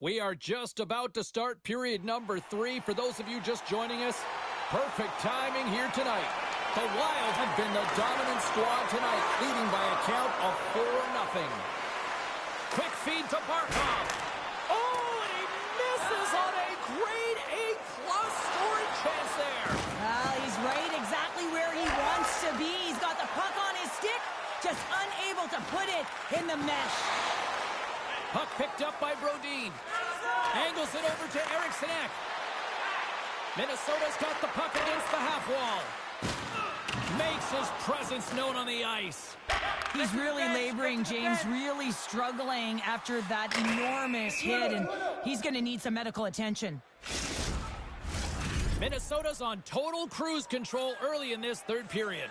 We are just about to start period number 3. For those of you just joining us, perfect timing here tonight. The Wild have been the dominant squad tonight, leading by a count of 4-0. Quick feed to Barkov. Oh, and he misses on a grade A-plus scoring chance there. Well, he's right exactly where he wants to be. He's got the puck on his stick, just unable to put it in the mesh. Puck picked up by Brodin. Angles it over to Eriksson. Minnesota's got the puck against the half wall. Makes his presence known on the ice. He's really laboring, James, really struggling after that enormous hit, and he's going to need some medical attention. Minnesota's on total cruise control early in this third period.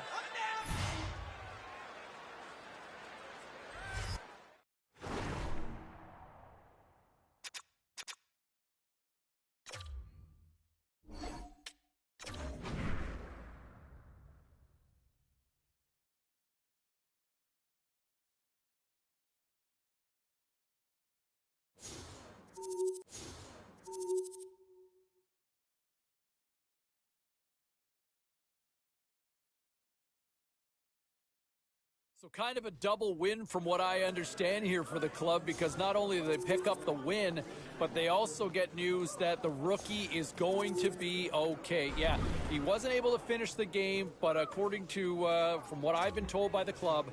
So kind of a double win from what I understand here for the club, because not only do they pick up the win, but they also get news that the rookie is going to be okay. Yeah, he wasn't able to finish the game, but according to, from what I've been told by the club,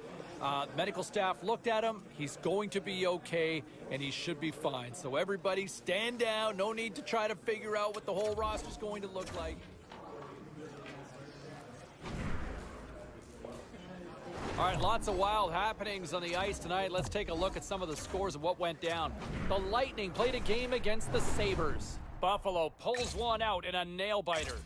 medical staff looked at him. He's going to be okay, and he should be fine. So everybody stand down. No need to try to figure out what the whole roster is going to look like. All right, lots of wild happenings on the ice tonight. Let's take a look at some of the scores of what went down. The Lightning played a game against the Sabres. Buffalo pulls one out in a nail-biter.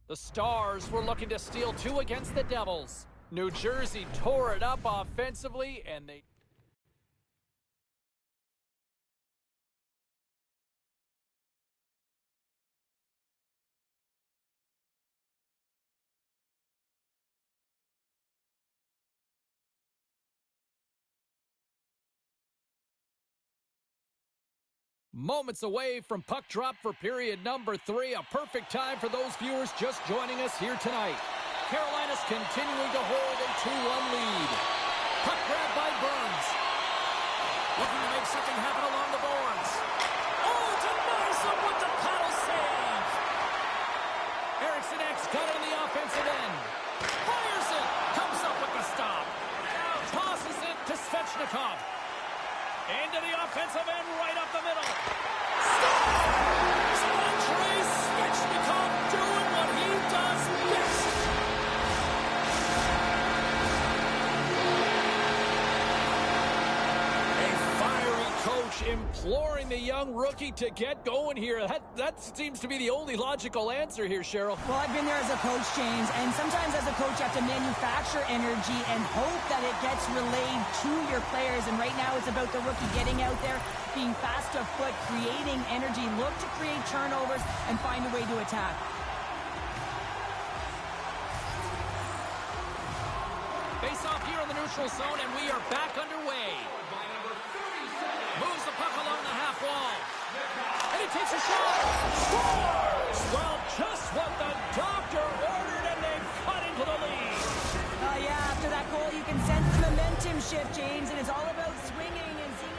The Stars were looking to steal 2 against the Devils. New Jersey tore it up offensively, and they... Moments away from puck drop for period number 3. A perfect time for those viewers just joining us here tonight. Carolina's continuing to hold a 2-1 lead. Puck grab by Burns. Looking to make something happen along the boards. Oh, denies him with the paddle save. Eriksson got it on the offensive end. Fires it. Comes up with the stop. Tosses it to Svechnikov. Into the offensive end, right up the middle. Stop! Andrei Svechnikov doing what he does best. A fiery coach imploring the young rookie to get going here. That seems to be the only logical answer here, Cheryl. Well, I've been there as a coach, James, and sometimes as a coach you have to manufacture energy and hope that it gets relayed to your players, and right now it's about the rookie getting out there, being fast of foot, creating energy, look to create turnovers, and find a way to attack. Face off here in the neutral zone, and we are back underway. Moves the puck along the half wall. And he takes a shot. Scores! Well, just what the doctor ordered, and they've cut into the lead. Yeah, after that goal, you can sense the momentum shift, James, and it's all about swinging and seeing.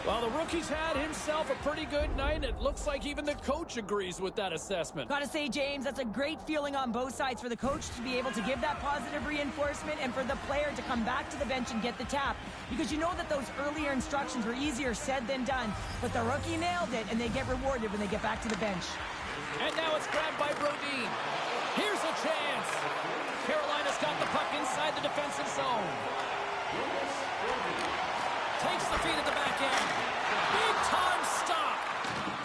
Well, the rookie's had himself a pretty good night. It looks like even the coach agrees with that assessment. Gotta say, James, that's a great feeling on both sides for the coach to be able to give that positive reinforcement and for the player to come back to the bench and get the tap. Because you know that those earlier instructions were easier said than done. But the rookie nailed it, and they get rewarded when they get back to the bench. And now it's grabbed by Brodin. Here's a chance. Carolina's got the puck inside the defensive zone. Takes the feed at the back end. Big time stop.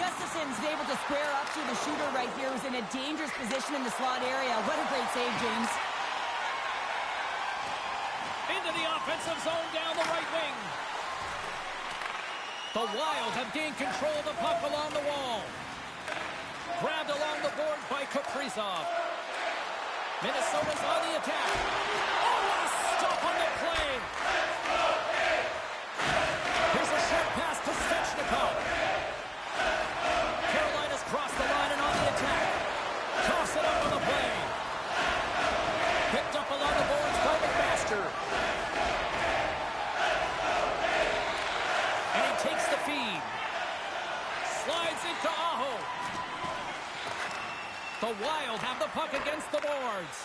Gustafson's able to square up to the shooter right here, who's in a dangerous position in the slot area. What a great save, James. Into the offensive zone down the right wing. The Wild have gained control of the puck along the wall. Grabbed along the boards by Kaprizov. Minnesota's on the attack. Oh, what a stop on the play. Here's a short pass to Svechnikov. Carolina's crossed the line and on the attack. Toss it up on the play. Picked up along the boards by McMasters. And he takes the feed. Slides into Aho. The Wild have the puck against the boards.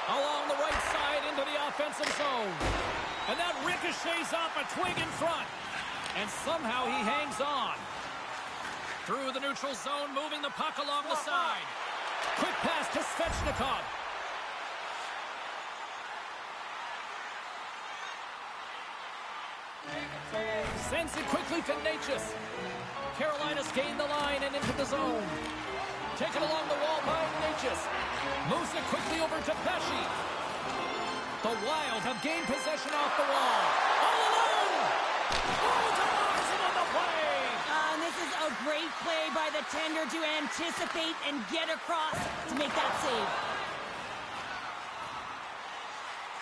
Along the right side into the offensive zone. And that ricochets off a twig in front. And somehow he hangs on. Through the neutral zone, moving the puck along the side. Quick pass to Svechnikov. Sends it quickly to Natchez. Carolina's gained the line and into the zone. Taken along the wall by Natchez. Moves it quickly over to Pesci. The Wild have gained possession off the wall. All alone! Ultimate on the play! And this is a great play by the tender to anticipate and get across to make that save.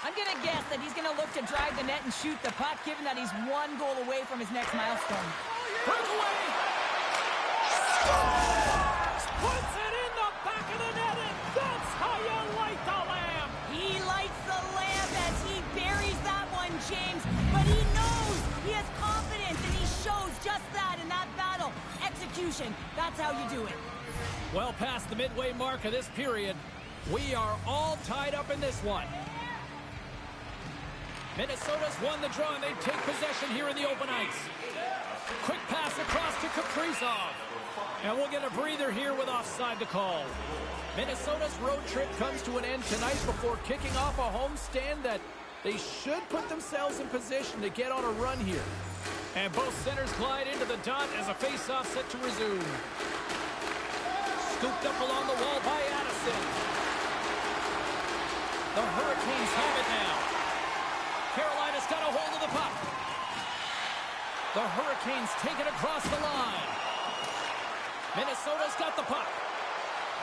I'm going to guess that he's going to look to drive the net and shoot the puck, given that he's one goal away from his next milestone. Breakaway! Scores! Puts it in the back of the net, and that's how you light the lamp! He lights the lamp as he buries that one, James. But he knows he has confidence, and he shows just that in that battle. Execution, that's how you do it. Well past the midway mark of this period, we are all tied up in this one. Minnesota's won the draw, and they take possession here in the open ice. Quick pass across to Kaprizov. And we'll get a breather here with offside to call. Minnesota's road trip comes to an end tonight before kicking off a homestand that they should put themselves in position to get on a run here. And both centers glide into the dot as a face-off set to resume. Scooped up along the wall by Addison. The Hurricanes have it now. Carolina's got a hold of the puck. The Hurricanes take it across the line. Minnesota's got the puck.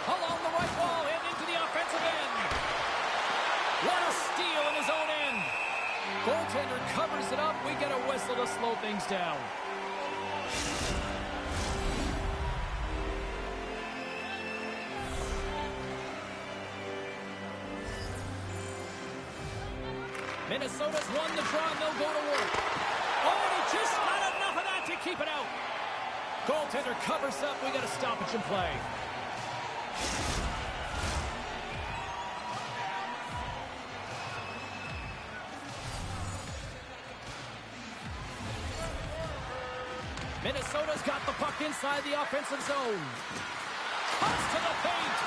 Along the right wall and into the offensive end. What a steal in his own end. Goaltender covers it up. We get a whistle to slow things down. Minnesota's won the draw, and they'll go to work. Oh, and he just got enough of that to keep it out. Goaltender covers up. We got a stoppage in play. Minnesota's got the puck inside the offensive zone. Cuts to the paint.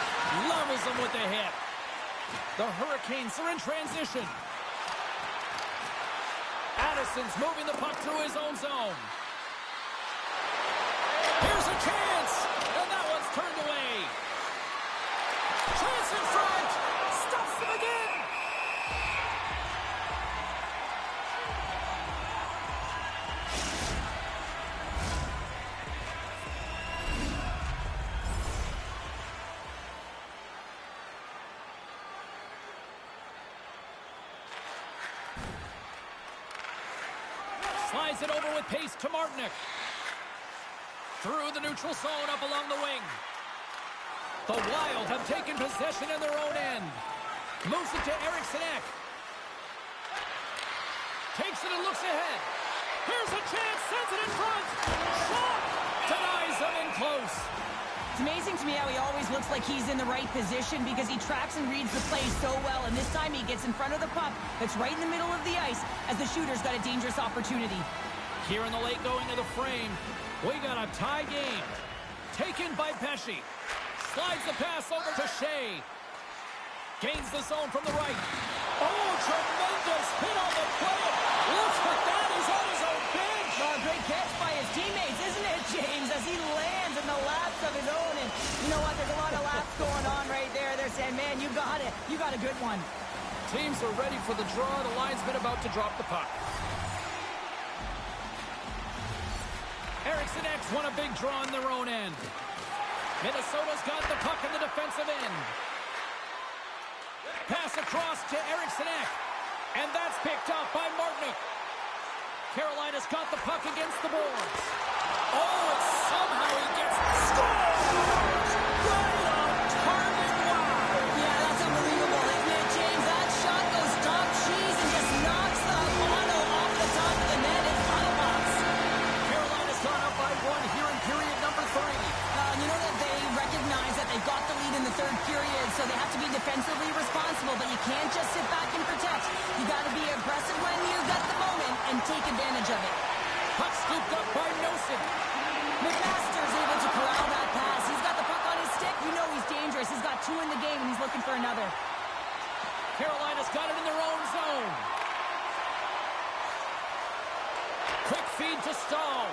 Levels them with the hit. The Hurricanes are in transition. Madison's moving the puck through his own zone. Here's a chance, and that one's turned away. Chance in front, stops him again. Slides it over with pace to Martinick. Through the neutral zone, up along the wing. The Wild have taken possession in their own end. Moves it to Eriksson Ek. Takes it and looks ahead. Here's a chance, sends it in front. Shot! Denies them in close. It's amazing to me how he always looks like he's in the right position because he tracks and reads the play so well. And this time he gets in front of the puck that's right in the middle of the ice as the shooter's got a dangerous opportunity. Here in the late going to the frame, we got a tie game. Taken by Pesce. Slides the pass over to Shea. Gains the zone from the right. Oh, tremendous hit on the play. Look at that. He's on his own bench. Oh, great catch by his teammates, isn't it, James? As he lands in the laps of his own. And you know what? There's a lot of laps going on right there. They're saying, man, you got it. You got a good one. Teams are ready for the draw. The linesman about to drop the puck. Eriksson Ek won a big draw in their own end. Minnesota's got the puck in the defensive end. Pass across to Eriksson Ek. And that's picked up by Martinick. Carolina's got the puck against the boards. Oh, and somehow he gets scores! Right on target. Wow! Yeah, that's unbelievable, isn't it, James? That shot goes top cheese and just knocks the mono off the top of the net in tunnel box. Carolina's gone up by one here in period number 3. You know that they recognize that they've got the lead in the third period, so they have to be defensively responsible, but you can't just sit back and protect. You got to be aggressive when you've got the moment and take advantage of it. Puck scooped up by Nosen. McMasters able to corral that pass. He's got the puck on his stick. You know he's dangerous. He's got 2 in the game, and he's looking for another. Carolina's got it in their own zone. Quick feed to Stahl.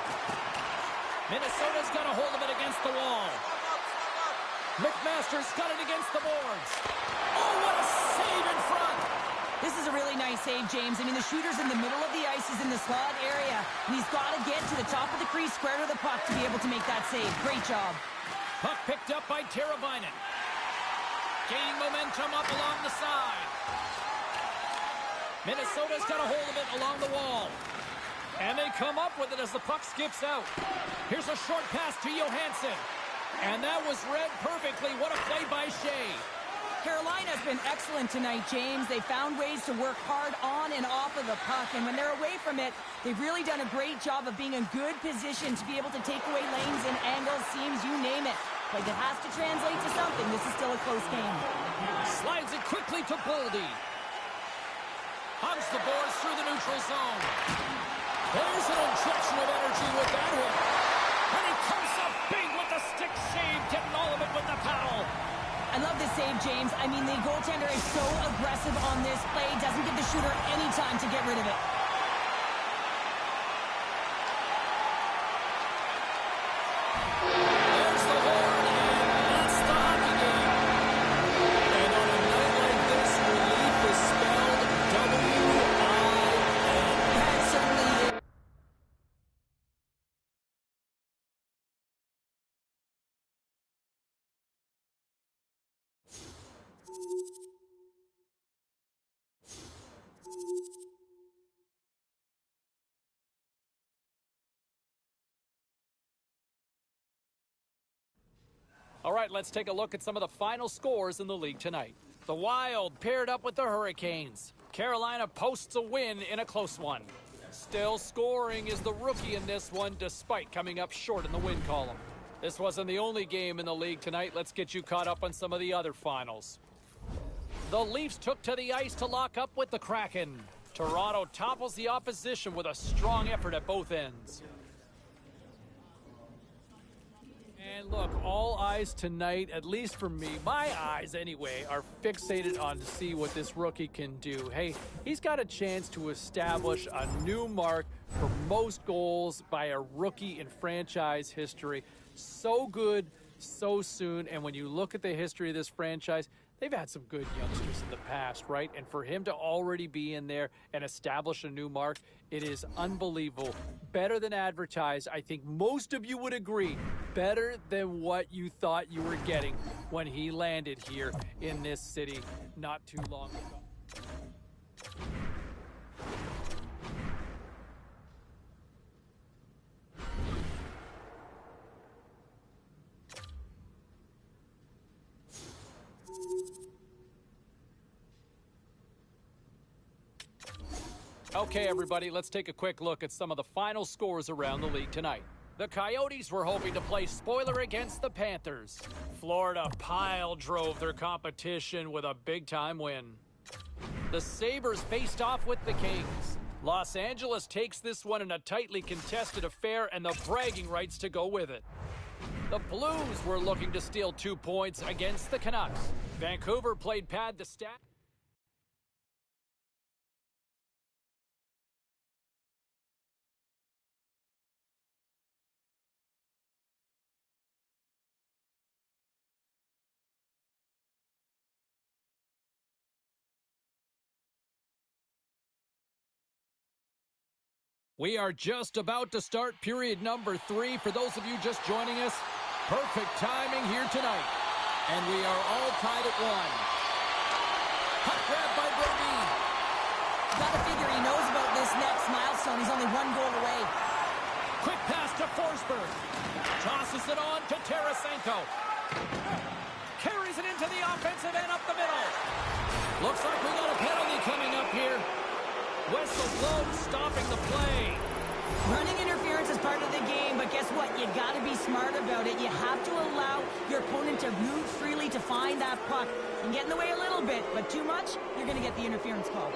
Minnesota's got a hold of it against the wall. McMasters got it against the boards. Oh, what a save in front. This is a really nice save, James. I mean, the shooter's in the middle of the ice. He's in the slot area. And he's got to get to the top of the crease, square to the puck to be able to make that save. Great job. Puck picked up by Teravainen. Gaining momentum up along the side. Minnesota's got a hold of it along the wall. And they come up with it as the puck skips out. Here's a short pass to Johansson. And that was read perfectly. What a play by Shea. Carolina's been excellent tonight, James. They found ways to work hard on and off of the puck. And when they're away from it, they've really done a great job of being in good position to be able to take away lanes and angles, seams, you name it. Like it has to translate to something. This is still a close game. Slides it quickly to Boldy. Hugs the boards through the neutral zone. There's an injection of energy with that hit. And he comes up big with the stick save, getting all of it with the paddle. I love this save, James. I mean, the goaltender is so aggressive on this play. Doesn't give the shooter any time to get rid of it. There's the horn, and that's the hockey game. And on a night like this, relief is spelled W-I-N. That certainly is. All right, let's take a look at some of the final scores in the league tonight. The Wild paired up with the Hurricanes. Carolina posts a win in a close one. Still scoring is the rookie in this one, despite coming up short in the win column. This wasn't the only game in the league tonight. Let's get you caught up on some of the other finals. The Leafs took to the ice to lock up with the Kraken. Toronto topples the opposition with a strong effort at both ends. And look, all eyes tonight, at least for me, my eyes anyway, are fixated on to see what this rookie can do. Hey, he's got a chance to establish a new mark for most goals by a rookie in franchise history. So good, so soon. And when you look at the history of this franchise, they've had some good youngsters in the past, right? And for him to already be in there and establish a new mark, it is unbelievable. Better than advertised. I think most of you would agree. Better than what you thought you were getting when he landed here in this city not too long ago. Okay, everybody, let's take a quick look at some of the final scores around the league tonight. The Coyotes were hoping to play spoiler against the Panthers. Florida pile drove their competition with a big-time win. The Sabres faced off with the Kings. Los Angeles takes this one in a tightly contested affair and the bragging rights to go with it. The Blues were looking to steal 2 points against the Canucks. Vancouver played pad the stat. We are just about to start period number 3. For those of you just joining us, perfect timing here tonight. And we are all tied at 1. Puck grab by Brody. Gotta figure he knows about this next milestone. He's only 1 goal away. Quick pass to Forsberg. Tosses it on to Tarasenko. Carries it into the offensive end up the middle. Looks like we got a penalty coming up here. Whistle blows, stopping the play. Running interference is part of the game, but guess what? You got to be smart about it. You have to allow your opponent to move freely to find that puck. And get in the way a little bit, but too much, you're going to get the interference call.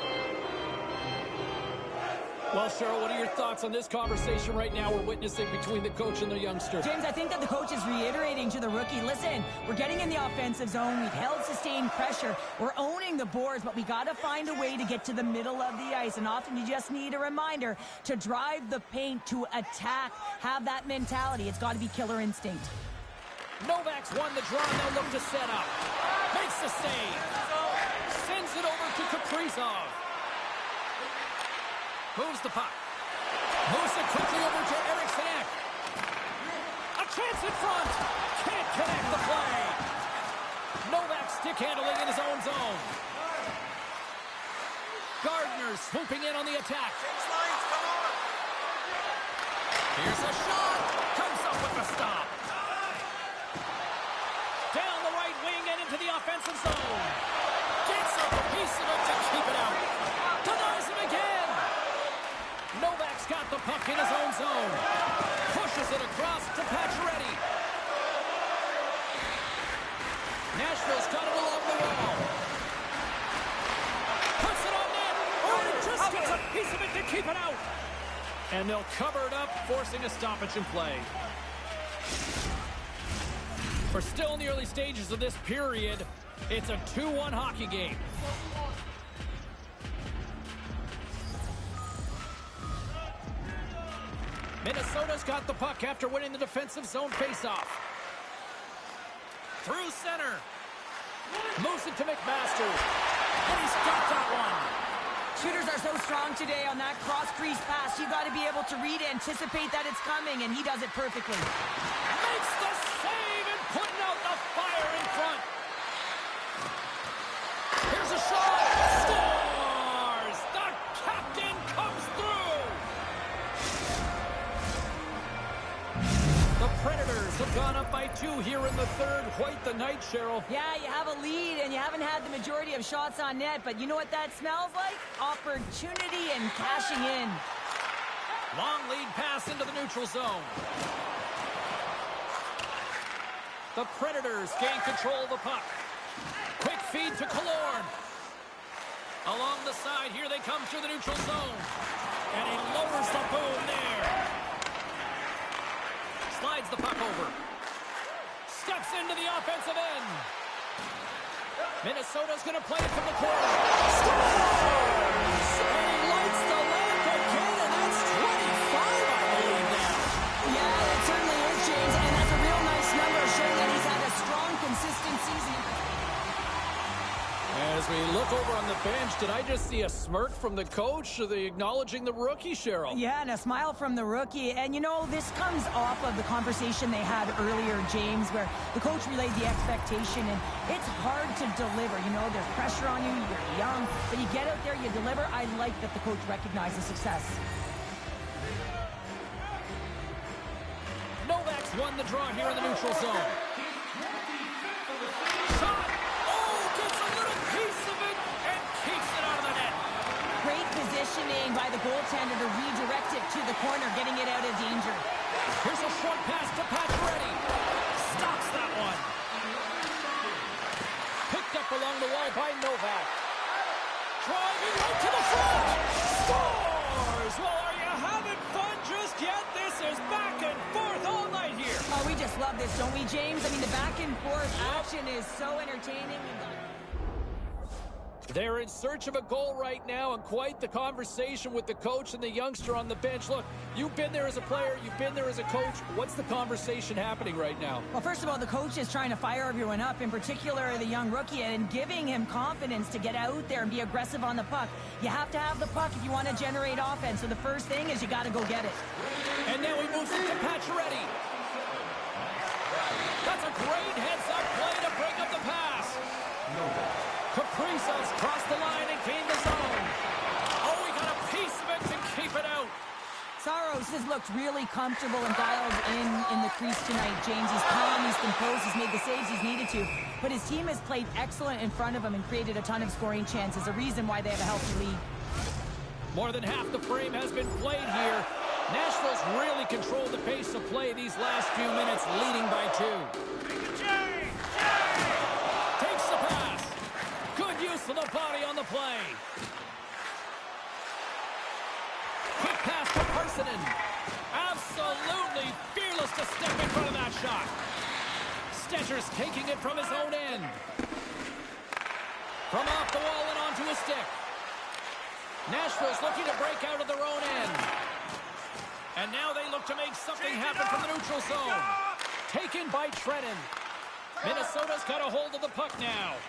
Well, Cheryl, what are your thoughts on this conversation right now we're witnessing between the coach and the youngster? James, I think that the coach is reiterating to the rookie, listen, we're getting in the offensive zone. We've held sustained pressure. We're owning the boards, but we got to find a way to get to the middle of the ice. And often you just need a reminder to drive the paint, to attack, have that mentality. It's got to be killer instinct. Novak's won the draw, and they'll look to set up. Makes the save. Sends it over to Kaprizov. Moves the puck. Moves it quickly over to Eriksson. A chance in front. Can't connect the play. Novak stick handling in his own zone. Gardner swooping in on the attack. Here's a shot. Comes up with the stop. Down the right wing and into the offensive zone. Gets up a piece of it to keep it out. Denies him again. Novak's got the puck in his own zone. Pushes it across to Pacioretty. Nashville's got it along the wall. Puts it on net. Oh, it just gets a piece of it to keep it out. And they'll cover it up, forcing a stoppage in play. We're still in the early stages of this period. It's a 2-1 hockey game. Minnesota's got the puck after winning the defensive zone faceoff. Through center. Moves it to McMasters. And he's got that one. Shooters are so strong today on that cross-crease pass. You got to be able to read, anticipate that it's coming, and he does it perfectly. Makes the save and putting out the fire in front. Here's a shot. Scores! The captain comes through. The Predators have gone up by 2 here in the third. White the night, Cheryl. Yeah, you have a lead, and you haven't had the majority of shots on net, but you know what that smells like? Opportunity and cashing in. Long lead pass into the neutral zone. The Predators gain control of the puck. Quick feed to Killorn. Along the side, here they come through the neutral zone. And he lowers the boom there. Slides the puck over. steps into the offensive end. Minnesota's going to play it from the corner. Scores! And he lights the lamp again, and that's 25, I believe, now. Yeah, it certainly is, James, and that's a real nice number, showing that he's had a strong, consistent season. As we look over on the bench, did I just see a smirk from the coach? Are they acknowledging the rookie, Cheryl? Yeah, and a smile from the rookie. And, you know, this comes off of the conversation they had earlier, James, where the coach relayed the expectation, and it's hard to deliver. You know, there's pressure on you, you're young, but you get out there, you deliver. I like that the coach recognizes success. Novak's won the draw here in the neutral zone. Shot! Positioning by the goaltender to redirect it to the corner, getting it out of danger. Here's a short pass to Pacioretty. Stops that one. Picked up along the wall by Novak. Driving right to the front. Scores! Well, are you having fun just yet? This is back and forth all night here. Oh, we just love this, don't we, James? I mean, the back and forth action is so entertaining. They're in search of a goal right now, and quite the conversation with the coach and the youngster on the bench. Look, you've been there as a player, you've been there as a coach. What's the conversation happening right now? Well, first of all, the coach is trying to fire everyone up, in particular the young rookie, and giving him confidence to get out there and be aggressive on the puck. You have to have the puck if you want to generate offense, so the first thing is you got to go get it. And now he moves it to Pacioretty. That's a great heads-up play to break up the pass. Kaprizov's crossed the line and gained the zone. Oh, he got a piece of it to keep it out. Saros has looked really comfortable and dialed in the crease tonight, James. He's calm, he's composed, he's made the saves he's needed to. But his team has played excellent in front of him and created a ton of scoring chances, a reason why they have a healthy lead. More than half the frame has been played here. Nashville's really controlled the pace of play these last few minutes, leading by 2. Takes the pass. Good use of the body on the play. Quick pass to Parsonen. Absolutely fearless to step in front of that shot. Stetcher's taking it from his own end. From off the wall and onto a stick. Nashville's looking to break out of their own end. And now they look to make something happen from the neutral zone. Taken by Trennan. Minnesota's got a hold of the puck now.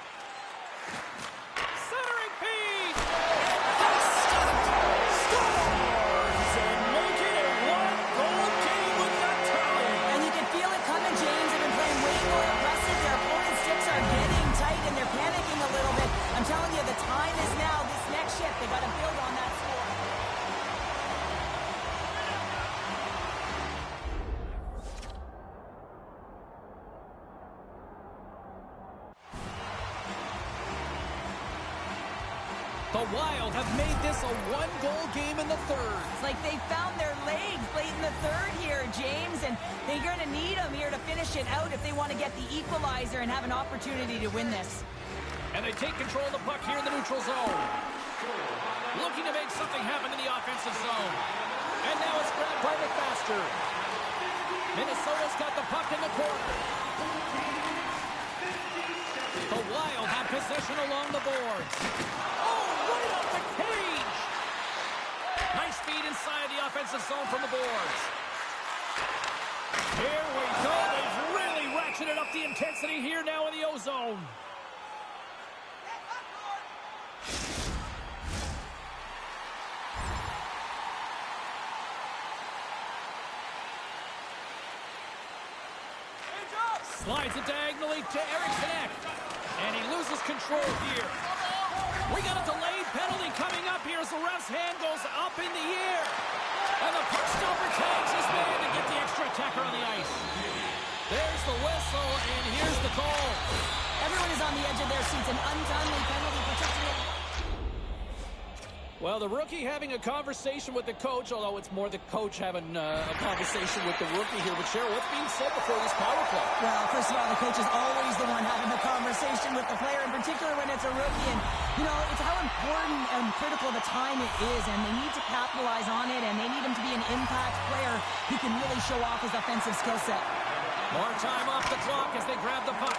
Centering feed! Scores! And making it one-goal game with that tally. And you can feel it coming, James. They've been playing way more aggressive. Their opponent's sticks are getting tight, and they're panicking a little bit. I'm telling you, the time is now. This next shift, they got to build on that score. The Wild have made this a one-goal game in the third. It's like they found their legs late in the third here, James, and they're going to need them here to finish it out if they want to get the equalizer and have an opportunity to win this. And they take control of the puck here in the neutral zone. Looking to make something happen in the offensive zone. And now it's grabbed by McMasters. Minnesota's got the puck in the corner. The Wild have possession along the boards. Oh, right off the cage! Nice feed inside the offensive zone from the boards. Here we go. They've really ratcheted up the intensity here now in the O-zone. Slides it diagonally to Eriksson. And he loses control here. We got a delayed penalty coming up here as the ref's hand goes up in the air. And the puck stopper tags his man to get the extra attacker on the ice. There's the whistle, and here's the call. Everyone is on the edge of their seats. An untimely penalty protecting it. Well, the rookie having a conversation with the coach, although it's more the coach having a conversation with the rookie here. But Cheryl, what's being said before this power play? Well, first of all, the coach is always the one having the conversation with the player, in particular when it's a rookie. And, you know, it's how important and critical the time it is, and they need to capitalize on it, and they need him to be an impact player who can really show off his offensive skill set. More time off the clock as they grab the puck.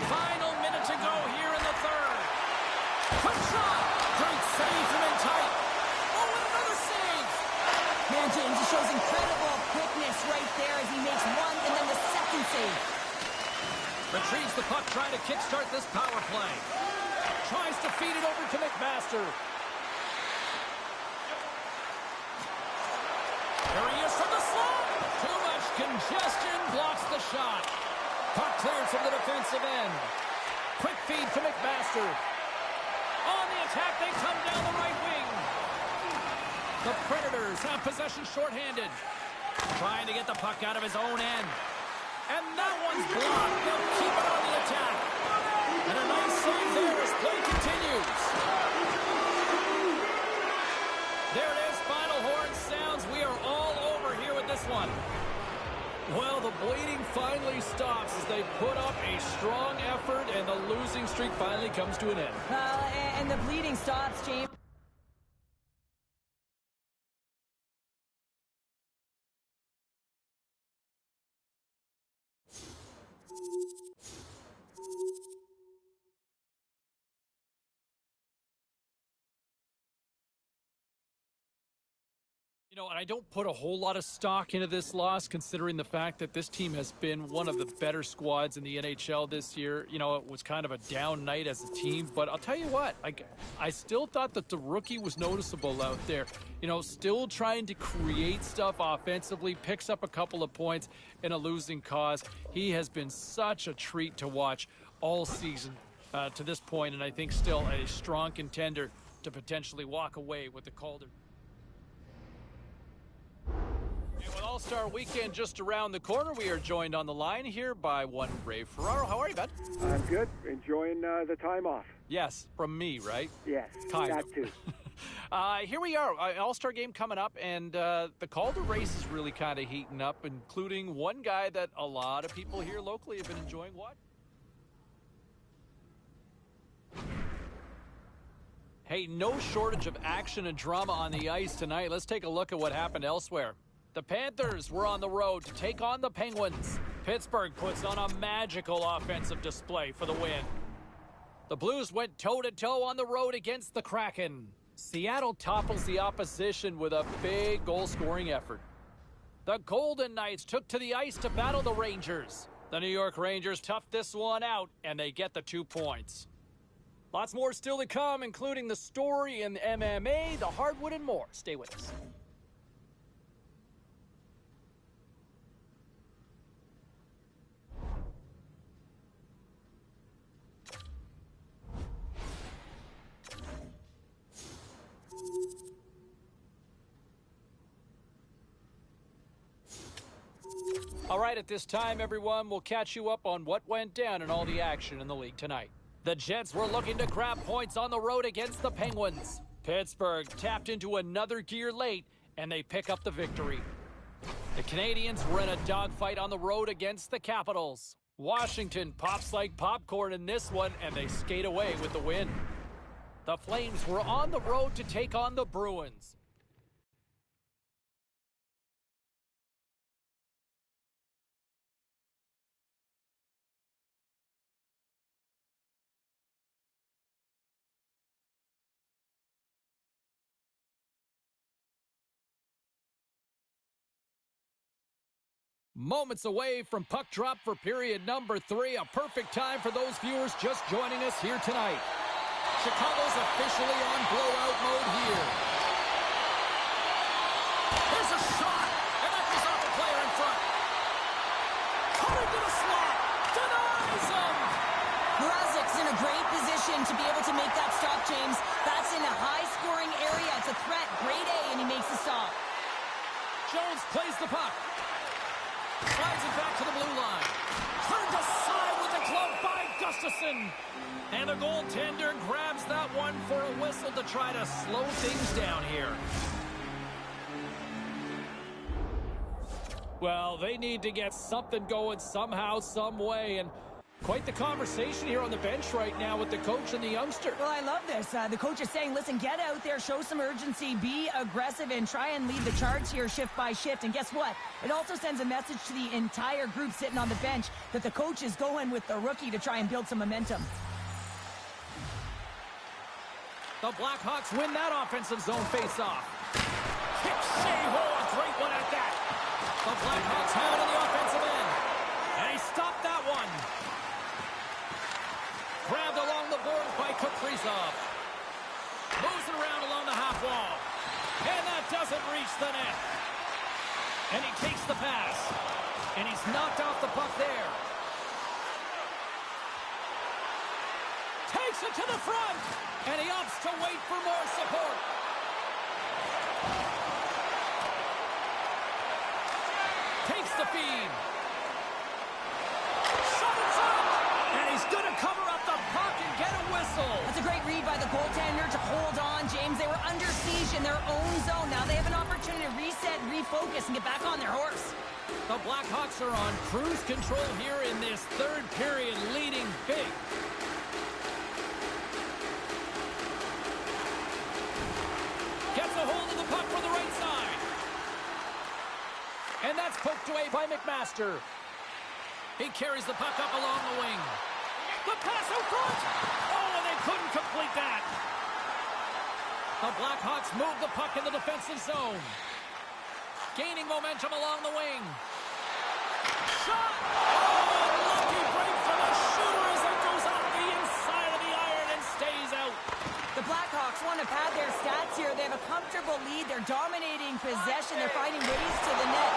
Final minute to go here in the third. Quick shot. Great save from in tight. Oh, and another save. Man, James, he shows incredible quickness right there as he makes one and then the second save. Retrieves the puck, trying to kickstart this power play. Tries to feed it over to McMaster. There he is from the slot. Too much congestion, blocks the shot. Puck cleared from the defensive end. Quick feed to McMaster. On the attack, they come down the right wing. The Predators have possession shorthanded. Trying to get the puck out of his own end. And that one's blocked. They'll keep it on the attack. And a nice save there as play continues. There it is. Final horn sounds. We are all over here with this one. Well, the bleeding finally stops as they put up a strong effort, and the losing streak finally comes to an end. And the bleeding stops, James. You know, and I don't put a whole lot of stock into this loss, considering the fact that this team has been one of the better squads in the NHL this year. You know, it was kind of a down night as a team, but I'll tell you what, I still thought that the rookie was noticeable out there. You know, still trying to create stuff offensively, picks up a couple of points in a losing cause. He has been such a treat to watch all season to this point, and I think still a strong contender to potentially walk away with the Calder. And with All-Star Weekend just around the corner, we are joined on the line here by one Ray Ferraro. How are you, bud? I'm good. Enjoying the time off. Yes, from me, right? Yes, kind that of. too. Here we are, All-Star game coming up, and the Calder race is really kind of heating up, including one guy that a lot of people here locally have been enjoying. What? Hey, no shortage of action and drama on the ice tonight. Let's take a look at what happened elsewhere. The Panthers were on the road to take on the Penguins. Pittsburgh puts on a magical offensive display for the win. The Blues went toe-to-toe on the road against the Kraken. Seattle topples the opposition with a big goal-scoring effort. The Golden Knights took to the ice to battle the Rangers. The New York Rangers toughed this one out, and they get the 2 points. Lots more still to come, including the story in MMA, the hardwood, and more. Stay with us. All right, at this time, everyone, we'll catch you up on what went down and all the action in the league tonight. The Jets were looking to grab points on the road against the Penguins. Pittsburgh tapped into another gear late, and they pick up the victory. The Canadiens were in a dogfight on the road against the Capitals. Washington pops like popcorn in this one, and they skate away with the win. The Flames were on the road to take on the Bruins. Moments away from puck drop for period number 3. A perfect time for those viewers just joining us here tonight. Chicago's officially on blowout mode here. Here's a shot, and that goes off the player in front. Coming to the slot, denies him. Mrazek's in a great position to be able to make that stop, James. That's in a high-scoring area. It's a threat, grade A, and he makes the stop. Jones plays the puck. Slides it back to the blue line. Turned aside with the glove by Gustafsson. And the goaltender grabs that one for a whistle to try to slow things down here. Well, they need to get something going somehow, some way. And Quite the conversation here on the bench right now with the coach and the youngster. Well, I love this. The coach is saying, listen, get out there, show some urgency, be aggressive, and try and lead the charge here shift by shift. And guess what? It also sends a message to the entire group sitting on the bench that the coach is going with the rookie to try and build some momentum. The Blackhawks win that offensive zone face-off. Ricochet, a great one at that. The Blackhawks have it on the offensive end. And he stopped that one. Grabbed along the boards by Kaprizov. Moves it around along the half wall. And that doesn't reach the net. And he takes the pass. And he's knocked off the puck there. Takes it to the front. And he opts to wait for more support. Takes the feed. Shot it up. And he's going to cover up the puck and get a whistle. That's a great read by the goaltender to hold on, James. They were under siege in their own zone. Now they have an opportunity to reset, refocus, and get back on their horse. The Blackhawks are on cruise control here in this third period, leading big. Gets a hold of the puck from the right side. And that's poked away by McMaster. He carries the puck up along the wing. The pass out front. Oh, and they couldn't complete that. The Blackhawks move the puck in the defensive zone. Gaining momentum along the wing. Shot! Oh, lucky break for the shooter as it goes off the inside of the iron and stays out. The Blackhawks want to pad their stats here. They have a comfortable lead. They're dominating possession. They're finding ways to the net.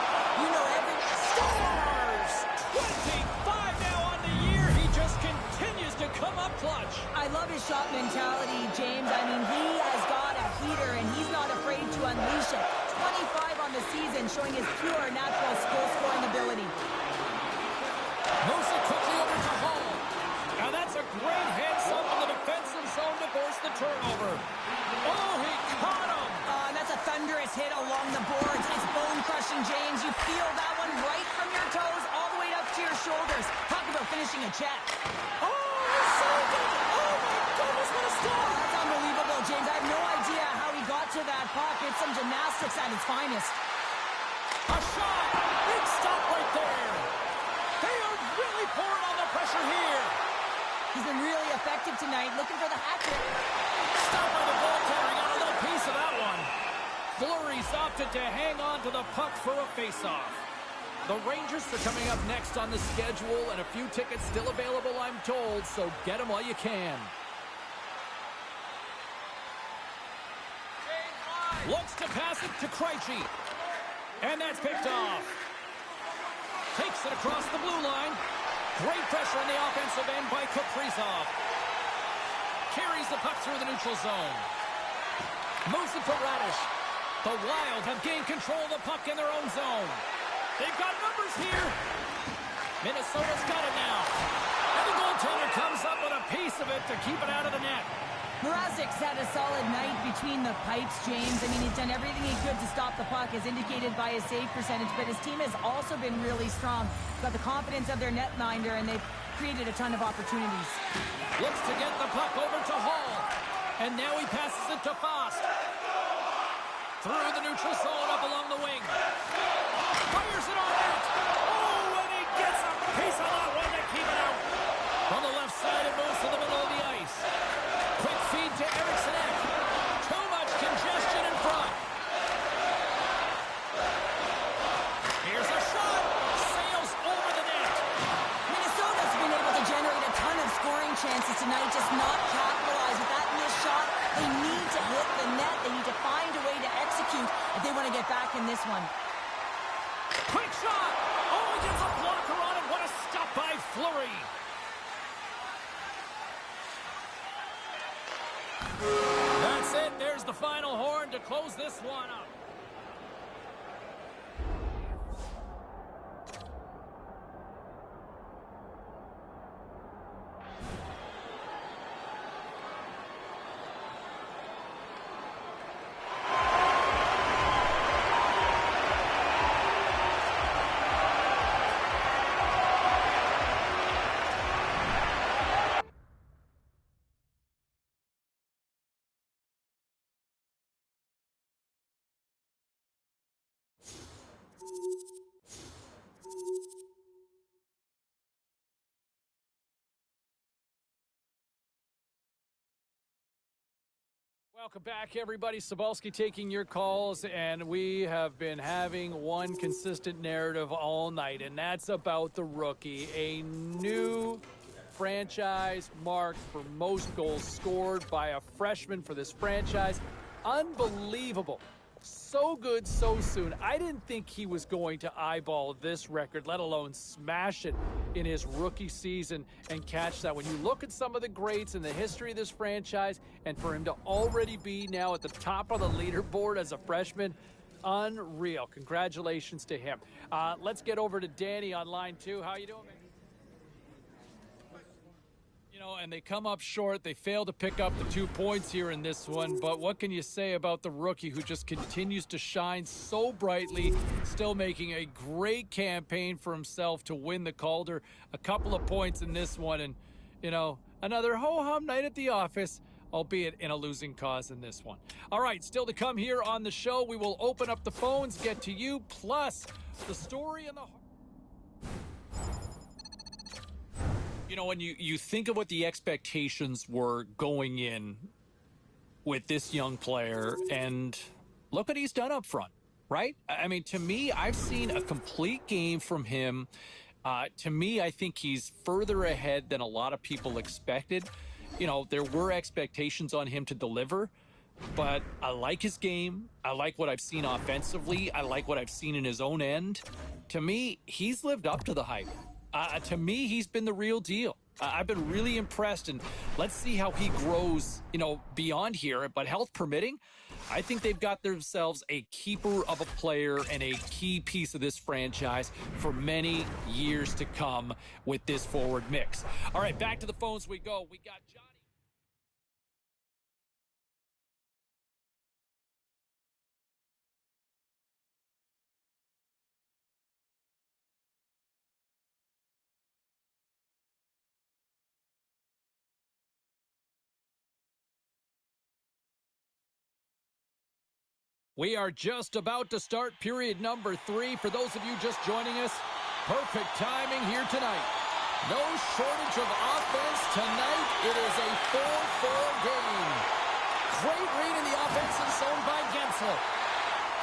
You know, every... Stars! 25 now on the year. He just continues to come up clutch. I love his shot mentality, James. I mean, he has got a heater, and he's not afraid to unleash it. 25 on the season, showing his pure, natural goal-scoring ability. Moves it quickly over to Hall. Now that's a great heads-up in the defensive zone to force the turnover. Oh, he caught him. And that's a thunderous hit along the boards. It's bone-crushing, James. You feel that one right from your toes all the way up to your shoulders. Talk about finishing a check. Oh, he saved it. Oh, my goodness, what a stop. That's unbelievable, James. I have no idea how he got to that puck. It's some gymnastics at its finest. A shot. Big stop right there. They are really pouring on the pressure here. He's been really effective tonight, looking for the hat trick. Stop by the goaltender. He got a little piece of that one. Fleury's opted to hang on to the puck for a face-off. The Rangers are coming up next on the schedule, and a few tickets still available, I'm told, so get them while you can. Looks to pass it to Krejci. And that's picked off. Takes it across the blue line. Great pressure in the offensive end by Kaprizov. Carries the puck through the neutral zone. Moves it to Radish. The Wild have gained control of the puck in their own zone. They've got numbers here. Minnesota's got it now. And the goaltender comes up with a piece of it to keep it out of the net. Mrazek's had a solid night between the pipes, James. I mean, he's done everything he could to stop the puck, as indicated by his save percentage, but his team has also been really strong. Got the confidence of their netminder, and they've created a ton of opportunities. Looks to get the puck over to Hall. And now he passes it to Fost. Through the neutral zone, up along the wing. Fires it on net. Oh, and he gets a piece of that one to keep it out. From the left side, it moves to the middle of the ice. Quick feed to Eriksson. Too much congestion in front. Here's a shot. Sails over the net. Minnesota's been able to generate a ton of scoring chances tonight, just not capitalize with that missed shot. They need to hit the net. They need to find a way to execute if they want to get back in this one. Quick shot. Oh, he gets a blocker on it. What a stop by Fleury. That's it. There's the final horn to close this one up. Welcome back, everybody. Sobalski taking your calls, and we have been having one consistent narrative all night, and that's about the rookie. A new franchise mark for most goals scored by a freshman for this franchise. Unbelievable. So good so soon. I didn't think he was going to eyeball this record, let alone smash it in his rookie season and catch that. When you look at some of the greats in the history of this franchise, and for him to already be now at the top of the leaderboard as a freshman, unreal. Congratulations to him. Let's get over to Danny on line 2. How you doing, man? You know, and they come up short. They fail to pick up the 2 points here in this one. But what can you say about the rookie who just continues to shine so brightly, still making a great campaign for himself to win the Calder? A couple of points in this one, and, you know, another ho-hum night at the office, albeit in a losing cause in this one. All right, still to come here on the show. We will open up the phones, get to you, plus the story and the... You know, when you think of what the expectations were going in with this young player, and look what he's done up front, right? I mean, to me, I've seen a complete game from him. To me, I think he's further ahead than a lot of people expected. You know, there were expectations on him to deliver, but I like his game. I like what I've seen offensively. I like what I've seen in his own end. To me, he's lived up to the hype. To me, he's been the real deal. I've been really impressed, and let's see how he grows, you know, beyond here. But health permitting, I think they've got themselves a keeper of a player and a key piece of this franchise for many years to come with this forward mix. All right, back to the phones we go. We got Johnny. We are just about to start period number 3. For those of you just joining us, perfect timing here tonight. No shortage of offense tonight. It is a 4-4 game. Great read in the offensive zone by Gensel.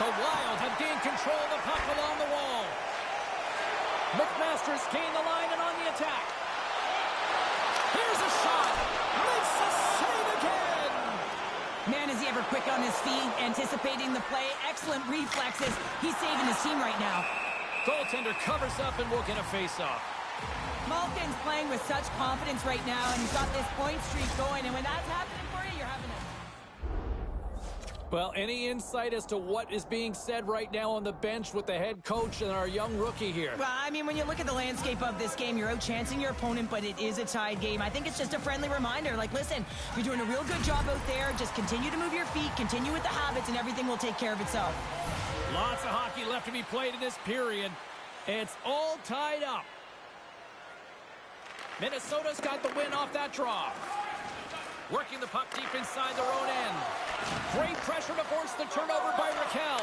The Wild have gained control of the puck along the wall. McMasters gain the line and on the attack. Here's a shot. Makes the save again. Man, is he ever quick on his feet, anticipating the play. Excellent reflexes. He's saving his team right now. Goaltender covers up and will get a face-off. Malkin's playing with such confidence right now, and he's got this point streak going, and when that's happening for you, you're having it. Well, any insight as to what is being said right now on the bench with the head coach and our young rookie here? Well, I mean, when you look at the landscape of this game, you're out-chancing your opponent, but it is a tied game. I think it's just a friendly reminder. Like, listen, you're doing a real good job out there. Just continue to move your feet, continue with the habits, and everything will take care of itself. Lots of hockey left to be played in this period. It's all tied up. Minnesota's got the win off that draw. Working the puck deep inside their own end. Great pressure to force the turnover by Raquel.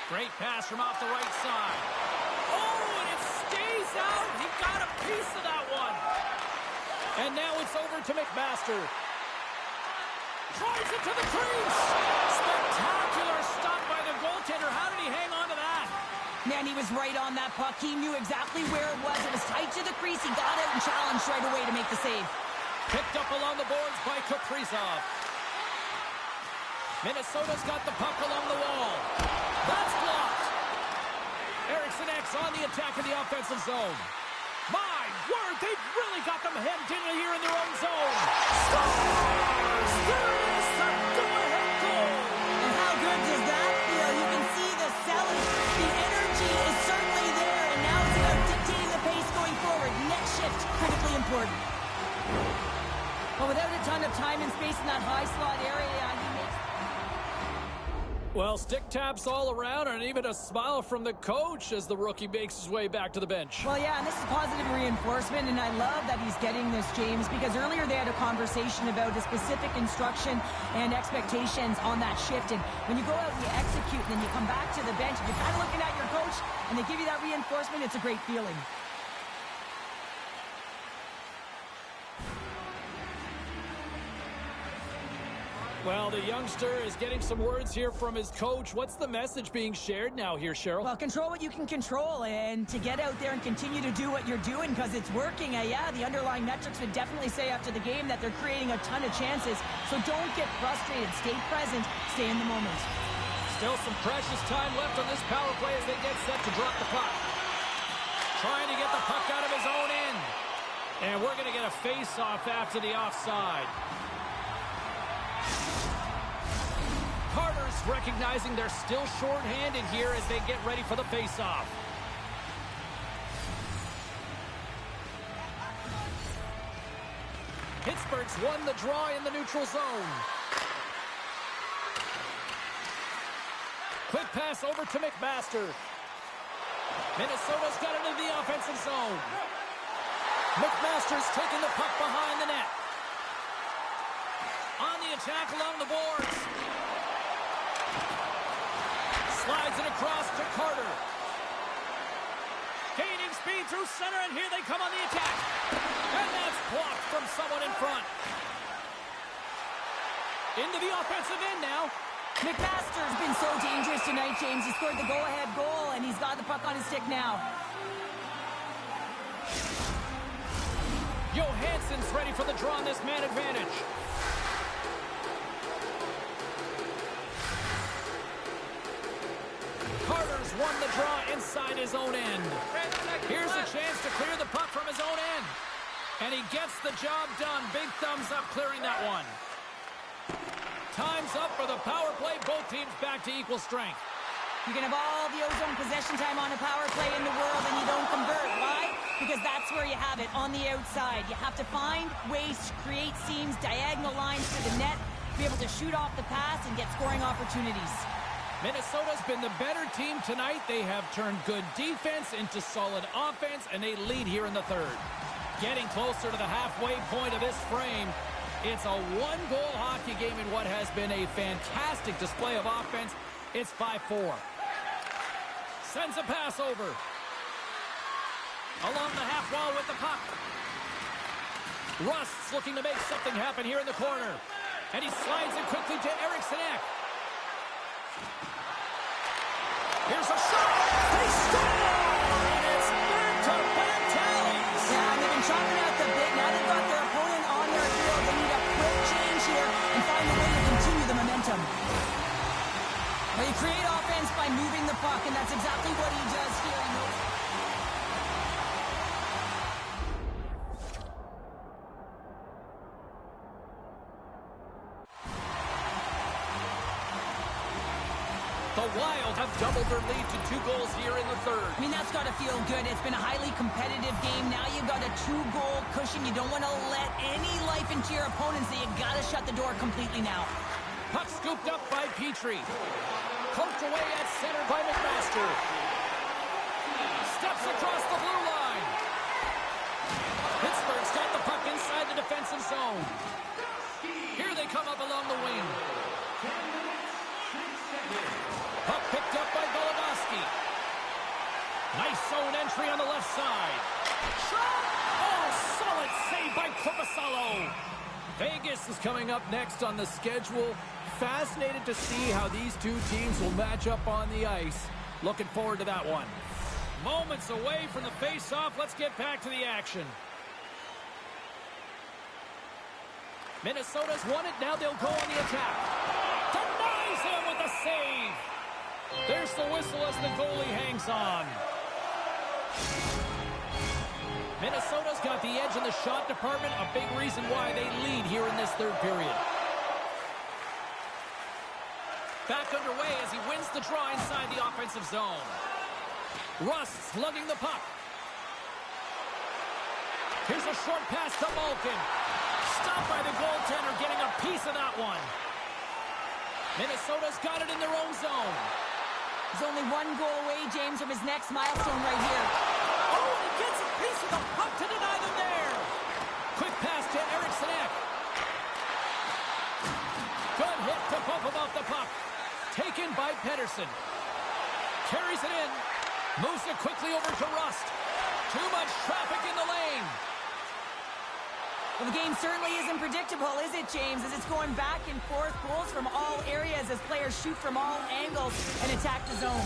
Great pass from off the right side. Oh, and it stays out. He got a piece of that one. And now it's over to McMaster. Drives it to the crease. Spectacular stop by the goaltender. How did he hang on to that? Man, he was right on that puck. He knew exactly where it was. It was tight to the crease. He got out and challenged right away to make the save. Picked up along the boards by Kaprizov. Minnesota's got the puck along the wall. That's blocked. Eriksson X on the attack in the offensive zone. My word, they've really got them hemmed in here in their own zone. Scores! There is the go-ahead goal. And how good does that feel? You can see the selling. The energy is certainly there, and now it's about dictating the pace going forward. Next shift, critically important. Well, without a ton of time and space in that high slot area, he makes... Well, stick taps all around and even a smile from the coach as the rookie makes his way back to the bench. Well, yeah, and this is positive reinforcement, and I love that he's getting this, James, because earlier they had a conversation about the specific instruction and expectations on that shift. And when you go out and you execute, and then you come back to the bench, and you're kind of looking at your coach, and they give you that reinforcement, it's a great feeling. Well, the youngster is getting some words here from his coach. What's the message being shared now here, Cheryl? Well, control what you can control, and to get out there and continue to do what you're doing because it's working. Yeah, the underlying metrics would definitely say after the game that they're creating a ton of chances. So don't get frustrated. Stay present. Stay in the moment. Still some precious time left on this power play as they get set to drop the puck. Trying to get the puck out of his own end. And we're going to get a face-off after the offside. Carter's recognizing they're still short-handed here as they get ready for the face-off. Pittsburgh's won the draw in the neutral zone. Quick pass over to McMasters. Minnesota's got it into the offensive zone. McMasters taking the puck behind the net. On the attack along the boards. Slides it across to Carter. Gaining speed through center, and here they come on the attack. And that's blocked from someone in front. Into the offensive end now. McMaster's been so dangerous tonight, James. He scored the go-ahead goal, and he's got the puck on his stick now. Johansson's ready for the draw on this man advantage. Carter's won the draw inside his own end. Here's a chance to clear the puck from his own end. And he gets the job done. Big thumbs up clearing that one. Time's up for the power play. Both teams back to equal strength. You can have all the ozone possession time on a power play in the world and you don't convert. Why? Because that's where you have it, on the outside. You have to find ways to create seams, diagonal lines to the net, be able to shoot off the pass and get scoring opportunities. Minnesota's been the better team tonight. They have turned good defense into solid offense, and they lead here in the third. Getting closer to the halfway point of this frame. It's a one-goal hockey game in what has been a fantastic display of offense. It's 5-4. Sends a pass over. Along the half wall with the puck. Rust's looking to make something happen here in the corner. And he slides it quickly to Eriksson Ek. Here's a shot. They score! And it's back to back tallies. Yeah, they've been chopping out the bit. Now they've got their opponent on their field. They need a quick change here and find a way to continue the momentum. Well, you create offense by moving the puck, and that's exactly what he does here. The Wild have doubled their lead to 2 goals here in the third. I mean, that's got to feel good. It's been a highly competitive game. Now you've got a 2-goal cushion. You don't want to let any life into your opponents. So you got to shut the door completely now. Puck scooped up by Petrie. Poked away at center by McMasters. Steps across the blue line. Pittsburgh's got the puck inside the defensive zone. Here they come up along the wing. Puck picked up by Goligoski. Nice zone entry on the left side. Shot! Oh, solid save by Korpisalo. Vegas is coming up next on the schedule. Fascinated to see how these two teams will match up on the ice. Looking forward to that one. Moments away from the face-off. Let's get back to the action. Minnesota's won it. Now they'll go on the attack. Denies him with a save. There's the whistle as the goalie hangs on. Minnesota's got the edge in the shot department, a big reason why they lead here in this third period. Back underway as he wins the draw inside the offensive zone. Rust slugging the puck. Here's a short pass to Malkin. Stopped by the goaltender, getting a piece of that one. Minnesota's got it in their own zone. He's only one goal away, James, from his next milestone right here. Oh, he gets a piece of the puck to deny them there. Quick pass to Eriksson. Good hit to bump him off the puck. Taken by Pettersson. Carries it in. Moves it quickly over to Rust. Too much traffic in the lane. Well, the game certainly isn't predictable, is it, James? As it's going back and forth, goals from all areas as players shoot from all angles and attack the zone.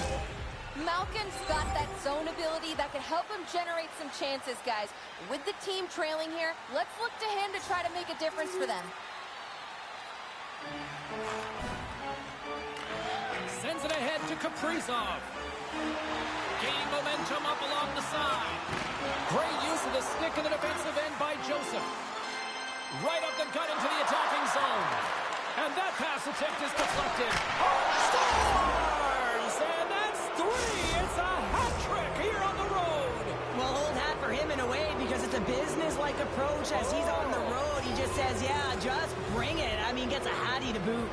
Malkin's got that zone ability that can help him generate some chances, guys. With the team trailing here, let's look to him to try to make a difference for them. Sends it ahead to Kaprizov. Gaining momentum up along the side. Great use of the stick in the defensive end by Joseph. Right up the gut into the attacking zone. And that pass attempt is deflected. Scores! And that's 3. It's a hat trick here on the road. Well, old hat for him in a way because it's a business-like approach as he's on the road. He just says, yeah, just bring it. I mean, gets a hattie to boot.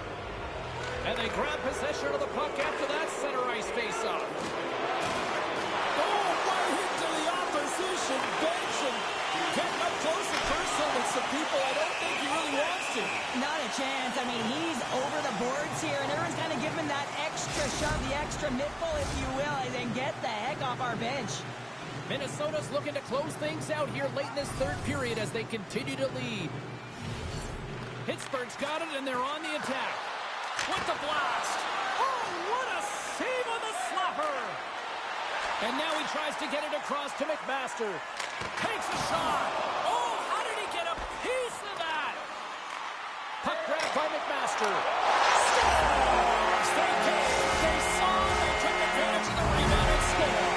And they grab possession of the puck after that center ice face-off. Oh, right into the opposition bench and getting up close and personal with some people I don't think he really wants to. Not a chance. I mean, he's over the boards here, and everyone's kind of giving him that extra shove, the extra mittful, if you will, and then get the heck off our bench. Minnesota's looking to close things out here late in this third period as they continue to lead. Pittsburgh's got it, and they're on the attack. With the blast. Oh, what a save on the slapper. And now he tries to get it across to McMaster. Takes a shot. Oh, how did he get a piece of that? Puck grabbed by McMaster. Scores! They saw, they took advantage of the rebound and scored.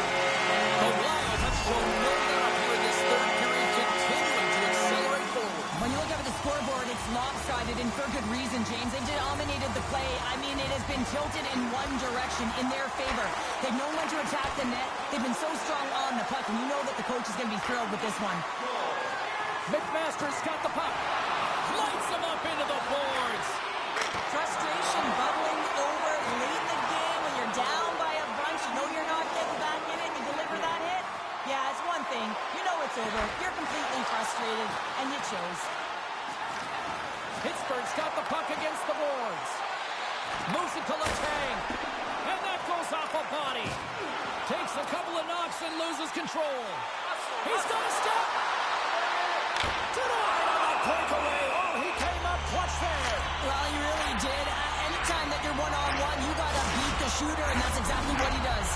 The Wild have shown no doubt here in this third period, continuing to accelerate forward. When you look up at the scoreboard, it's lopsided, and for good reason, James. They've dominated the play. I mean, it has been tilted in one direction, in their favor. They've known when to attack the net. They've been so strong on the puck, and you know that the coach is going to be thrilled with this one. McMaster's got the puck. Lights him up into the boards. Frustration bubbling over late in the game when you're down by a bunch. You know you're not getting back in it. You deliver that hit. Yeah, it's one thing. You know it's over. You're completely frustrated, and it shows. Pittsburgh's got the puck against the boards. Moves it to Letang. And that goes off a body. Takes a couple of knocks and loses control. He's got a step. Denied on that breakaway. Oh, he came up clutch there. Well, he really did. Anytime that you're one-on-one, you got to beat the shooter, and that's exactly what he does.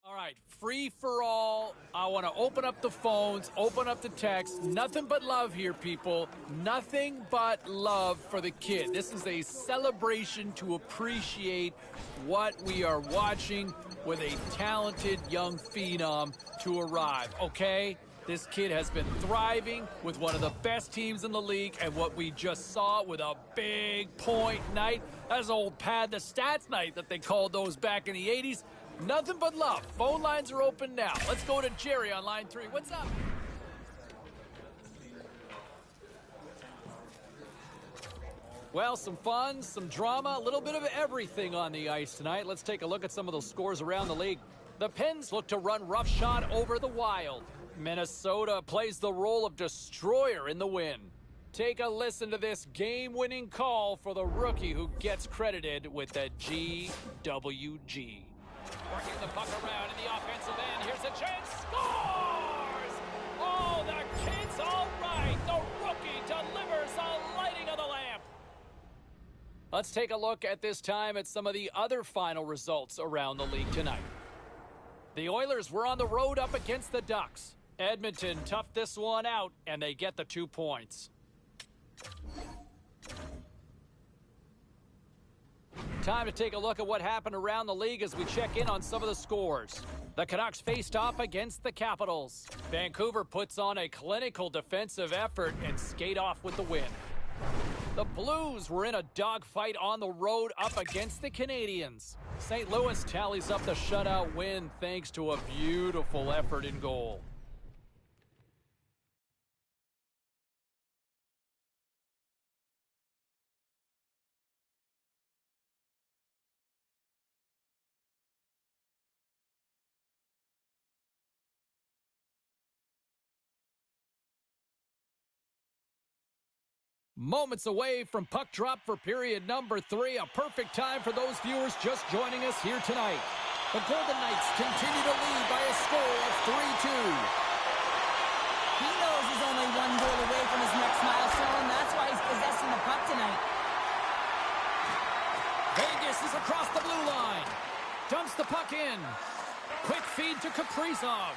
All right, free for all. I want to open up the phones, open up the text. Nothing but love here, people. Nothing but love for the kid. This is a celebration to appreciate what we are watching with a talented young phenom to arrive, okay? This kid has been thriving with one of the best teams in the league, and what we just saw with a big point night, that's old Pad the Stats night that they called those back in the 80s. Nothing but love. Phone lines are open now. Let's go to Jerry on line 3. What's up? Well, some fun, some drama, a little bit of everything on the ice tonight. Let's take a look at some of those scores around the league. The Pens look to run roughshod over the Wild. Minnesota plays the role of destroyer in the win. Take a listen to this game-winning call for the rookie who gets credited with the GWG. Working the puck around in the offensive end. Here's a chance. Scores! Oh, the kid's all right. The rookie delivers a lighting of the lamp. Let's take a look at this time at some of the other final results around the league tonight. The Oilers were on the road up against the Ducks. Edmonton toughed this one out, and they get the 2 points. Time to take a look at what happened around the league as we check in on some of the scores. The Canucks faced off against the Capitals. Vancouver puts on a clinical defensive effort and skate off with the win. The Blues were in a dogfight on the road up against the Canadiens. St. Louis tallies up the shutout win thanks to a beautiful effort in goal. Moments away from puck drop for period number 3. A perfect time for those viewers just joining us here tonight. The Golden Knights continue to lead by a score of 3-2. He knows he's only 1 goal away from his next milestone. That's why he's possessing the puck tonight. Vegas is across the blue line. Dumps the puck in. Quick feed to Kaprizov.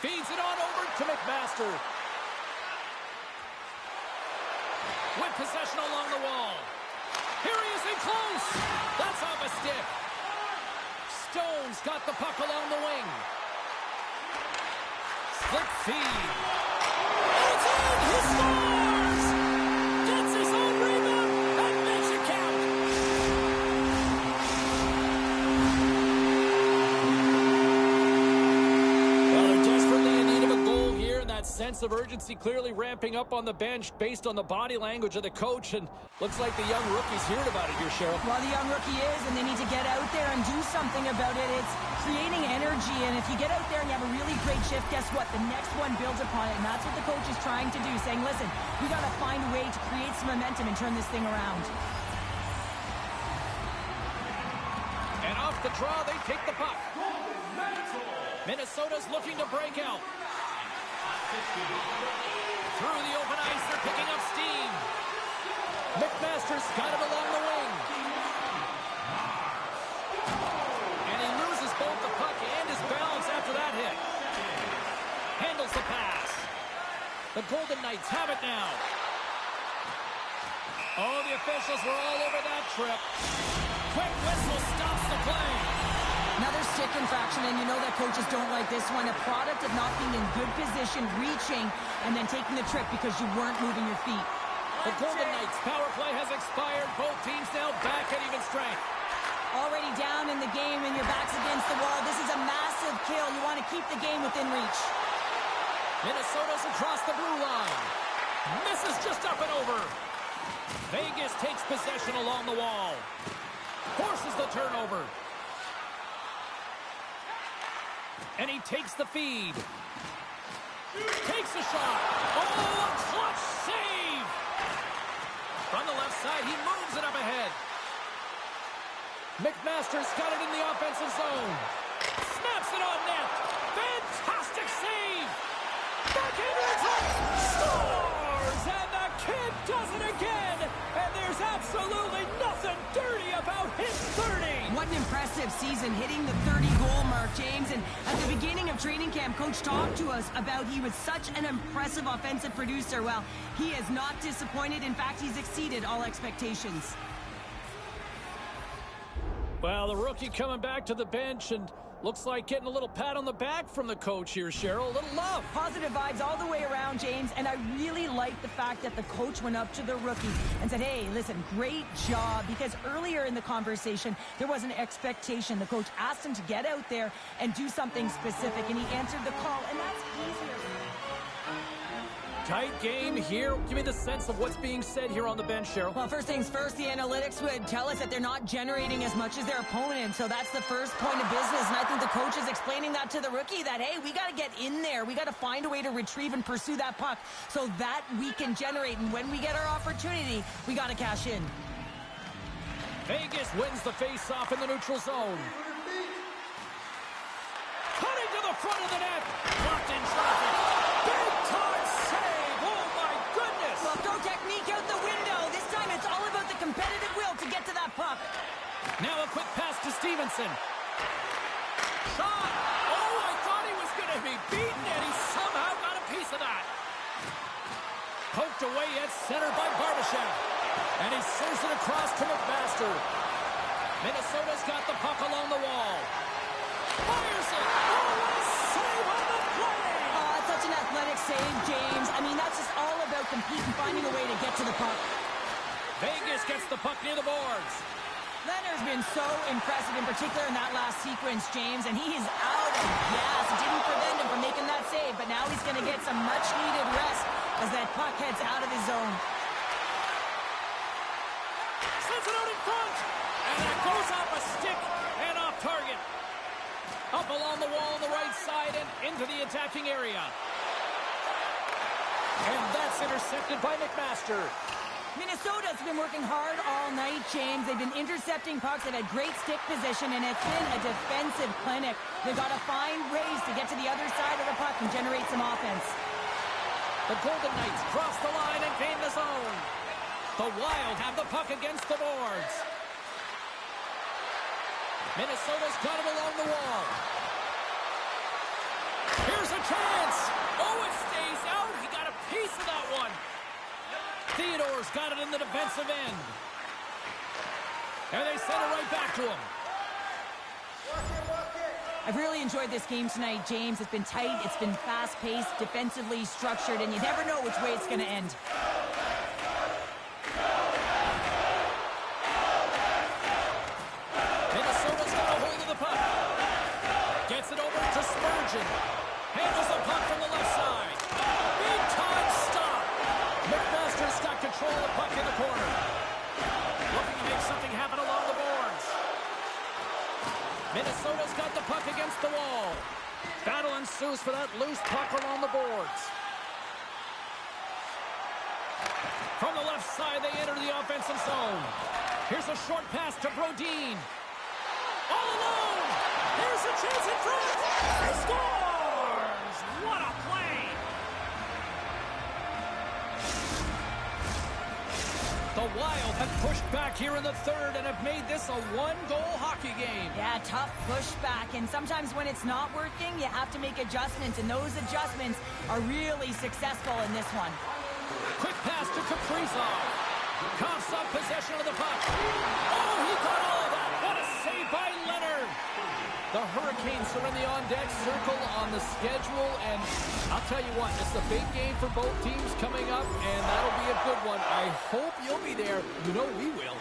Feeds it on over to McMasters. With possession along the wall. Here he is in close. That's off a stick. Stone's got the puck along the wing. Slip feed. It's in! He scores! Gets his own rebound and makes it count. Well, they're desperately in need of a goal here, and that sense of urgency clearly ramping up on the bench based on the body language of the coach, and looks like the young rookie's hearing about it here, Cheryl. Well, the young rookie is, and they need to get out there and do something about it. It's creating energy, and if you get out there and you have a really great shift, guess what? The next one builds upon it, and that's what the coach is trying to do, saying, listen, we got to find a way to create some momentum and turn this thing around. And off the draw, they take the puck. Minnesota's looking to break out. Through the open ice, they're picking up steam. McMasters got it along the wing. And he loses both the puck and his balance after that hit. Handles the pass. The Golden Knights have it now. Oh, the officials were all over that trip. Quick whistle stops the play. Another stick infraction, and you know that coaches don't like this one. A product of not being in good position, reaching, and then taking the trip because you weren't moving your feet. The Golden Knights power play has expired. Both teams now back at even strength. Already down in the game, and your back's against the wall. This is a massive kill. You want to keep the game within reach. Minnesota's across the blue line. Misses just up and over. Vegas takes possession along the wall. Forces the turnover. And he takes the feed. Takes a shot. Oh, a clutch save! From the left side, he moves it up ahead. McMasters got it in the offensive zone. Snaps it on net. Fantastic save! Backhand inside. Scores! And the kid does it again! And there's absolutely nothing dirty about his 30! What an impressive season, hitting the 30-goal mark, James. And at the beginning of training camp, Coach talked to us about he was such an impressive offensive producer. Well, he has not disappointed. In fact, he's exceeded all expectations. Well, the rookie coming back to the bench and looks like getting a little pat on the back from the coach here, Cheryl. A little love. Positive vibes all the way around, James. And I really like the fact that the coach went up to the rookie and said, hey, listen, great job. Because earlier in the conversation, there was an expectation. The coach asked him to get out there and do something specific, and he answered the call, and that's easier. Tight game here. Give me the sense of what's being said here on the bench, Cheryl. Well, first things first, the analytics would tell us that they're not generating as much as their opponent. So that's the first point of business. And I think the coach is explaining that to the rookie that, hey, we got to get in there. We got to find a way to retrieve and pursue that puck so that we can generate. And when we get our opportunity, we got to cash in. Vegas wins the face-off in the neutral zone. Cutting to the front of the net. Blocked in traffic. Big time save. Oh, my goodness. Well, throw technique out the window. This time it's all about the competitive will to get to that puck. Now a quick pass to Stevenson. Shot. Oh, I thought he was going to be beaten, and he somehow Poked away at center by Barbashev. And he serves it across to McMasters. Minnesota's got the puck along the wall. Fires it. Oh, a save on the play. Oh, such an athletic save, James. I mean, that's just all about competing, finding a way to get to the puck. Vegas gets the puck near the boards. Leonard's been so impressive, in particular in that last sequence, James, and he is out of gas. It didn't prevent him from making that save, but now he's going to get some much-needed rest as that puck heads out of his zone. Sends it out in front, and that goes off a stick and off target. Up along the wall on the right side and into the attacking area. And that's intercepted by McMasters. Minnesota's been working hard all night, James. They've been intercepting pucks. They've had great stick position, and it's been a defensive clinic. They've got to find ways to get to the other side of the puck and generate some offense. The Golden Knights cross the line and gain the zone. The Wild have the puck against the boards. Minnesota's got it along the wall. Here's a chance. Oh, it stays out. He got a piece of that one. Theodore's got it in the defensive end. And they send it right back to him. I've really enjoyed this game tonight, James. It's been tight, it's been fast-paced, defensively structured, and you never know which way it's going to end. Minnesota's got a hold of the puck. Gets it over to Spurgeon. Handles the puck from the left side. Big time stop. McMasters got control of the puck in the corner. Looking to make something happen along the boards. Minnesota's got the puck against the wall. Battle ensues for that loose puck along the boards. From the left side, they enter the offensive zone. Here's a short pass to Brodin. All alone. Here's a chance in front. He scores! What a play! The Wild have pushed back here in the third and have made this a one-goal hockey game. Yeah, tough pushback, and sometimes when it's not working, you have to make adjustments, and those adjustments are really successful in this one. Quick pass to Kaprizov. Coughs up possession of the puck. Oh, he got all of that. What a save by Leonard. The Hurricanes are in the on-deck circle on the schedule, and I'll tell you what, it's a big game for both teams coming up, and that'll be a good one. I hope you'll be there. You know we will.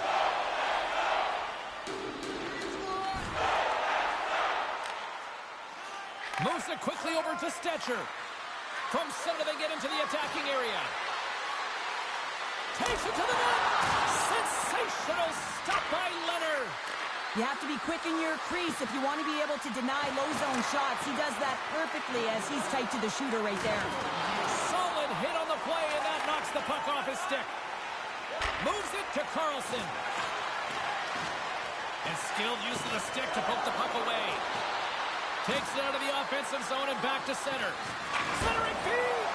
Moves it quickly over to Stetcher. From center, they get into the attacking area. Takes it to the net. Sensational stop by Leonard. You have to be quick in your crease if you want to be able to deny low zone shots. He does that perfectly as he's tight to the shooter right there. Solid hit on the play, and that knocks the puck off his stick. Moves it to Carlson. And skilled use of the stick to poke the puck away. Takes it out of the offensive zone and back to center. Centering feed!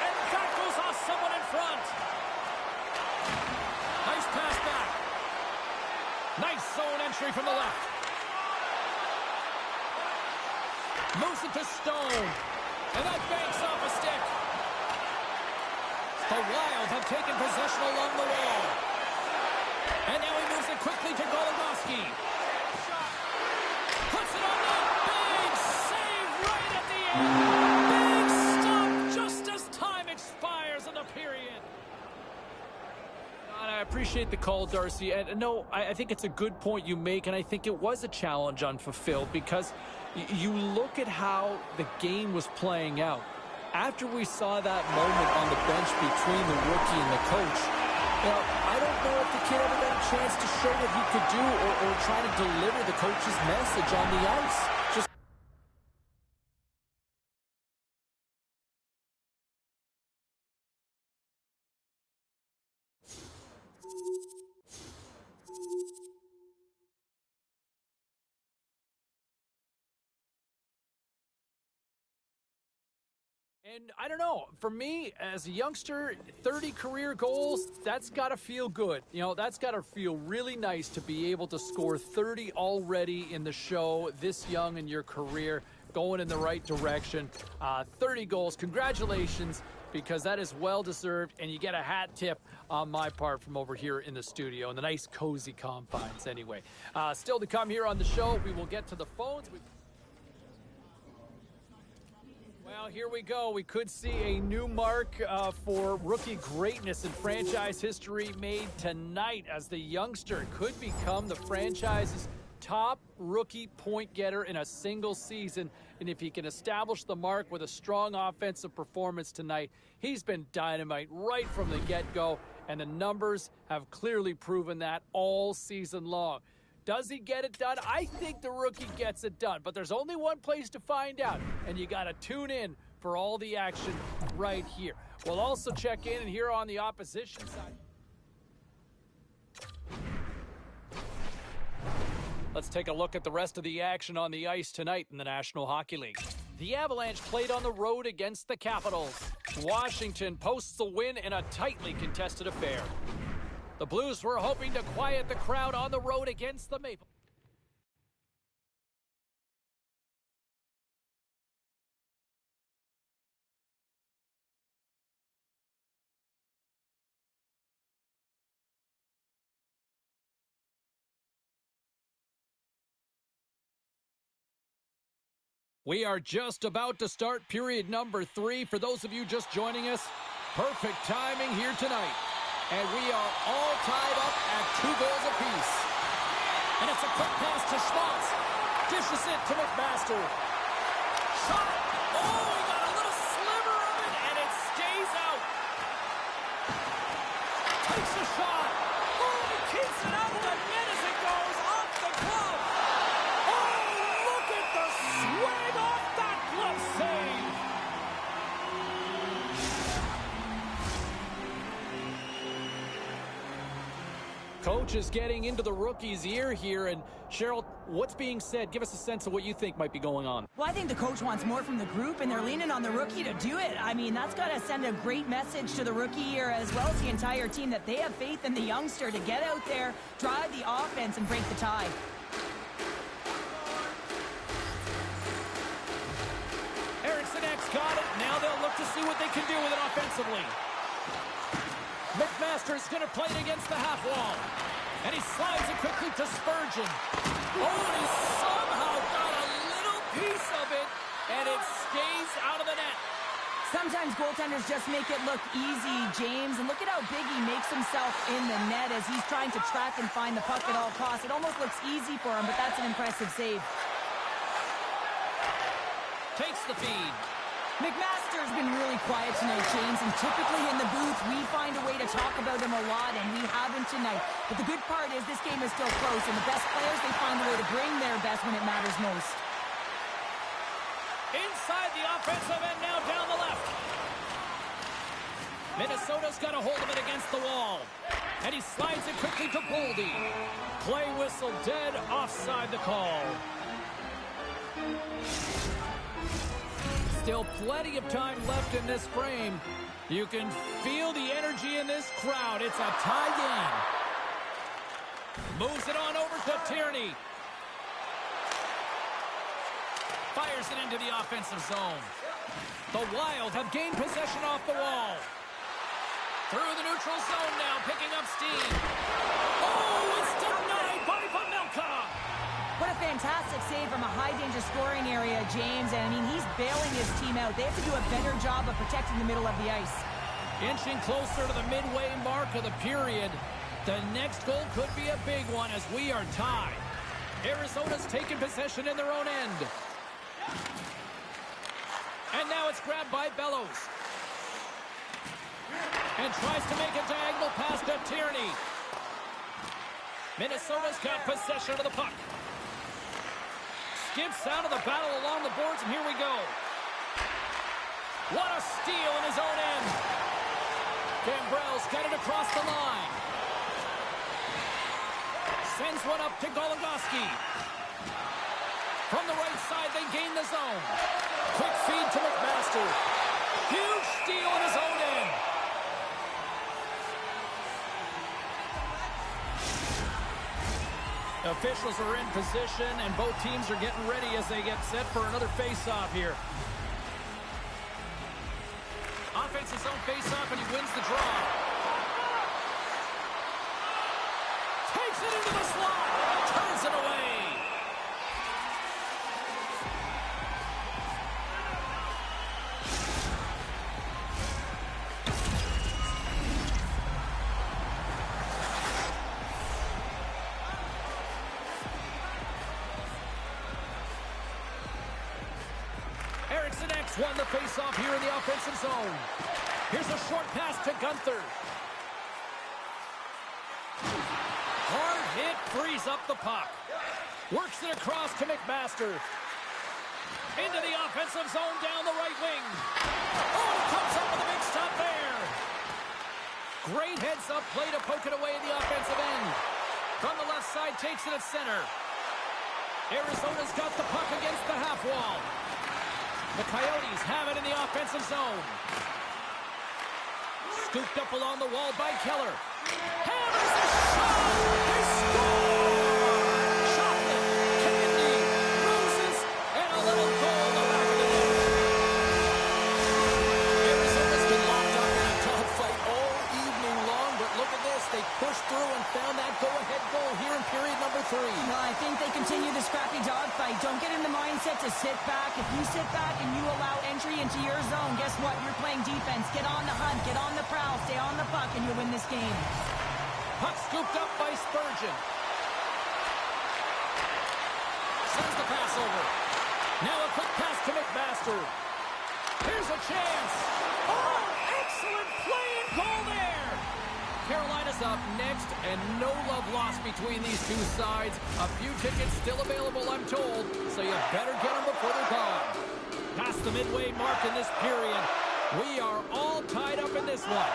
And that goes off someone in front. Nice pass back. Nice zone entry from the left. Moves it to Stone. And that banks off a stick. The Wild have taken possession along the wall. And now he moves it quickly to Goligoski. Puts it on the big save right at the end. Big stop just as time expires in the period. I appreciate the call, Darcy. And no, I think it's a good point you make, and I think it was a challenge unfulfilled because you look at how the game was playing out. After we saw that moment on the bench between the rookie and the coach, you know, I don't know if the kid ever got a chance to show what he could do or try to deliver the coach's message on the ice. Just And I don't know, for me, as a youngster, 30 career goals, that's got to feel good. You know, that's got to feel really nice to be able to score 30 already in the show, this young in your career, going in the right direction. 30 goals, congratulations, because that is well-deserved, and you get a hat tip on my part from over here in the studio, in the nice, cozy confines anyway. Still to come here on the show, we will get to the phones. Well, here we go. We could see a new mark for rookie greatness in franchise history made tonight, as the youngster could become the franchise's top rookie point getter in a single season. And if he can establish the mark with a strong offensive performance tonight, he's been dynamite right from the get-go, and the numbers have clearly proven that all season long. Does he get it done? I think the rookie gets it done, but there's only one place to find out, and you got to tune in for all the action right here. We'll also check in and hear on the opposition side. Let's take a look at the rest of the action on the ice tonight in the National Hockey League. The Avalanche played on the road against the Capitals. Washington posts the win in a tightly contested affair. The Blues were hoping to quiet the crowd on the road against the Maple. We are just about to start period number 3. For those of you just joining us, perfect timing here tonight. And we are all tied up at 2 goals apiece. And it's a quick pass to Schmaltz. Dishes it to McMasters. Shot! Oh, he got a little sliver of it, and it stays out. Takes a shot. Oh, he keeps it out of the net as it goes off the glove. Oh, look at the swing off that glove save. Coach is getting into the rookie's ear here, and Cheryl, what's being said? Give us a sense of what you think might be going on. Well, I think the coach wants more from the group, and they're leaning on the rookie to do it. I mean, that's got to send a great message to the rookie here, as well as the entire team, that they have faith in the youngster to get out there, drive the offense, and break the tie. Eriksson X got it. Now they'll look to see what they can do with it offensively. McMasters going to play it against the half wall. And he slides it quickly to Spurgeon. Oh, and he somehow got a little piece of it, and it stays out of the net. Sometimes goaltenders just make it look easy, James. And look at how big he makes himself in the net as he's trying to track and find the puck at all costs. It almost looks easy for him, but that's an impressive save. Takes the feed. McMaster's been really quiet tonight, James, and typically in the booth, we find a way to talk about him a lot, and we haven't tonight. But the good part is this game is still close, and the best players, they find a way to bring their best when it matters most. Inside the offensive end now down the left. Minnesota's got a hold of it against the wall. And he slides it quickly to Boldy. Play whistle dead, offside the call. Still plenty of time left in this frame. You can feel the energy in this crowd. It's a tie game. Moves it on over to Tierney. Fires it into the offensive zone. The Wild have gained possession off the wall. Through the neutral zone now, picking up steam. Oh, it's denied by Pamelka. What a fantastic save from a high-danger scoring area, James. And, I mean, he's bailing his team out. They have to do a better job of protecting the middle of the ice. Inching closer to the midway mark of the period. The next goal could be a big one as we are tied. Arizona's taken possession in their own end. And now it's grabbed by Bellows. And tries to make a diagonal pass to Tierney. Minnesota's got possession of the puck. Skips out of the battle along the boards, and here we go. What a steal in his own end. Gambrell's got it across the line. Sends one up to Goligoski. From the right side, they gain the zone. Quick feed to McMaster. Officials are in position, and both teams are getting ready as they get set for another face-off here. Offense's own face-off, and he wins the draw. Takes it into the slot. Turns it away. Won the face-off here in the offensive zone. Here's a short pass to Gunther. Hard hit, frees up the puck. Works it across to McMasters. Into the offensive zone down the right wing. Oh, he comes up with a big stop there. Great heads-up play to poke it away in the offensive end. From the left side, takes it at center. Arizona's got the puck against the half wall. The Coyotes have it in the offensive zone. Scooped up along the wall by Keller. Hammers the shot! They score! Chocolate, candy, roses, and a little goal in the back of the net. Arizona's been locked up in a dogfight all evening long, but look at this. They pushed through and found that go-ahead goal here in period number 3. Well, I think they continue the scrappy dogfight. Don't get in the mindset to sit back. If you sit back and you allow entry into your zone, guess what? You're playing defense. Get on the hunt. Get on the prowl. Stay on the puck, and you'll win this game. Puck scooped up by Spurgeon. Sends the pass over. Now a quick pass to McMaster. Here's a chance. Oh, excellent play and goal there. Carolina's up next, and no love lost between these two sides. A few tickets still available, I'm told, so you better get them before they're gone. Past the midway mark in this period, we are all tied up in this one.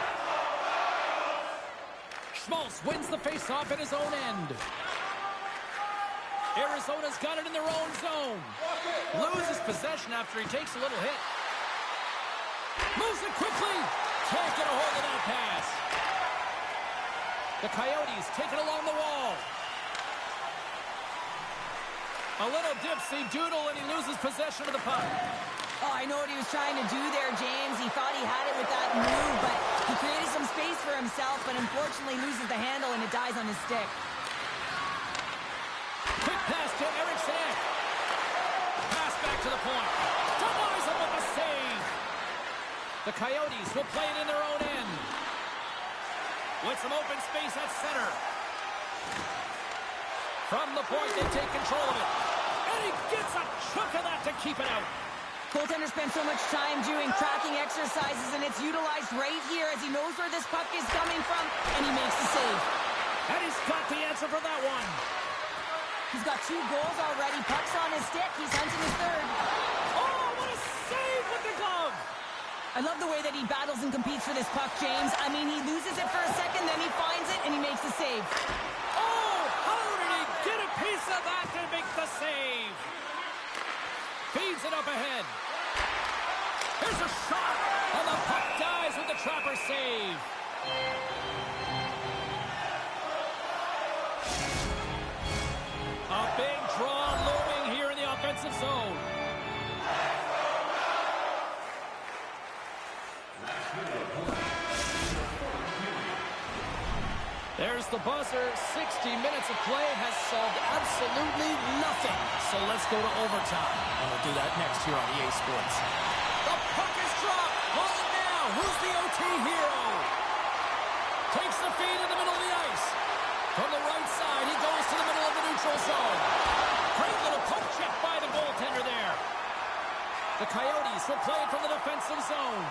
Schmaltz wins the faceoff at his own end. Arizona's got it in their own zone. Loses possession after he takes a little hit. Moves it quickly. Can't get a hold of that pass. The Coyotes take it along the wall. A little dipsy doodle, and he loses possession of the puck. Oh, I know what he was trying to do there, James. He thought he had it with that move, but he created some space for himself, but unfortunately loses the handle, and it dies on his stick. Quick pass to Eriksson. Pass back to the point. Denies him with a save. The Coyotes will play it in their own end. With some open space at center. From the point, they take control of it. And he gets a chunk of that to keep it out. Goaltender spends so much time doing tracking exercises, and it's utilized right here as he knows where this puck is coming from, and he makes the save. And he's got the answer for that one. He's got 2 goals already. Puck's on his stick. He's hunting his third. Oh, what a save with the glove. I love the way that he battles and competes for this puck, James. I mean, he loses it for a second, then he finds it, and he makes the save. Oh, how did he get a piece of that to make the save? Feeds it up ahead. Here's a shot, and the puck dies with the trapper save. A big draw looming here in the offensive zone. There's the buzzer. 60 minutes of play has solved absolutely nothing. So let's go to overtime. And we'll do that next here on EA Sports. The puck is dropped. Hold it now. Who's the OT hero? Takes the feed in the middle of the ice. From the right side, he goes to the middle of the neutral zone. Great little poke check by the goaltender there. The Coyotes will play it from the defensive zone.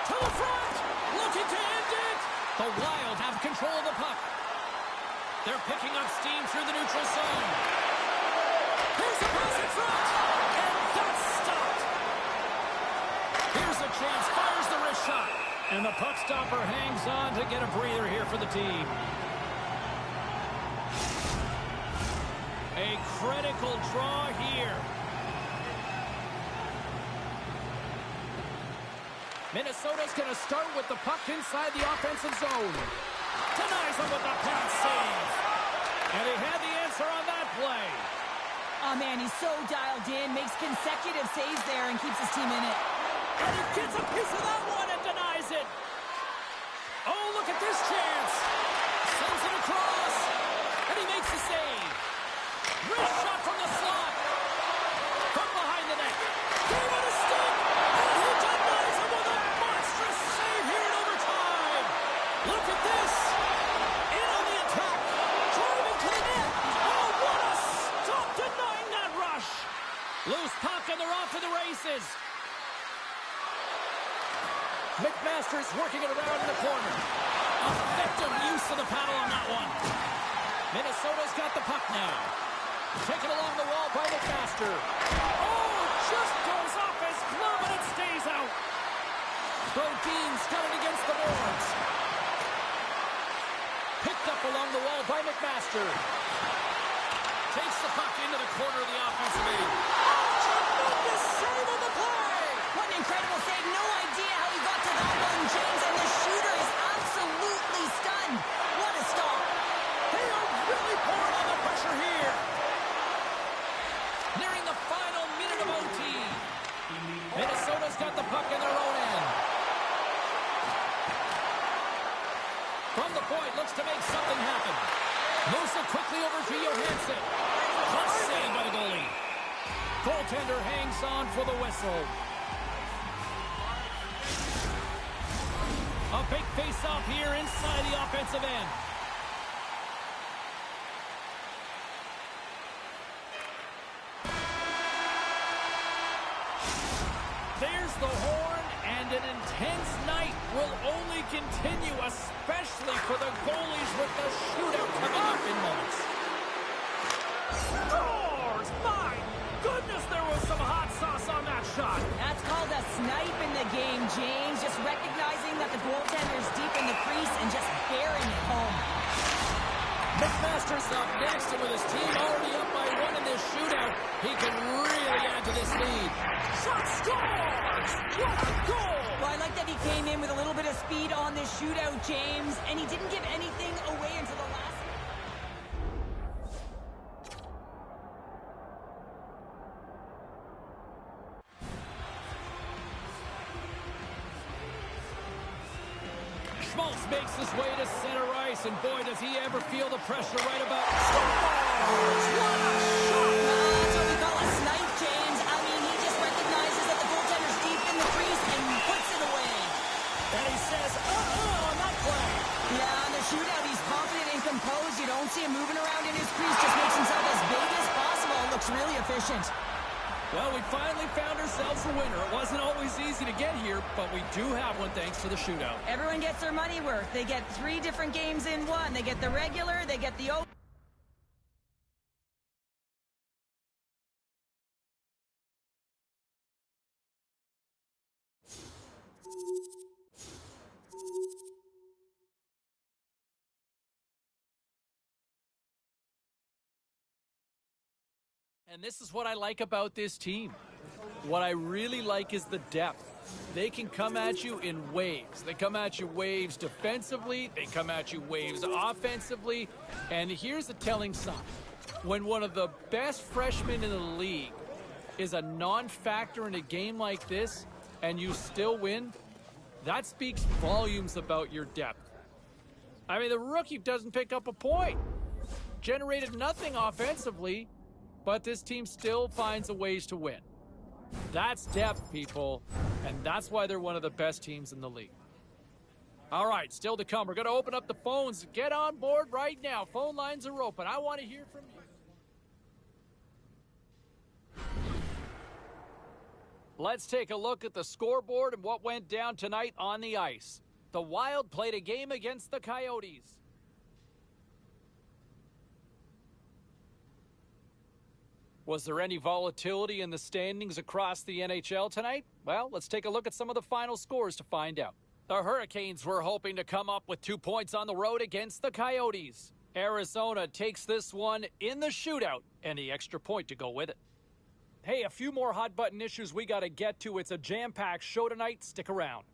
To the front. Looking to end it. The Wild have control of the puck. They're picking up steam through the neutral zone. Here's the pass in front. And that's stopped. Here's a chance. Fires the wrist shot. And the puck stopper hangs on to get a breather here for the team. A critical draw here. Minnesota's going to start with the puck inside the offensive zone. Denies him with the pass save. And he had the answer play. Oh, man, he's so dialed in, makes consecutive saves there and keeps his team in it. And he gets a piece of that one and denies it. Oh, look at this chance. Sends it across, and he makes the save. Wrist shot from the slot. From behind the net. Gave it a stick, and he denies him with a monstrous save here in overtime. Look at this. In on the attack. Driving to the net. Oh, what a stop denying that rush. Loose puck, and they're off to the races. McMasters working it around in the corner. Effective use of the paddle on that one. Minnesota's got the puck now. Taken along the wall by McMaster. Oh, just goes off his glove and it stays out. Brodin's got it against the boards. Picked up along the wall by McMaster. Takes the puck into the corner of the offensive end. Tremendous save on the play. What an incredible save. No idea how he got to that one, James, and the shooter is absolutely stunned. What a stop. They are really pouring on the pressure here. Nearing the final minute of OT. Minnesota's got the puck in their own end. From the point, looks to make something happen. Moves it quickly over to Johansson. Clutch save by the goalie. Goaltender hangs on for the whistle. A big face-off here inside the offensive end. There's the horn, and an intense night will only continue, especially for the goalies with the shootout coming up in moments. Scores! My goodness, there was some hot sauce on that shot. That's called a snipe in the game, James. Just recognizing that the goaltender's deep in the crease and just bearing it home. McMasters up next, and with his team already up by one in this shootout, he can really add to this lead. Shot scores! What a goal! Well, I like that he came in with a little bit of speed on this shootout, James, and he didn't give anything away until the last... Schmaltz makes his way to center ice, and boy, does he ever feel the pressure right about... Scores! What a shot! That's what we call a snipe, James. I mean, he just recognizes that the goaltender's deep in the crease and puts it away. And he says, on that play. Yeah, on the shootout, he's confident and composed. You don't see him moving around in his crease. Just makes himself as big as possible. Looks really efficient. Well, we finally found ourselves a winner. It wasn't always easy to get here, but we do have one thanks to the shootout. Everyone gets their money worth. They get 3 different games in one. They get the regular, they get the... And this is what I like about this team. What I really like is the depth. They can come at you in waves. They come at you waves defensively. They come at you waves offensively. And here's the telling sign. When one of the best freshmen in the league is a non-factor in a game like this and you still win, that speaks volumes about your depth. I mean, the rookie doesn't pick up a point. Generated nothing offensively, but this team still finds a ways to win. That's depth, people, and that's why they're one of the best teams in the league. All right, still to come. We're going to open up the phones. Get on board right now. Phone lines are open. I want to hear from you. Let's take a look at the scoreboard and what went down tonight on the ice. The Wild played a game against the Coyotes. Was there any volatility in the standings across the NHL tonight? Well, let's take a look at some of the final scores to find out. The Hurricanes were hoping to come up with 2 points on the road against the Coyotes. Arizona takes this one in the shootout and the extra point to go with it. Hey, a few more hot-button issues we got to get to. It's a jam-packed show tonight. Stick around.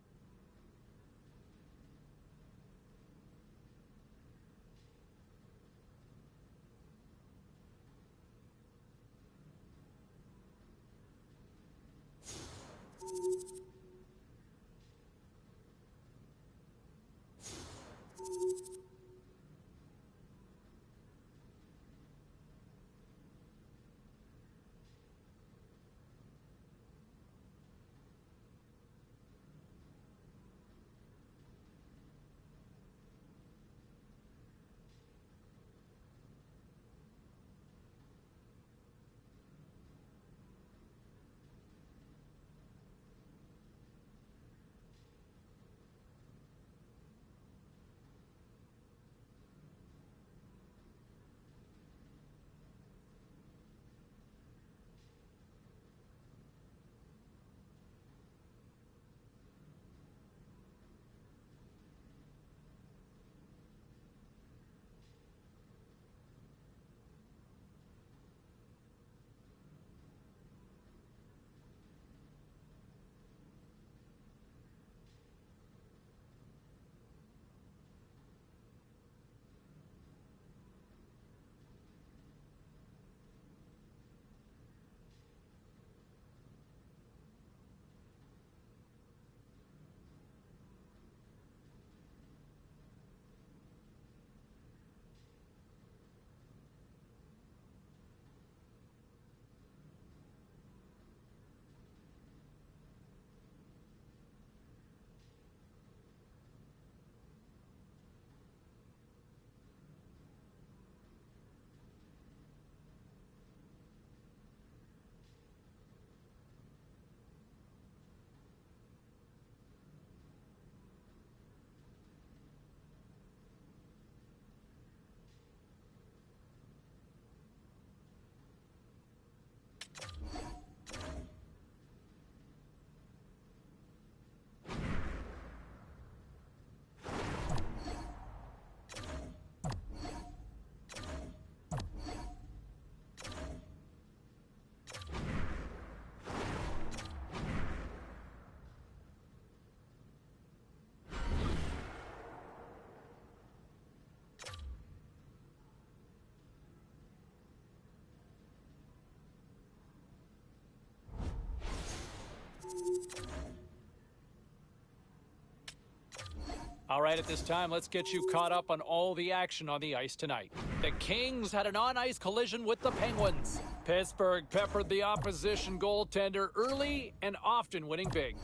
All right, at this time, let's get you caught up on all the action on the ice tonight. The Kings had an on-ice collision with the Penguins. Pittsburgh peppered the opposition goaltender early and often winning big.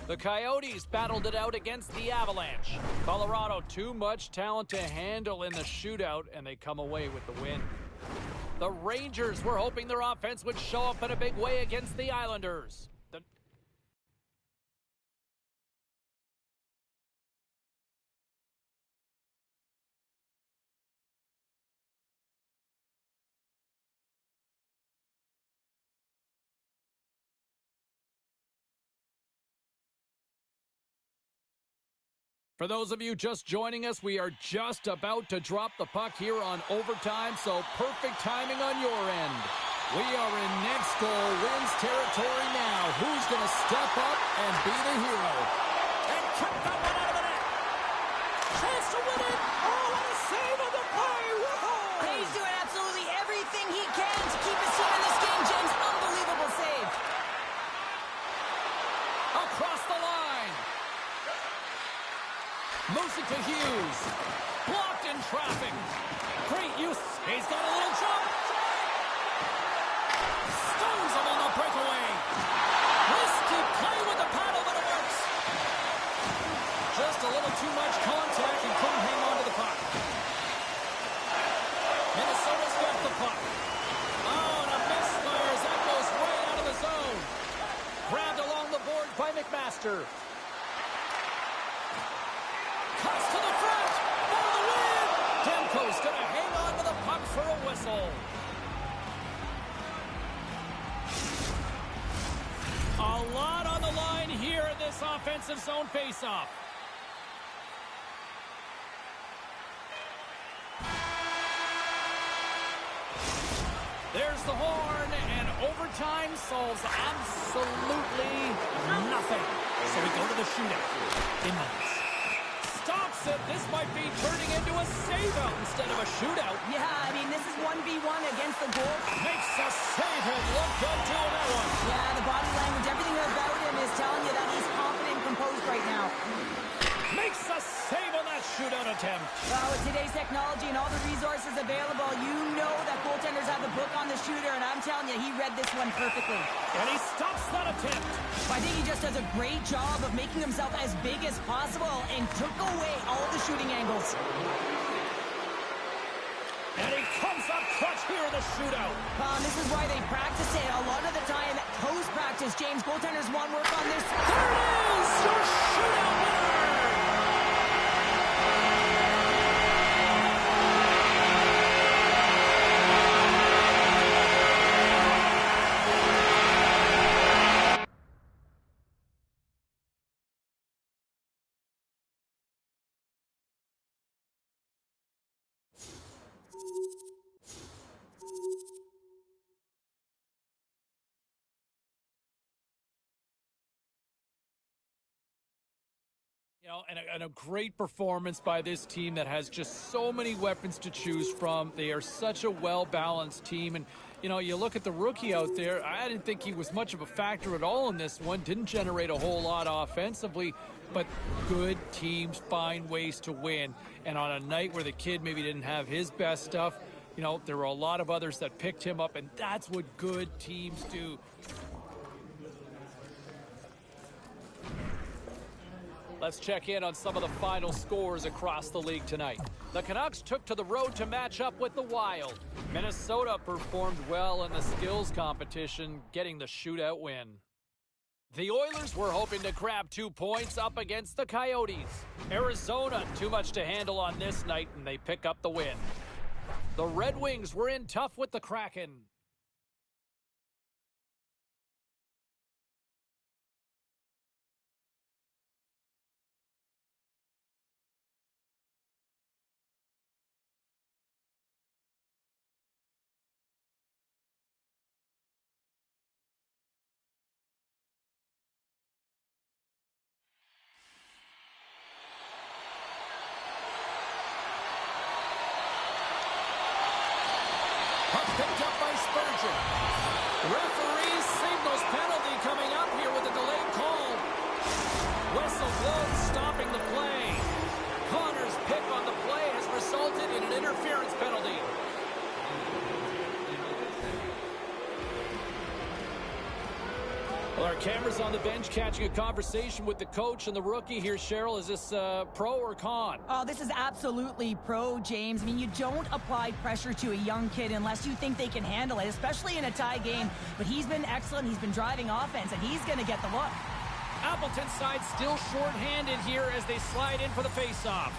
The Coyotes battled it out against the Avalanche. Colorado, too much talent to handle in the shootout, and they come away with the win. The Rangers were hoping their offense would show up in a big way against the Islanders. For those of you just joining us, we are just about to drop the puck here on overtime, so perfect timing on your end. We are in next goal wins territory now. Who's going to step up and be the hero? And cut that one out of the net. Chance to win it. Oh, what a save on the play. Whoa! He's doing absolutely everything he can to keep his team in this game, James. Unbelievable save. Across the line. Moves it to Hughes. Blocked in traffic. Great use. He's got a little jump. Stones him on the breakaway. Risky play with the paddle, but it works. Just a little too much contact and couldn't hang on to the puck. Minnesota's got the puck. Oh, and a misfires. That goes right out of the zone. Grabbed along the board by McMasters. Cuts to the front for the win. Demko's going to hang on to the puck for a whistle. A lot on the line here in this offensive zone faceoff. There's the horn, and overtime solves absolutely nothing. So we go to the shootout. In minutes. Stops looks it, this might be turning into a save-out instead of a shootout. Yeah, I mean, this is 1v1 against the goal. Makes a save and look good doing that one. Yeah, the body language, everything about him is telling you that he's confident and composed right now. Makes a save on that shootout attempt. Well, with today's technology and all the resources available, you know that goaltenders have the book on the shooter, and I'm telling you, he read this one perfectly. And he stops that attempt. I think he just does a great job of making himself as big as possible and took away all the shooting angles. And he comes up clutch here in the shootout. This is why they practice it. A lot of the time, post-practice, James, goaltenders want work on this. There it is! Your shootout winner! You know, and a great performance by this team that has just so many weapons to choose from. They are such a well-balanced team. And, you know, you look at the rookie out there, I didn't think he was much of a factor at all in this one. Didn't generate a whole lot offensively, but good teams find ways to win. And on a night where the kid maybe didn't have his best stuff, you know, there were a lot of others that picked him up, and that's what good teams do. Let's check in on some of the final scores across the league tonight. The Canucks took to the road to match up with the Wild. Minnesota performed well in the skills competition, getting the shootout win. The Oilers were hoping to grab 2 points up against the Coyotes. Arizona, too much to handle on this night, and they pick up the win. The Red Wings were in tough with the Kraken. Picked up by Spurgeon. Referee signals penalty coming up here with a delayed call. Whistle blows, stopping the play. Connor's pick on the play has resulted in an interference penalty. Well, our camera's on the bench catching a conversation with the coach and the rookie here. Cheryl, is this pro or con? Oh, this is absolutely pro, James. I mean, you don't apply pressure to a young kid unless you think they can handle it, especially in a tie game. But he's been excellent. He's been driving offense, and he's going to get the look. Appleton's side still short-handed here as they slide in for the face-off.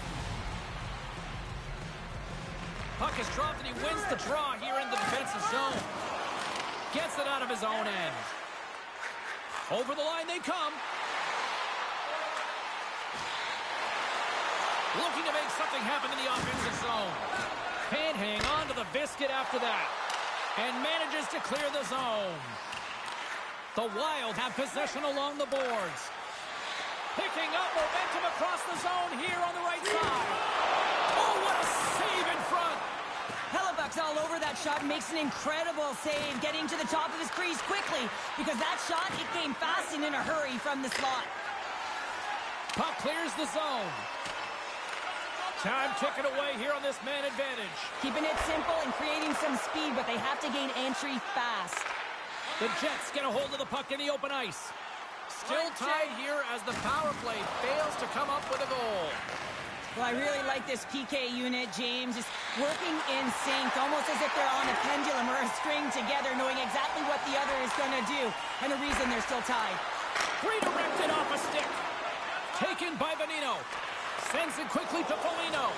Puck is dropped, and he wins the draw here in the defensive zone. Gets it out of his own end. Over the line they come. Looking to make something happen in the offensive zone. Can't hang on to the biscuit after that. And manages to clear the zone. The Wild have possession along the boards. Picking up momentum across the zone here on the right side. Oh, what a save in front. Hellebuck's all over that shot and makes an incredible save, getting to the top of his crease quickly, because that shot, it came fast and in a hurry from the slot. Puck clears the zone. Time ticking away here on this man advantage. Keeping it simple and creating some speed, but they have to gain entry fast. The Jets get a hold of the puck in the open ice. Still tied here as the power play fails to come up with a goal. Well, I really like this PK unit, James. Just working in sync, almost as if they're on a pendulum or a string together, knowing exactly what the other is going to do, and the reason they're still tied. Redirected off a stick. Taken by Bonino. Sends it quickly to Foligno.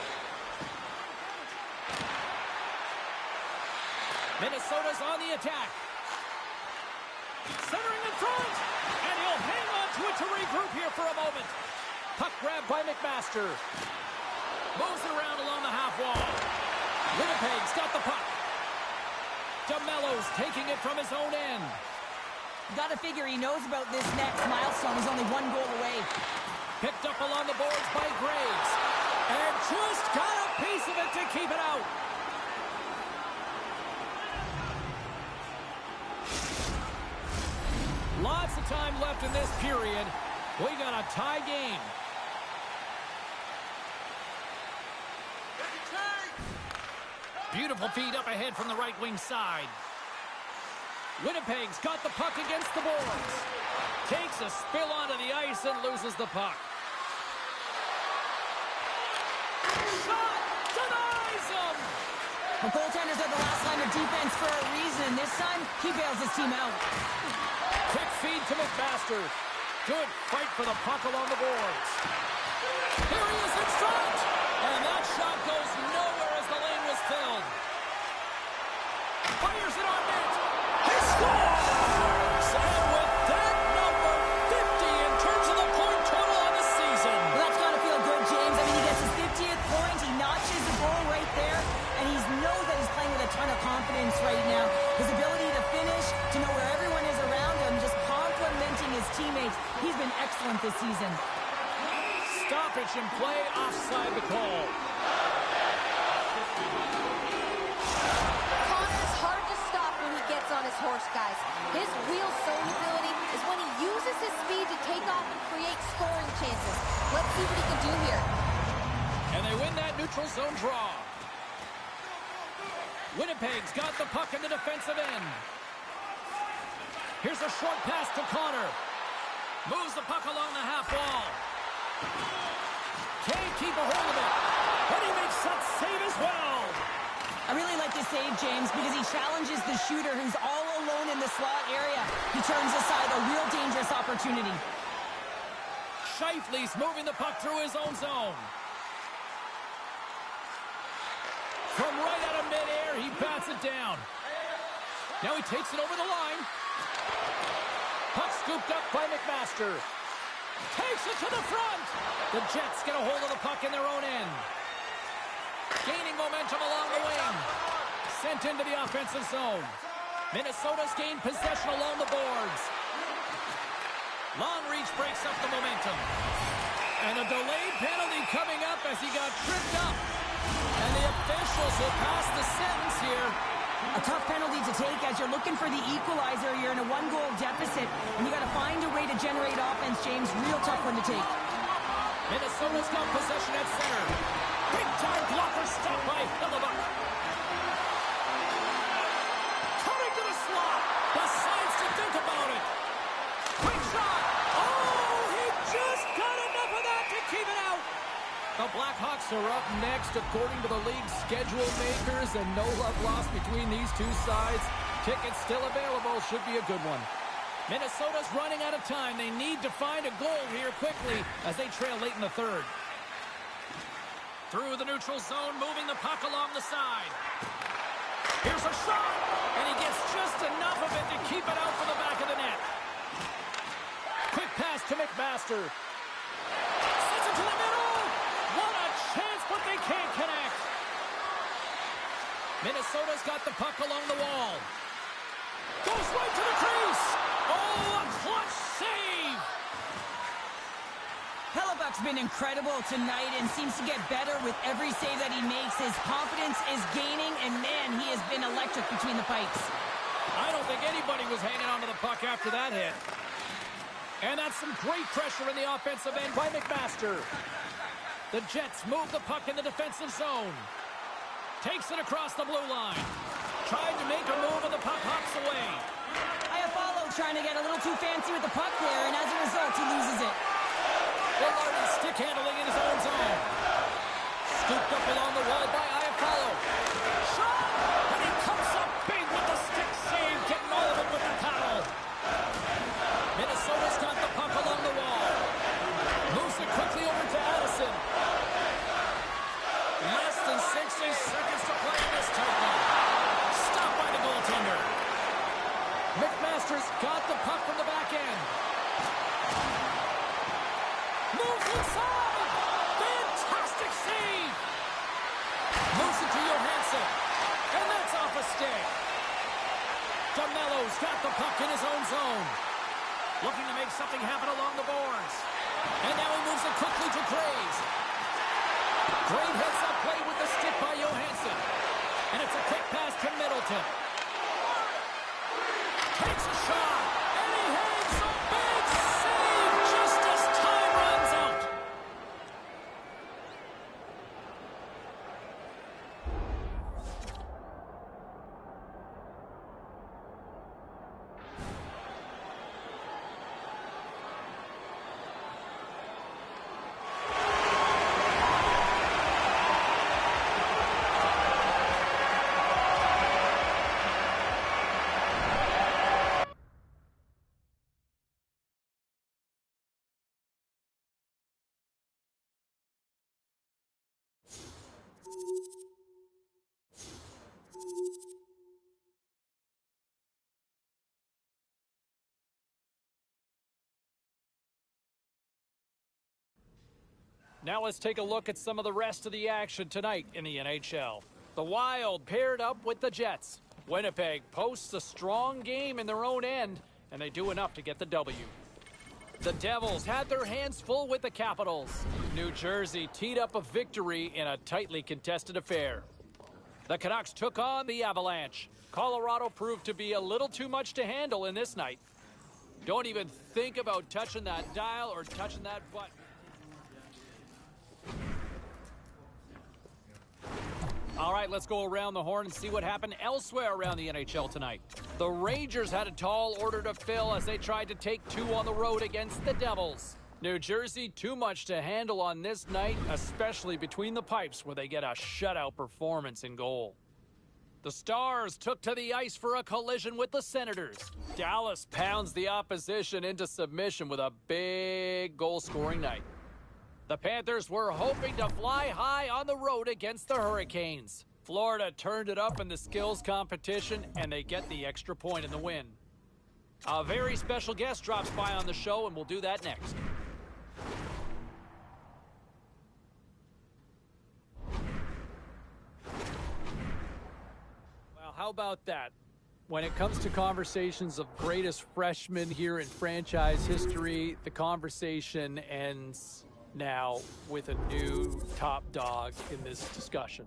Minnesota's on the attack. Centering in front. And he'll hang on to it to regroup here for a moment. Puck grabbed by McMaster. Moves it around along the half wall. Winnipeg's got the puck. DeMello's taking it from his own end. Got to figure he knows about this next milestone. He's only 1 goal away. Picked up along the boards by Graves. And just got a piece of it to keep it out. Lots of time left in this period. We got a tie game. Beautiful feed up ahead from the right wing side. Winnipeg's got the puck against the boards. Takes a spill onto the ice and loses the puck. Shot! Denies him! The goaltenders are the last line of defense for a reason. This time, he bails his team out. Quick feed to McMasters. Good fight for the puck along the boards. Here he is in front! And that shot goes nowhere as the lane was filled. Fires it on net. He scores! And with that number 50 in terms of the point total on the season. Well, that's got to feel good, James. I mean, he gets his 50th point. He notches the goal right there. And he knows that he's playing with a ton of confidence right now. His ability to finish, to know where everyone is around him, just complimenting his teammates. He's been excellent this season. Stoppage in play, offside the call. Connor's hard to stop when he gets on his horse, guys. His wheel zone ability is when he uses his speed to take off and create scoring chances. Let's see what he can do here. And they win that neutral zone draw. Winnipeg's got the puck in the defensive end. Here's a short pass to Connor. Moves the puck along the half wall. Can't keep a hold of it. And he makes that save as well. I really like this save, James, because he challenges the shooter who's all alone in the slot area. He turns aside a real dangerous opportunity. Scheifele's moving the puck through his own zone. From right out of midair, he bats it down. Now he takes it over the line. Puck scooped up by McMasters. Takes it to the front. The Jets get a hold of the puck in their own end. Gaining momentum along the wing. Sent into the offensive zone. Minnesota's gained possession along the boards. Long reach breaks up the momentum. And a delayed penalty coming up as he got tripped up. And the officials will pass the sentence here. A tough penalty to take as you're looking for the equalizer. You're in a one-goal deficit, and you got to find a way to generate offense, James. Real tough one to take. Minnesota's got possession at center. Big-time blocker stop by Hellebuck. Cutting to the slot. Decides to think about it. Quick shot. Oh, he just got enough of that to keep it out. The Blackhawks are up next according to the league's schedule makers, and no love lost between these two sides. Tickets still available. Should be a good one. Minnesota's running out of time. They need to find a goal here quickly as they trail late in the third. Through the neutral zone, moving the puck along the side. Here's a shot, and he gets just enough of it to keep it out for the back of the net. Quick pass to McMasters. Sends it to the middle. What a chance, but they can't connect. Minnesota's got the puck along the wall. Goes right to the crease. Oh, a clutch save. Hellebuck's been incredible tonight and seems to get better with every save that he makes. His confidence is gaining, and man, he has been electric between the pipes. I don't think anybody was hanging onto the puck after that hit. And that's some great pressure in the offensive end by McMasters. The Jets move the puck in the defensive zone. Takes it across the blue line. Tried to make a move, and the puck hops away. Iafallo trying to get a little too fancy with the puck there, and as a result, he loses it. Lillard stick handling in his own zone. Scooped up along the wall by Iafallo. Shot! And he comes up big with the stick save, getting all of it with the paddle. Minnesota's got the puck along the wall. Moves it quickly over to Addison. Less than 60 seconds to play in this tight one. Stopped by the goaltender. McMasters got the puck from the back end. Moves inside! Fantastic save! Moves it to Johansson. And that's off a stick. DeMello's got the puck in his own zone. Looking to make something happen along the boards. And now he moves it quickly to Graves. Great heads-up play with the stick by Johansson. And it's a quick pass to Middleton. Takes a shot. And he hangs a big save just as time runs out. Now let's take a look at some of the rest of the action tonight in the NHL. The Wild paired up with the Jets. Winnipeg posts a strong game in their own end, and they do enough to get the W. The Devils had their hands full with the Capitals. New Jersey teed up a victory in a tightly contested affair. The Canucks took on the Avalanche. Colorado proved to be a little too much to handle in this night. Don't even think about touching that dial or touching that button. All right, let's go around the horn and see what happened elsewhere around the NHL tonight. The Rangers had a tall order to fill as they tried to take two on the road against the Devils. New Jersey, too much to handle on this night, especially between the pipes where they get a shutout performance in goal. The Stars took to the ice for a collision with the Senators. Dallas pounds the opposition into submission with a big goal-scoring night. The Panthers were hoping to fly high on the road against the Hurricanes. Florida turned it up in the skills competition, and they get the extra point in the win. A very special guest drops by on the show, and we'll do that next. Well, how about that? When it comes to conversations of greatest freshman here in franchise history, the conversation ends now with a new top dog in this discussion.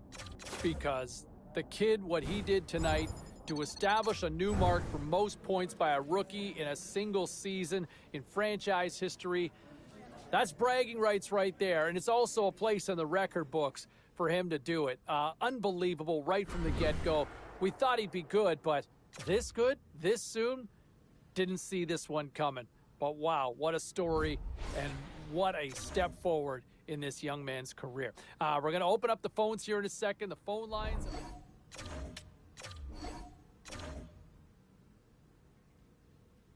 Because the kid, what he did tonight to establish a new mark for most points by a rookie in a single season in franchise history, that's bragging rights right there. And it's also a place in the record books for him to do it. Unbelievable right from the get-go. We thought he'd be good, but this good, this soon, didn't see this one coming. But wow, what a story and what a step forward in this young man's career. We're going to open up the phones here in a second. The phone lines.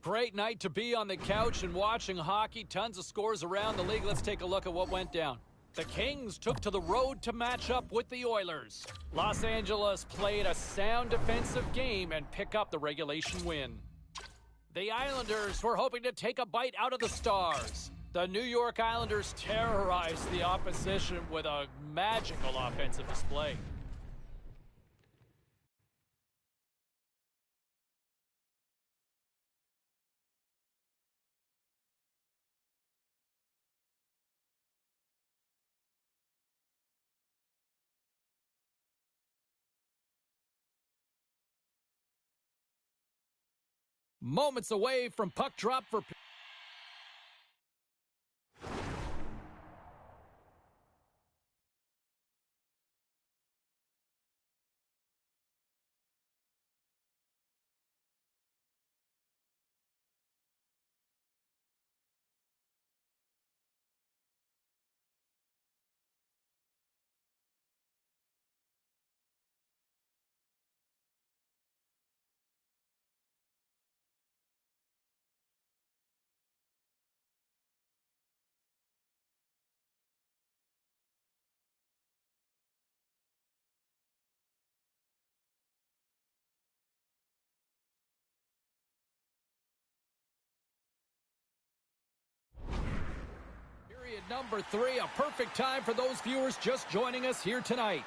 Great night to be on the couch and watching hockey. Tons of scores around the league. Let's take a look at what went down. The Kings took to the road to match up with the Oilers. Los Angeles played a sound defensive game and pick up the regulation win. The Islanders were hoping to take a bite out of the Stars. The New York Islanders terrorized the opposition with a magical offensive display. Moments away from puck drop for... Number 3, a perfect time for those viewers just joining us here tonight.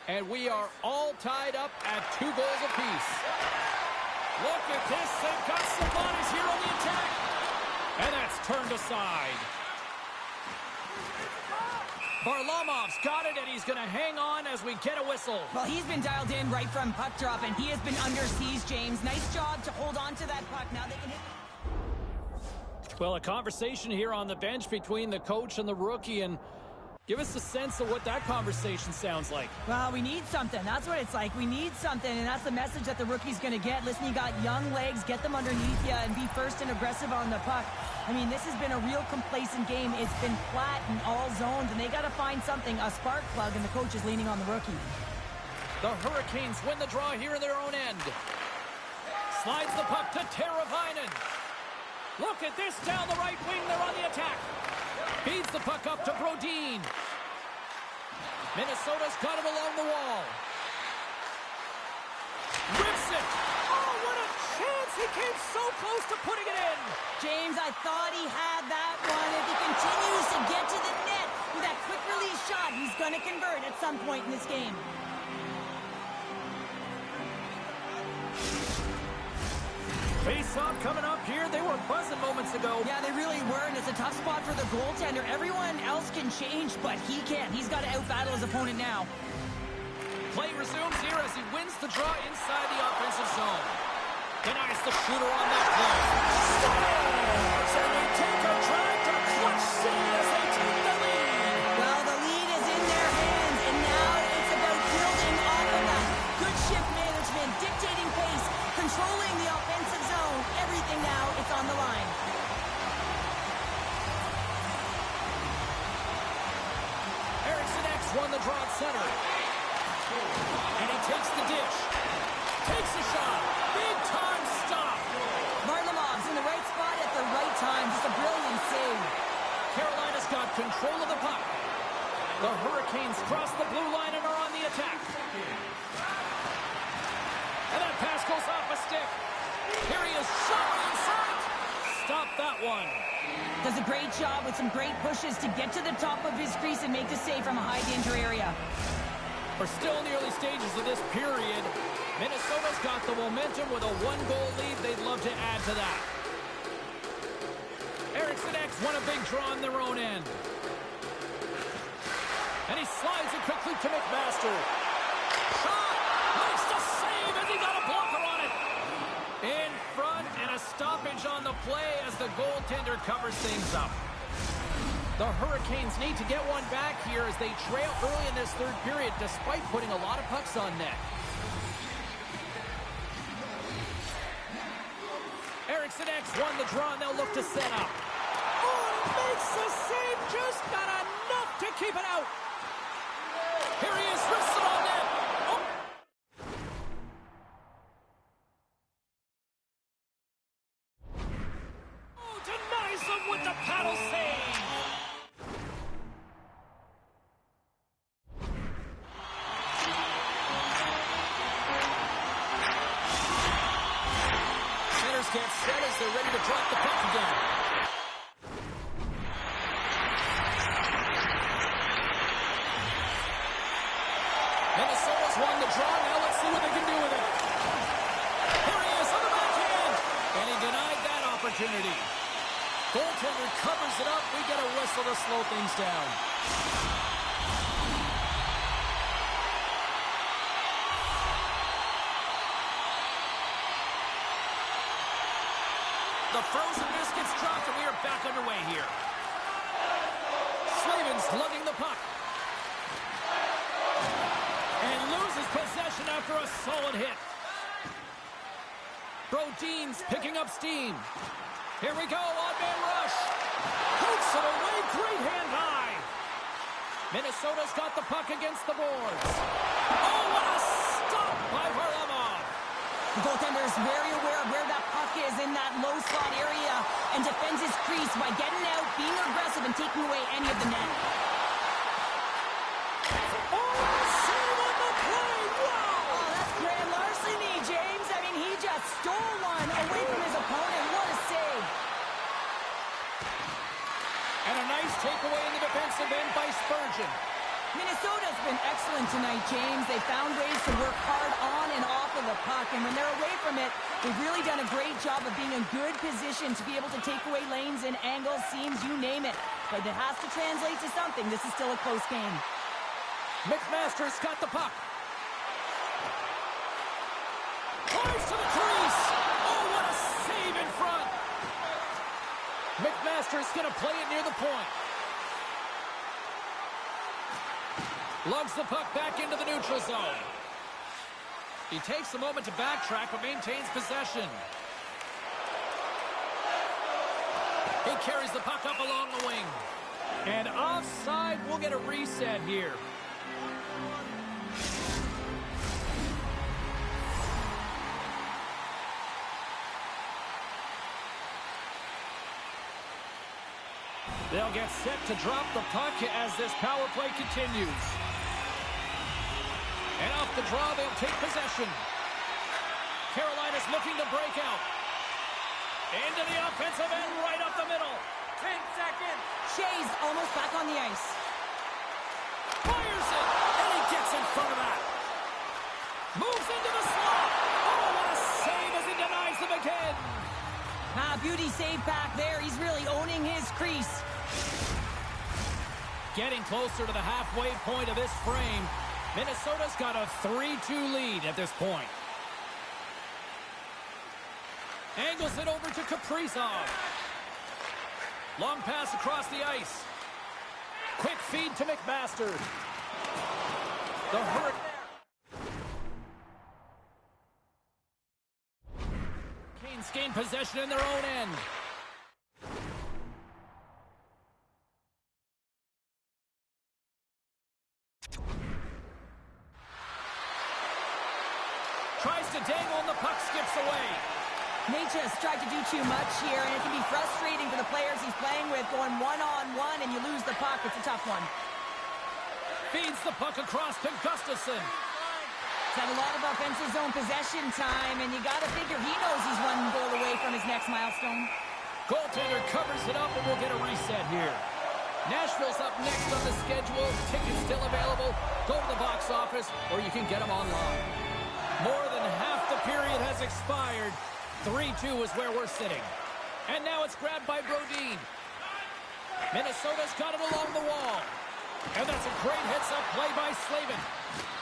And we are all tied up at 2 goals apiece. Look at this. They've got some bodies here on the attack. And that's turned aside. Varlamov's got it, and he's going to hang on as we get a whistle. Well, he's been dialed in right from puck drop, and he has been under siege, James. Nice job to hold on to that puck. Now they can hit. Well, a conversation here on the bench between the coach and the rookie, and give us a sense of what that conversation sounds like. Well, we need something. That's what it's like. We need something, and that's the message that the rookie's going to get. Listen, you got young legs. Get them underneath you and be first and aggressive on the puck. I mean, this has been a real complacent game. It's been flat in all zones, and they got to find something, a spark plug, and the coach is leaning on the rookie. The Hurricanes win the draw here in their own end. Slides the puck to Teravainen. Look at this down the right wing. They're on the attack. Feeds the puck up to Brodin. Minnesota's got it along the wall. Rips it. Oh, what a chance. He came so close to putting it in. James, I thought he had that one. If he continues to get to the net with that quick release shot, he's going to convert at some point in this game. Face-off coming up here. They were buzzing moments ago. Yeah, they really were, and it's a tough spot for the goaltender. Everyone else can change, but he can't. He's got to out-battle his opponent now. Play resumes here as he wins the draw inside the offensive zone. Denies the shooter on that play. Scores! And they take a drive to clutch city as they take the lead. Well, the lead is in their hands, and now it's about building off of that. Good shift management, dictating pace, controlling the offensive zone. Everything now, it's on the line. Eriksson X won the draw at center. And he takes the dish. Takes a shot. Big time stop. Varlamov's in the right spot at the right time. Just a brilliant save. Carolina's got control of the puck. The Hurricanes cross the blue line and are on the attack. And that pass goes off a stick. Here he is, shot inside. Stop that one. Does a great job with some great pushes to get to the top of his crease and make the save from a high danger area. We're still in the early stages of this period. Minnesota's got the momentum with a one-goal lead. They'd love to add to that. Eriksson X won a big draw on their own end. And he slides it quickly to McMasters. Shot! Makes the save as he got a blocker on it. In front, and a stoppage on the play as the goaltender covers things up. The Hurricanes need to get one back here as they trail early in this third period, despite putting a lot of pucks on net. Eriksson X won the draw, and they'll look to set up. Oh, and he makes the save, just not enough to keep it out. Here he is, wrists it on net. Oh. Oh, denies him with the paddle save. Get set as they're ready to drop the puck again. Minnesota's won the draw. Now let's see what they can do with it. Here he is on the backhand. And he denied that opportunity. Goaltender covers it up. We get a whistle to slow things down. The frozen biscuits dropped, and we are back underway here. Slavin's lugging the puck. And loses possession after a solid hit. Brodin's picking up steam. Here we go, odd-man rush. Pokes it away, great hand high. Minnesota's got the puck against the boards. Oh, what a stop by Varlamov. The goaltender is very aware of where that puck is in that low slot area and defends his crease by getting out, being aggressive, and taking away any of the net. Oh, save on the play! Wow! Oh, that's grand larceny, James. I mean, he just stole one away from his opponent. What a save. And a nice takeaway in the defensive end by Spurgeon. Minnesota's been excellent tonight, James. They found ways to work hard on and off of the puck, and when they're away from it, they've really done a great job of being in good position to be able to take away lanes and angles, seams, you name it. But it has to translate to something. This is still a close game. McMasters got the puck. Drives to the crease. Oh, what a save in front. McMasters going to play it near the point. Lugs the puck back into the neutral zone. He takes a moment to backtrack, but maintains possession. He carries the puck up along the wing. And offside, we'll get a reset here. They'll get set to drop the puck as this power play continues. And off the draw, they'll take possession. Carolina's looking to break out. Into the offensive end, right up the middle. 10 seconds. Shea's almost back on the ice. Fires it, and he gets in front of that. Moves into the slot. Oh, what a save as he denies them again. Beauty save back there. He's really owning his crease. Getting closer to the halfway point of this frame. Minnesota's got a 3-2 lead at this point. Angles it over to Kaprizov. Long pass across the ice. Quick feed to McMasters. The hurt. Canes gain possession in their own end. Tries to dangle and the puck skips away. Nature's tried to do too much here, and it can be frustrating for the players he's playing with, going one-on-one, and you lose the puck. It's a tough one. Feeds the puck across to Gustafsson. He's had a lot of offensive zone possession time, and you got to figure he knows he's one goal away from his next milestone. Goaltender covers it up, and we'll get a reset here. Nashville's up next on the schedule. Tickets still available. Go to the box office, or you can get them online. More than half the period has expired. 3-2 is where we're sitting. And now it's grabbed by Brodin. Minnesota's got it along the wall. And that's a great heads-up play by Slavin.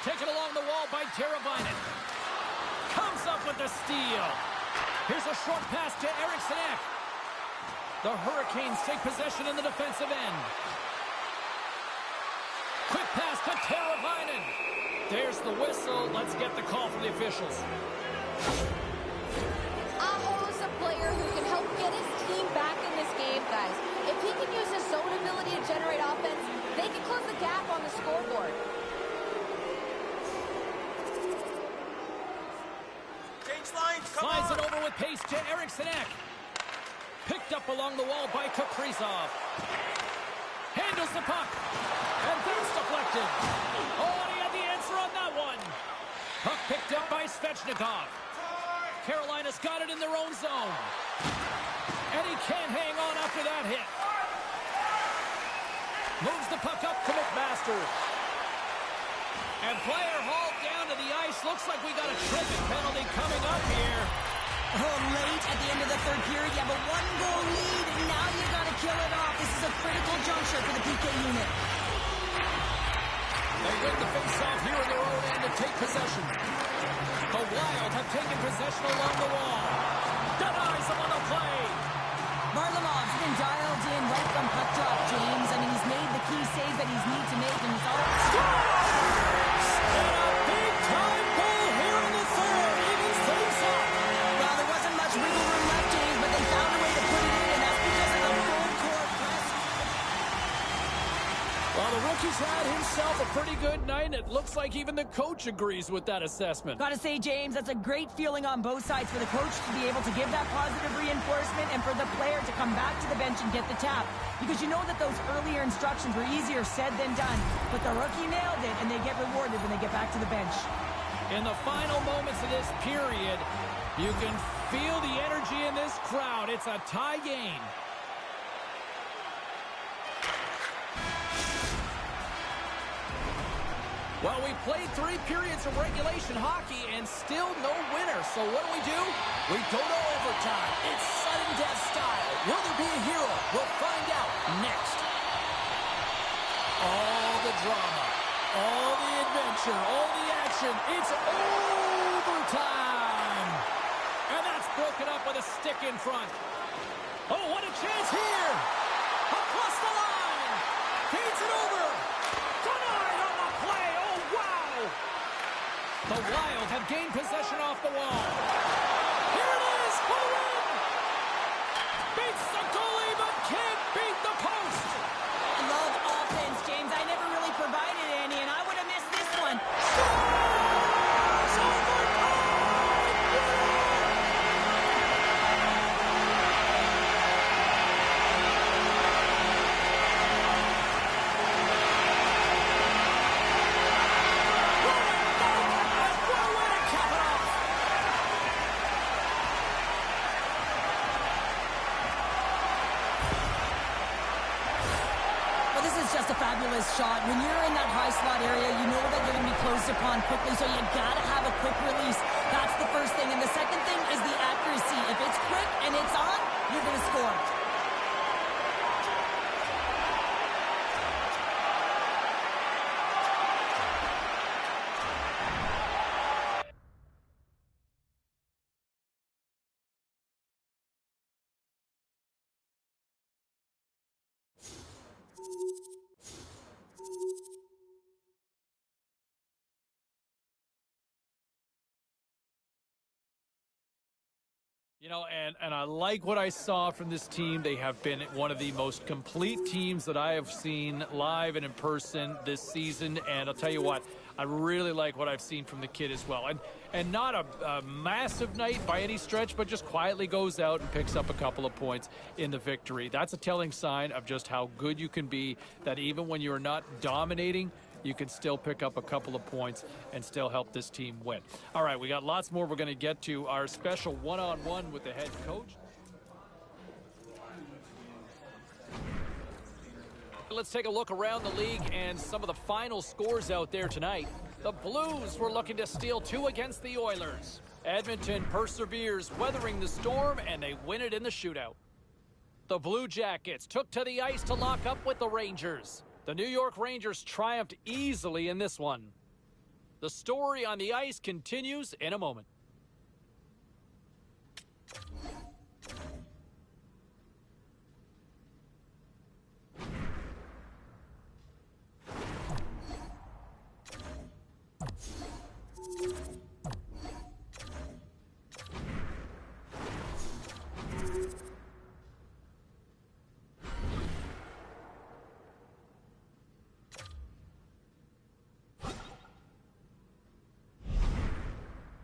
Taken along the wall by Teravainen. Comes up with the steal. Here's a short pass to Eriksson Ek. The Hurricanes take possession in the defensive end. Quick pass to Teravainen. There's the whistle. Let's get the call from the officials. Aho's a player who can help get his team back in this game, guys. If he can use his zone ability to generate offense, they can close the gap on the scoreboard. Change lines, Slides it over with pace to Eriksson Ek. Picked up along the wall by Kaprizov. Handles the puck. And that's deflected. Oh, he had the answer on that one. Puck picked up by Svechnikov. Carolina's got it in their own zone. And he can't hang on after that hit. Moves the puck up to McMasters. And player hauled down to the ice. Looks like we got a tripping penalty coming up here. Oh, late at the end of the third period, you have a one-goal lead, and now you got to kill it off. This is a critical juncture for the PK unit. They win the face-off here in their own end and take possession. The Wild have taken possession along the wall. Denies them on the play. Varlamov's been dialed in right from puck drop, James. I mean, he's made the key save that he's need to make, and he's all... And a big-time goal here in the third. Evens things up. Well, there wasn't much wiggle room left, James, but they found a way to put it in, and that's because of the full-court press. Well, the rookie's had himself a pretty good night, and it looks like even the coach agrees with that assessment. Gotta say, James, that's a great feeling on both sides for the coach to be able to give that positive reinforcement and for the player to come back to the bench and get the tap. Because you know that those earlier instructions were easier said than done. But the rookie nailed it, and they get rewarded when they get back to the bench. In the final moments of this period, you can feel the energy in this crowd. It's a tie game. Well, we played 3 periods of regulation hockey and still no winner. So what do? We go to overtime. It's sudden death style. Will there be a hero? We'll find out next. All the drama, all the adventure, all the action. It's overtime. And that's broken up with a stick in front. Oh, what a chance here. Across the line. Feeds it over. Denied on the play. Oh, wow. The Wild have gained possession off the wall. Here it is for the win. Beats the goalie, but can't beat the post. Love offense, James. I never really provided any, and I would have missed this one. Just a fabulous shot. When you're in that high slot area, you know that you're going to be closed upon quickly, so you got to have a quick release. That's the first thing. And the second thing is the accuracy. If it's quick and it's on, you're going to score. You know, and I like what I saw from this team. They have been one of the most complete teams that I have seen live and in person this season. And I'll tell you what, I really like what I've seen from the kid as well. And not a massive night by any stretch, but just quietly goes out and picks up a couple of points in the victory. That's a telling sign of just how good you can be, that even when you're not dominating, you can still pick up a couple of points and still help this team win. All right, we got lots more we're going to get to. Our special one-on-one with the head coach. Let's take a look around the league and some of the final scores out there tonight. The Blues were looking to steal 2 against the Oilers. Edmonton perseveres, weathering the storm, and they win it in the shootout. The Blue Jackets took to the ice to lock up with the Rangers. The New York Rangers triumphed easily in this one. The story on the ice continues in a moment.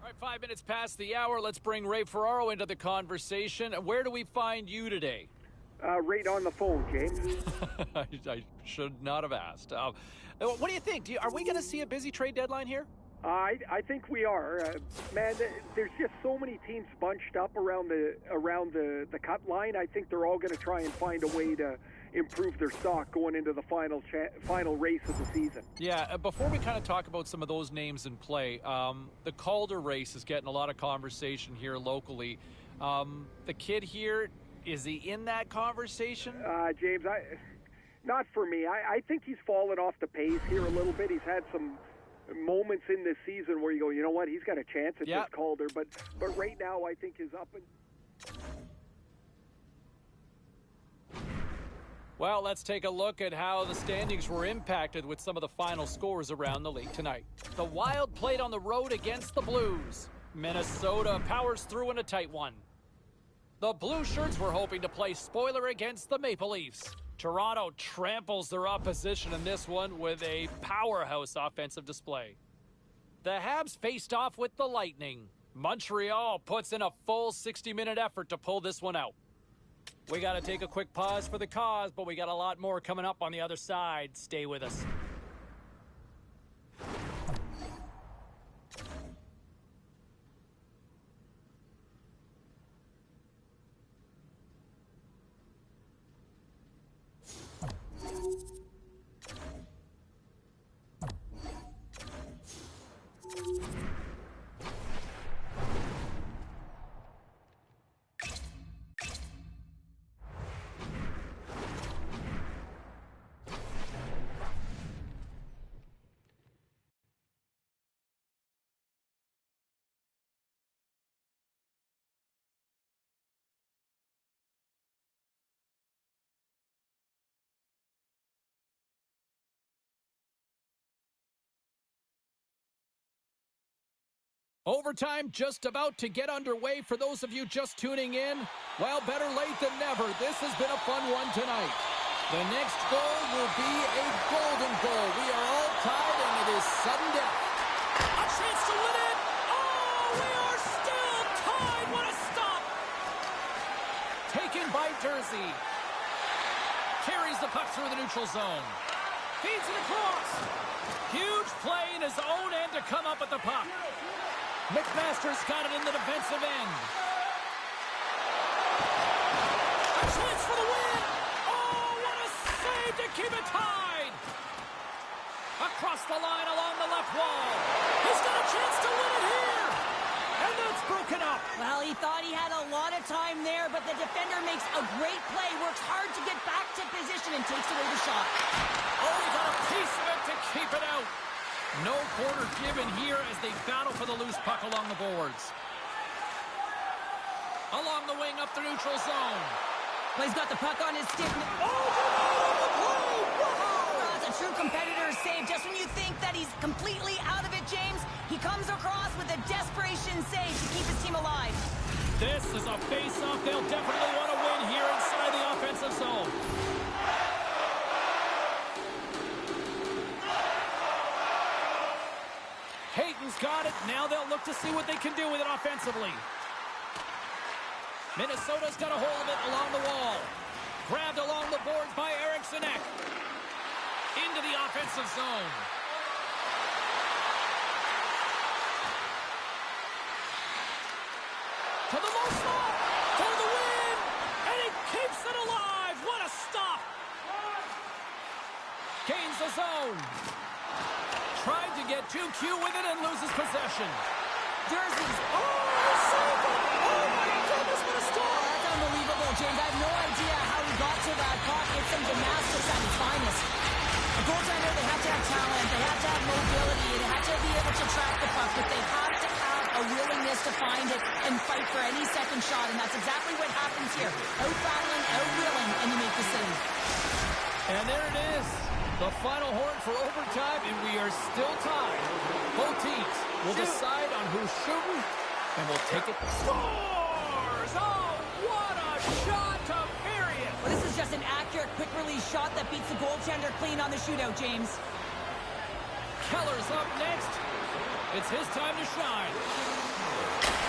All right, 5 minutes past the hour. Let's bring Ray Ferraro into the conversation. Where do we find you today? Right on the phone, James. I should not have asked. What do you think? Are we going to see a busy trade deadline here? I think we are. Man, there's just so many teams bunched up around the cut line. I think they're all going to try and find a way to improve their stock going into the final race of the season. Yeah, before we kind of talk about some of ththose names in play, the Calder race is getting a lot of conversation here locally. The kid here, is he in that conversation? James, not for me. I think he's fallen off the pace here a little bit. He's had some moments in this season where you go, you know what, he's got a chance at this Calder, but right now I think he's up and... Well, let's take a look at how the standings were impacted with some of the final scores around the league tonight. The Wild played on the road against the Blues. Minnesota powers through in a tight one. The Blue Shirts were hoping to play spoiler against the Maple Leafs. Toronto tramples their opposition in this one with a powerhouse offensive display. The Habs faced off with the Lightning. Montreal puts in a full 60-minute effort to pull this one out. We got to take a quick pause for the cause, but we got a lot more coming up on the other side. Stay with us. Overtime just about to get underway. For those of you just tuning in, well, better late than never. This has been a fun one tonight. The next goal will be a golden goal. We are all tied, and it is sudden death. A chance to win it. Oh, we are still tied. What a stop. Taken by Jersey. Carries the puck through the neutral zone. Feeds it across. Huge play in his own end to come up with the puck. McMasters got it in the defensive end. A chance for the win. Oh, what a save to keep it tied. Across the line along the left wall. He's got a chance to win it here. And that's broken up. Well, he thought he had a lot of time there, but the defender makes a great play, works hard to get back to position, and takes away the shot. Oh, he got a piece of it to keep it out. No quarter given here as they battle for the loose puck along the boards. Along the wing up the neutral zone. Well, he's got the puck on his stick. Oh, the play! Wow! That's a true competitor's save. Just when you think that he's completely out of it, James, he comes across with a desperation save to keep his team alive. This is a face-off they'll definitely want to win here inside the offensive zone. Hayton's got it. Now they'll look to see what they can do with it offensively. Minnesota's got a hold of it along the wall. Grabbed along the boards by Eriksson Ek. Into the offensive zone. To the low slot. For the win. And he keeps it alive. What a stop. Gains the zone. Tried to get too cute with it and loses possession. Jersey's. Oh, saved it! Oh, my goodness, what a stop! That's unbelievable, James. I have no idea how he got to that puck. It's some gymnastics at its finest. A goaltender, they have to have talent. They have to have mobility. They have to be able to track the puck. But they have to have a willingness to find it and fight for any second shot. And that's exactly what happens here. Out-battling, out-willing, and you make the save. And there it is. The final horn for overtime, and we are still tied. Both teams will decide on who's shooting, and we'll take it. Scores! Oh, what a shot to period! Well, this is just an accurate, quick-release shot that beats the goaltender clean on the shootout, James. Keller's up next. It's his time to shine.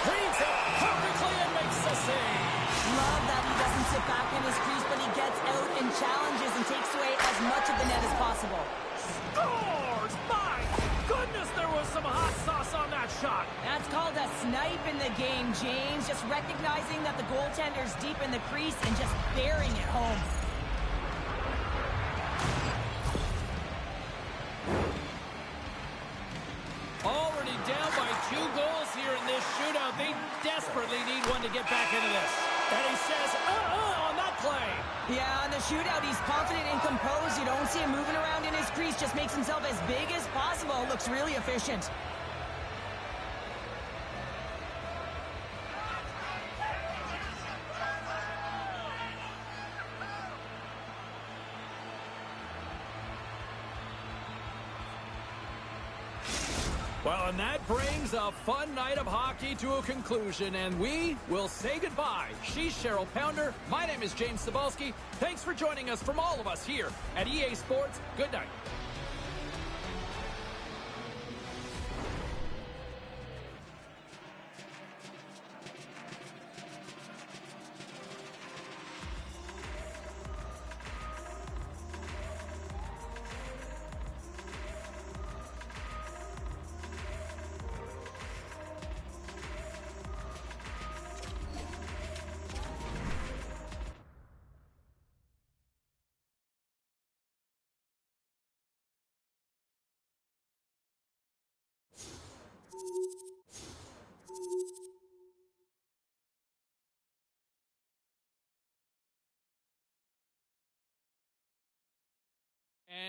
Reads it perfectly and makes the save. Love that he doesn't sit back in his crease, but he gets out and challenges and takes away as much of the net as possible. Scores! My goodness, there was some hot sauce on that shot. That's called a snipe in the game, James. Just recognizing that the goaltender's deep in the crease and just bearing it home. Already down by 2 goals here in this shootout. They desperately need one to get back into this. And he says, on that play. Yeah, on the shootout, he's confident and composed. You don't see him moving around in his crease. Just makes himself as big as possible. Looks really efficient. Well, and that brings a fun night of hockey to a conclusion, and we will say goodbye. She's Cheryl Pounder. My name is James Cybulski. Thanks for joining us from all of us here at EA Sports. Good night.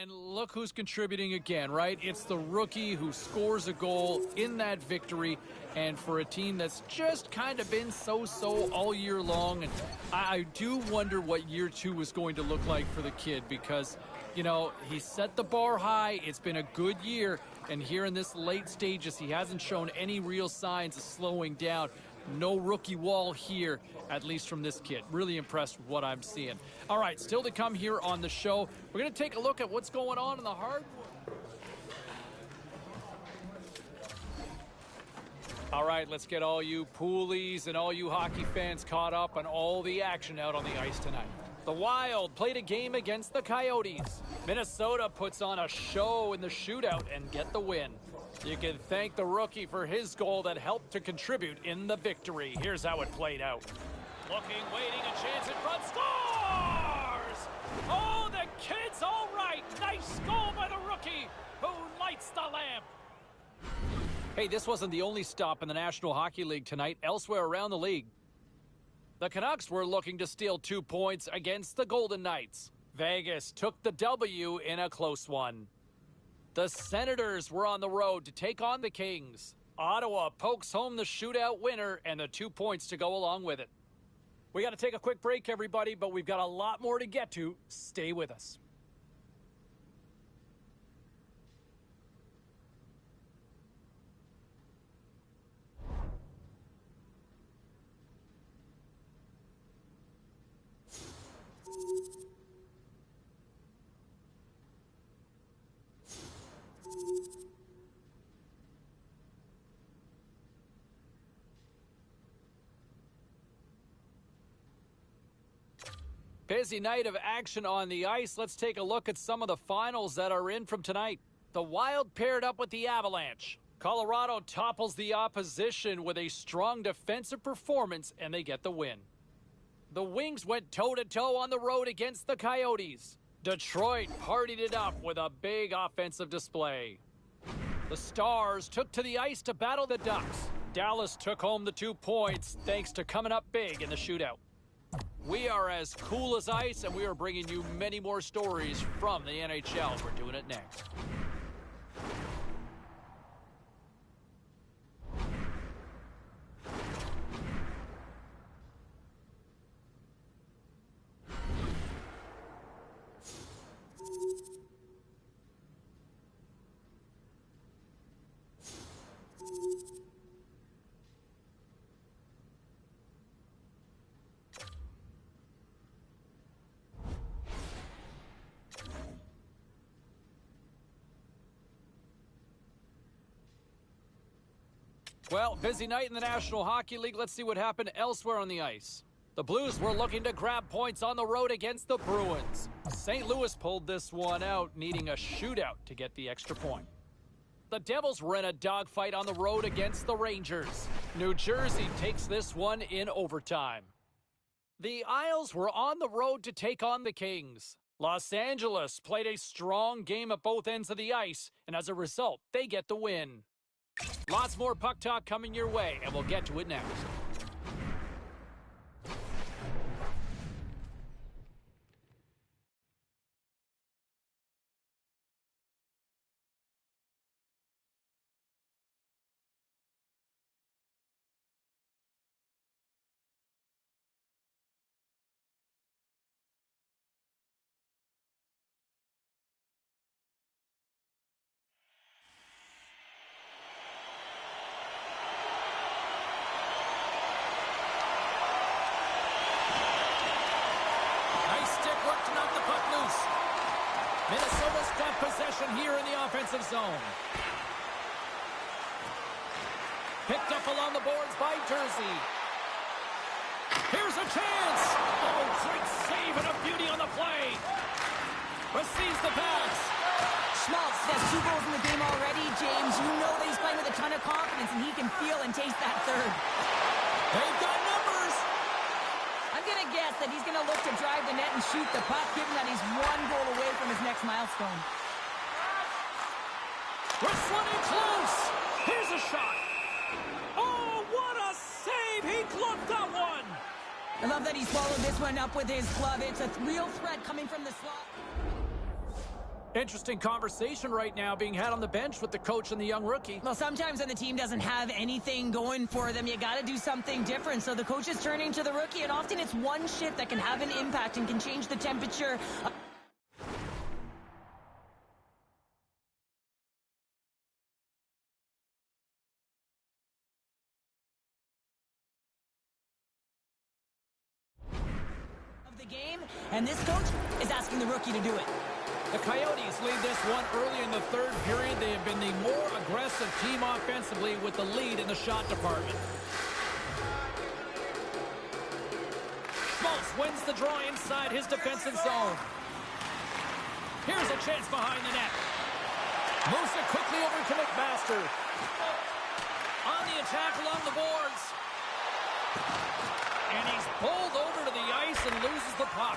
And look who's contributing again, right? It's the rookie who scores a goal in that victory. And for a team that's just kind of been so-so all year long, and I do wonder what year 2 is going to look like for the kid because, you know, he set the bar high. It's been a good year. And here in this late stages, he hasn't shown any real signs of slowing down. No rookie wall here, at least from this kid. Really impressed with what I'm seeing. All right, still to come here on the show. We're going to take a look at what's going on in the hardwood. All right, let's get all you poolies and all you hockey fans caught up on all the action out on the ice tonight. The Wild played a game against the Coyotes. Minnesota puts on a show in the shootout and get the win. You can thank the rookie for his goal that helped to contribute in the victory. Here's how it played out. Looking, waiting, a chance in front, scores! Oh, the kid's all right. Nice goal by the rookie who lights the lamp. Hey, this wasn't the only stop in the National Hockey League tonight. Elsewhere around the league, the Canucks were looking to steal 2 points against the Golden Knights. Vegas took the W in a close one. The Senators were on the road to take on the Kings. Ottawa pokes home the shootout winner and the 2 points to go along with it. We got to take a quick break, everybody, but we've got a lot more to get to. Stay with us. Busy night of action on the ice. Let's take a look at some of the finals that are in from tonight. The Wild paired up with the Avalanche. Colorado topples the opposition with a strong defensive performance, and they get the win. The Wings went toe-to-toe on the road against the Coyotes. Detroit partied it up with a big offensive display. The Stars took to the ice to battle the Ducks. Dallas took home the 2 points thanks to coming up big in the shootout. We are as cool as ice, and we are bringing you many more stories from the NHL. We're doing it next. Well, busy night in the National Hockey League. Let's see what happened elsewhere on the ice. The Blues were looking to grab points on the road against the Bruins. St. Louis pulled this one out, needing a shootout to get the extra point. The Devils were in a dogfight on the road against the Rangers. New Jersey takes this one in overtime. The Isles were on the road to take on the Kings. Los Angeles played a strong game at both ends of the ice, and as a result, they get the win. Lots more puck talk coming your way, and we'll get to it next. Minnesota's got possession here in the offensive zone. Picked up along the boards by Jersey. Here's a chance. Oh, great save and a beauty on the play. Receives the pass. Schmaltz has 2 goals in the game already, James. You know that he's playing with a ton of confidence, and he can feel and taste that third. They've got numbers. I'm going to guess that he's going to look to drive the net and shoot the puck, given that he's 1 goal away from his next milestone. Wrestling in close. Here's a shot. Oh, what a save. He gloved that one. I love that he's followed this one up with his glove. It's a real threat coming from the slot. Interesting conversation right now being had on the bench with the coach and the young rookie. Well, sometimes when the team doesn't have anything going for them, you got to do something different. So the coach is turning to the rookie, and often it's one shift that can have an impact and can change the temperature. game, and this coach is asking the rookie to do it. The Coyotes lead this one early in the third period. They have been the more aggressive team offensively with the lead in the shot department. Schmaltz wins the draw inside his defensive zone. Here's a chance behind the net. Moves it quickly over to McMaster. On the attack along the boards. And he's bowled over to the ice and loses the puck.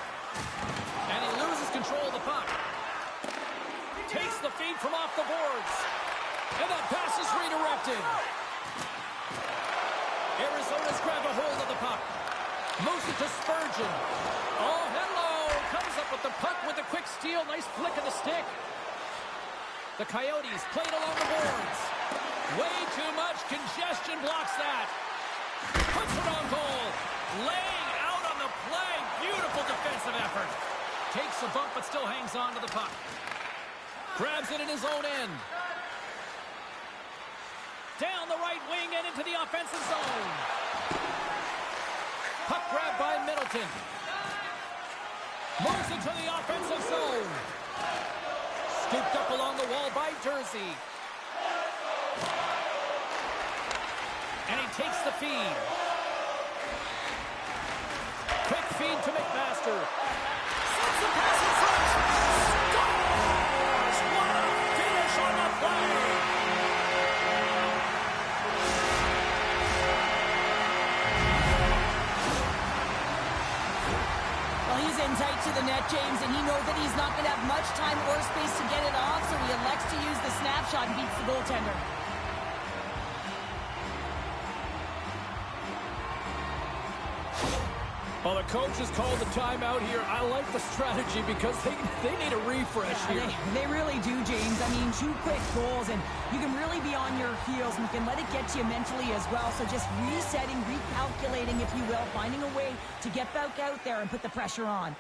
And he loses control of the puck. Takes the feed from off the boards. And that pass is redirected. Arizona's grabbed a hold of the puck. Moves it to Spurgeon. Oh, hello. Comes up with the puck with a quick steal. Nice flick of the stick. The Coyotes played along the boards. Way too much congestion blocks that. Puts it on goal. Laying out on the play. Beautiful defensive effort. Takes a bump but still hangs on to the puck. Grabs it in his own end. Down the right wing and into the offensive zone. Puck grab by Middleton. Moves into the offensive zone. Scooped up along the wall by Jersey. And he takes the feed. Quick feed to McMaster. Sends the pass in front. Scores! What a finish on the play! Well, he's in tight to the net, James, and he knows that he's not going to have much time or space to get it off, so he elects to use the snapshot and beats the goaltender. Well, the coach has called the timeout here. I like the strategy because they need a refresh here. They really do, James. I mean, 2 quick goals, and you can really be on your heels, and you can let it get to you mentally as well. So just resetting, recalculating, if you will, finding a way to get back out there and put the pressure on.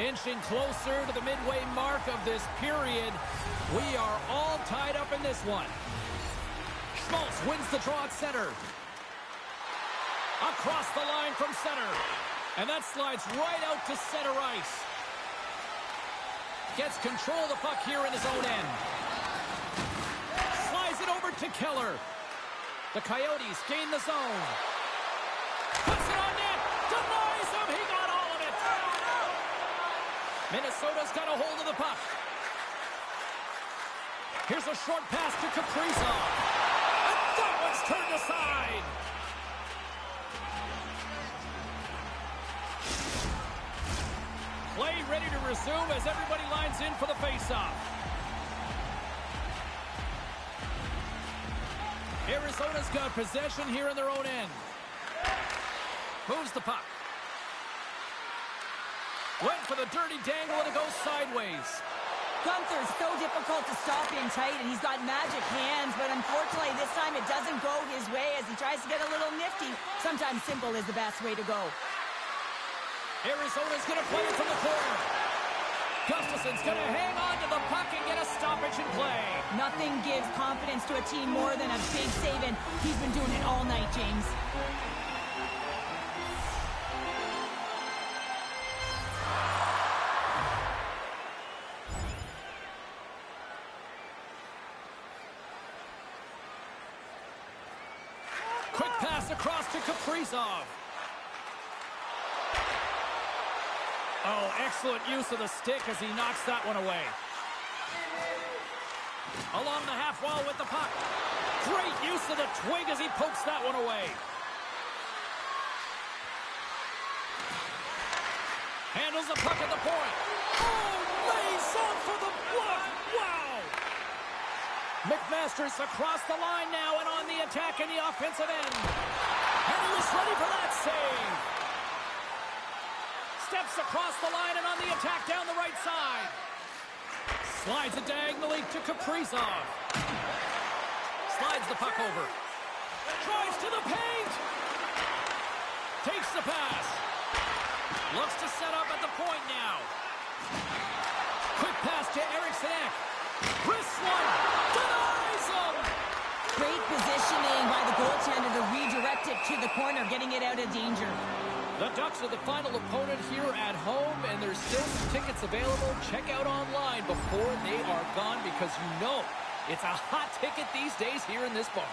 Inching closer to the midway mark of this period. We are all tied up in this one. Schmaltz wins the draw at center. Across the line from center. And that slides right out to center ice. Gets control of the puck here in his own end. Slides it over to Keller. The Coyotes gain the zone. Puts it on net. Denies him. He got all of it. Minnesota's got a hold of the puck. Here's a short pass to Kaprizov. And that one's turned aside. Play ready to resume as everybody lines in for the faceoff. Arizona's got possession here in their own end. Moves the puck. Went for the dirty dangle and it goes sideways. Gunther's so difficult to stop in tight, and he's got magic hands, but unfortunately this time it doesn't go his way as he tries to get a little nifty. Sometimes simple is the best way to go. Arizona's going to play it from the corner. Gustafson's going to hang on to the puck and get a stoppage in play. Nothing gives confidence to a team more than a big save, and he's been doing it all night, James. Quick pass across to Kaprizov. Oh, excellent use of the stick as he knocks that one away. Along the half wall with the puck. Great use of the twig as he pokes that one away. Handles the puck at the point. Oh, lays off for the block. Wow. McMasters across the line now and on the attack in the offensive end. And he was ready for that save. Steps across the line and on the attack down the right side. Slides it diagonally to Kaprizov. Slides the puck over. Drives to the paint. Takes the pass. Looks to set up at the point now. Quick pass to Eriksson. Wrist one. Denies him. Great positioning by the goaltender to redirect deflect it to the corner, getting it out of danger. The Ducks are the final opponent here at home, and there's still some tickets available. Check out online before they are gone, because you know it's a hot ticket these days here in this barn.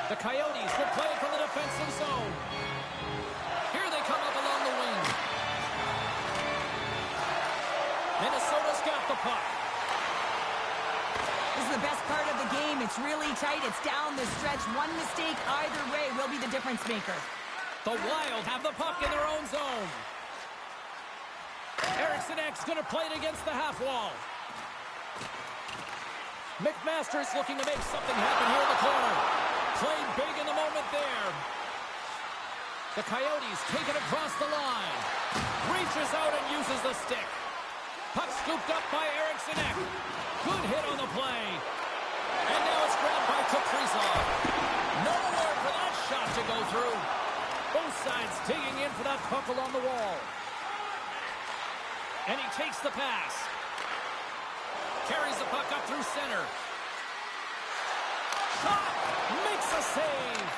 The Coyotes will play from the defensive zone. Here they come up along the wing. Minnesota's got the puck. This is the best part of the game. It's really tight. It's down the stretch. One mistake either way will be the difference maker. The Wild have the puck in their own zone. Eriksson Ek's going to play it against the half wall. McMasters looking to make something happen here in the corner. Played big in the moment there. The Coyotes take it across the line. Reaches out and uses the stick. Puck scooped up by Eriksson Ek. Good hit on the play. And now it's grabbed by Kaprizov. Nowhere for that shot to go through. Both sides digging in for that puck along the wall. And he takes the pass. Carries the puck up through center. Shot! Makes a save!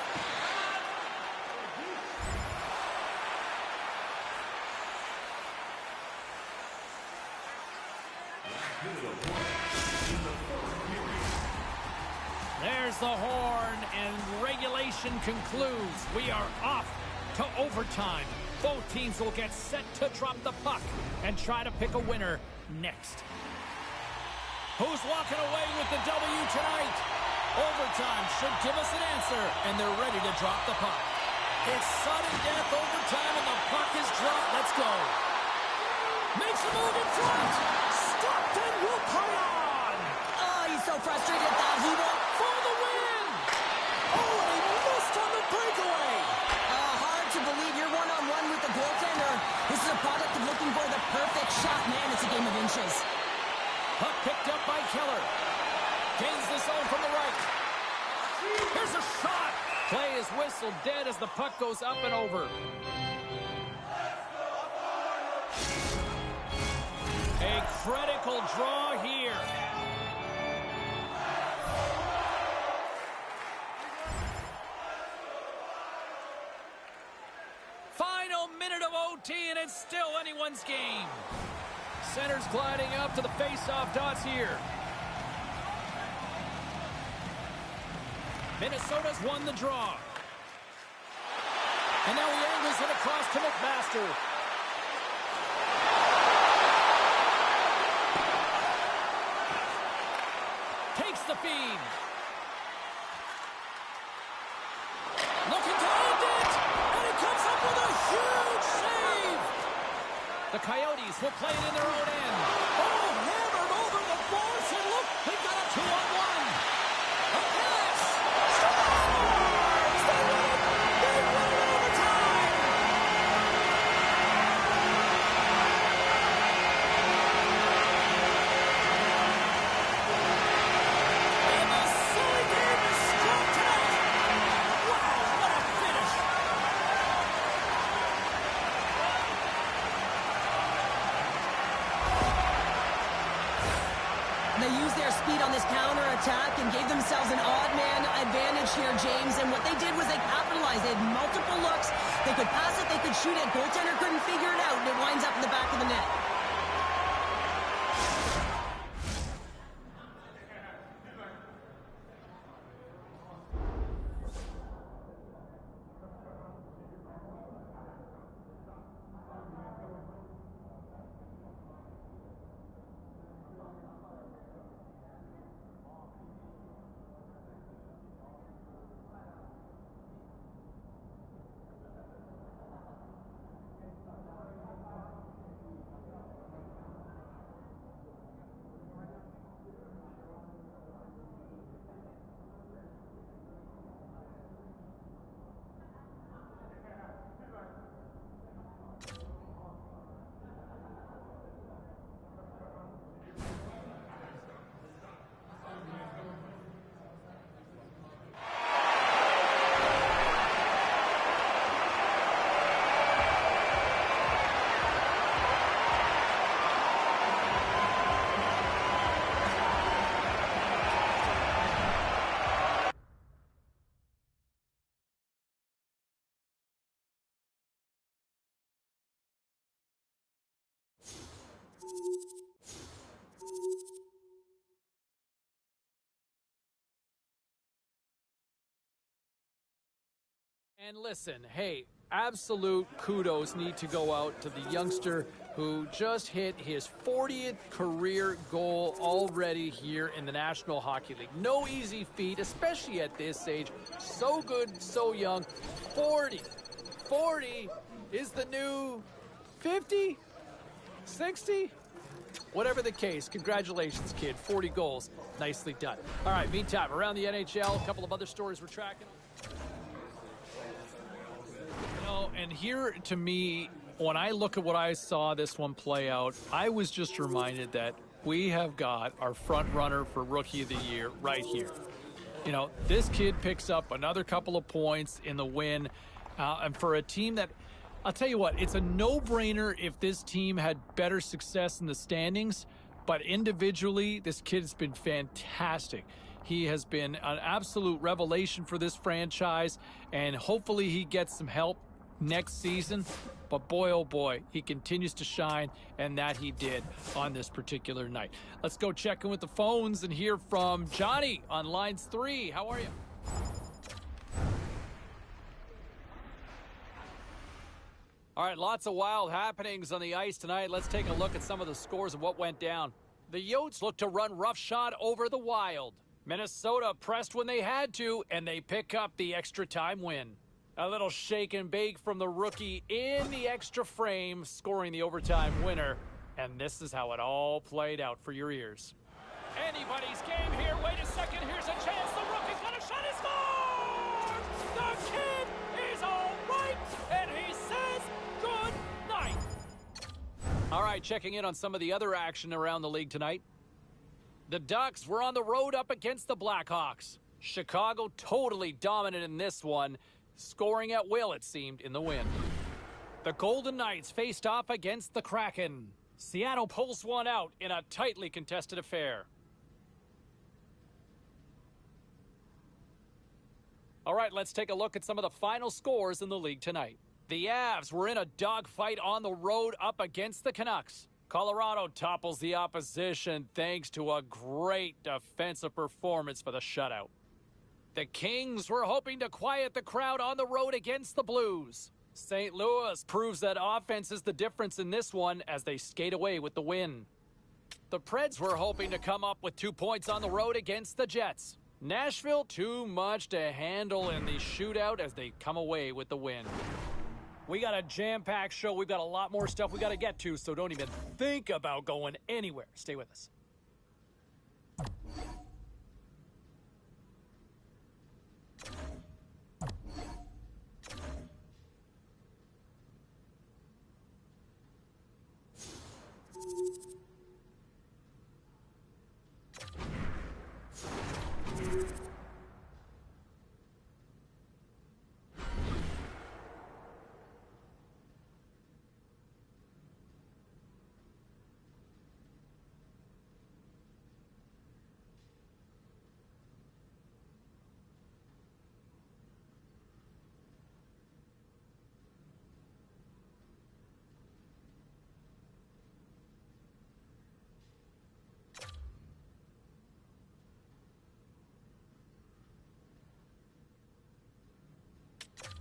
There's the horn, and regulation concludes. We are off to overtime. Both teams will get set to drop the puck and try to pick a winner next. Who's walking away with the W tonight? Overtime should give us an answer, and they're ready to drop the puck. It's sudden death overtime, and the puck is dropped. Let's go. Makes a move in front. Stockton will play on. Oh, he's so frustrated at that. He won't. For the win. Oh, and he missed on the breakaway. Hard to believe you're one-on-one with the goaltender. This is a product of looking for the perfect shot. Man, it's a game of inches. Puck picked up by Keller. Gains the zone from the right. Here's a shot. Play is whistled dead as the puck goes up and over. A critical draw here. Final minute of OT, and it's still anyone's game. Center's gliding up to the face-off dots here. Minnesota's won the draw. And now he angles it across to McMaster. Takes the feed. Looking to end it. And he comes up with a huge save. The Coyotes will play it in their own end. Oh, hammered over the boards. And look, they've got a 2-on-1. A pass. Scores! They win it. They win it in overtime. And the silly game is struck tonight. Wow, what a finish. They used their speed on this counter-attack and gave themselves an odd-man advantage here, James. And what they did was they capitalized. They had multiple looks. They could pass it, they could shoot it. Goaltender couldn't figure it out, and it winds up in the back of the net. And listen, hey, absolute kudos need to go out to the youngster who just hit his 40th career goal already here in the National Hockey League. No easy feat, especially at this age. So good, so young. 40. 40 is the new 50? 60? Whatever the case, congratulations, kid. 40 goals. Nicely done. All right, meantime, around the NHL, a couple of other stories we're tracking. And here, to me, when I look at what I saw this one play out, I was just reminded that we have got our front runner for Rookie of the Year right here. You know, this kid picks up another couple of points in the win. And for a team that, I'll tell you what, it's a no-brainer if this team had better success in the standings. But individually, this kid's been fantastic. He has been an absolute revelation for this franchise, and hopefully he gets some help next season. But boy, oh boy, he continues to shine, and that he did on this particular night. Let's go check in with the phones and hear from Johnny on lines 3. How are you? All right, lots of wild happenings on the ice tonight. Let's take a look at some of the scores and what went down. The Yotes look to run roughshod over the Wild. Minnesota pressed when they had to, and they pick up the extra time win. A little shake and bake from the rookie in the extra frame, scoring the overtime winner. And this is how it all played out for your ears. Anybody's game here. Wait a second. Here's a chance. The rookie's got a shot. He scores! The kid is all right, and he says good night. All right, checking in on some of the other action around the league tonight. The Ducks were on the road up against the Blackhawks. Chicago totally dominant in this one, scoring at will, it seemed, in the win. The Golden Knights faced off against the Kraken. Seattle pulls one out in a tightly contested affair. All right, let's take a look at some of the final scores in the league tonight. The Avs were in a dogfight on the road up against the Canucks. Colorado topples the opposition thanks to a great defensive performance for the shutout. The Kings were hoping to quiet the crowd on the road against the Blues. St. Louis proves that offense is the difference in this one as they skate away with the win. The Preds were hoping to come up with 2 points on the road against the Jets. Nashville, too much to handle in the shootout as they come away with the win. We got a jam-packed show. We've got a lot more stuff we got to get to, so don't even think about going anywhere. Stay with us.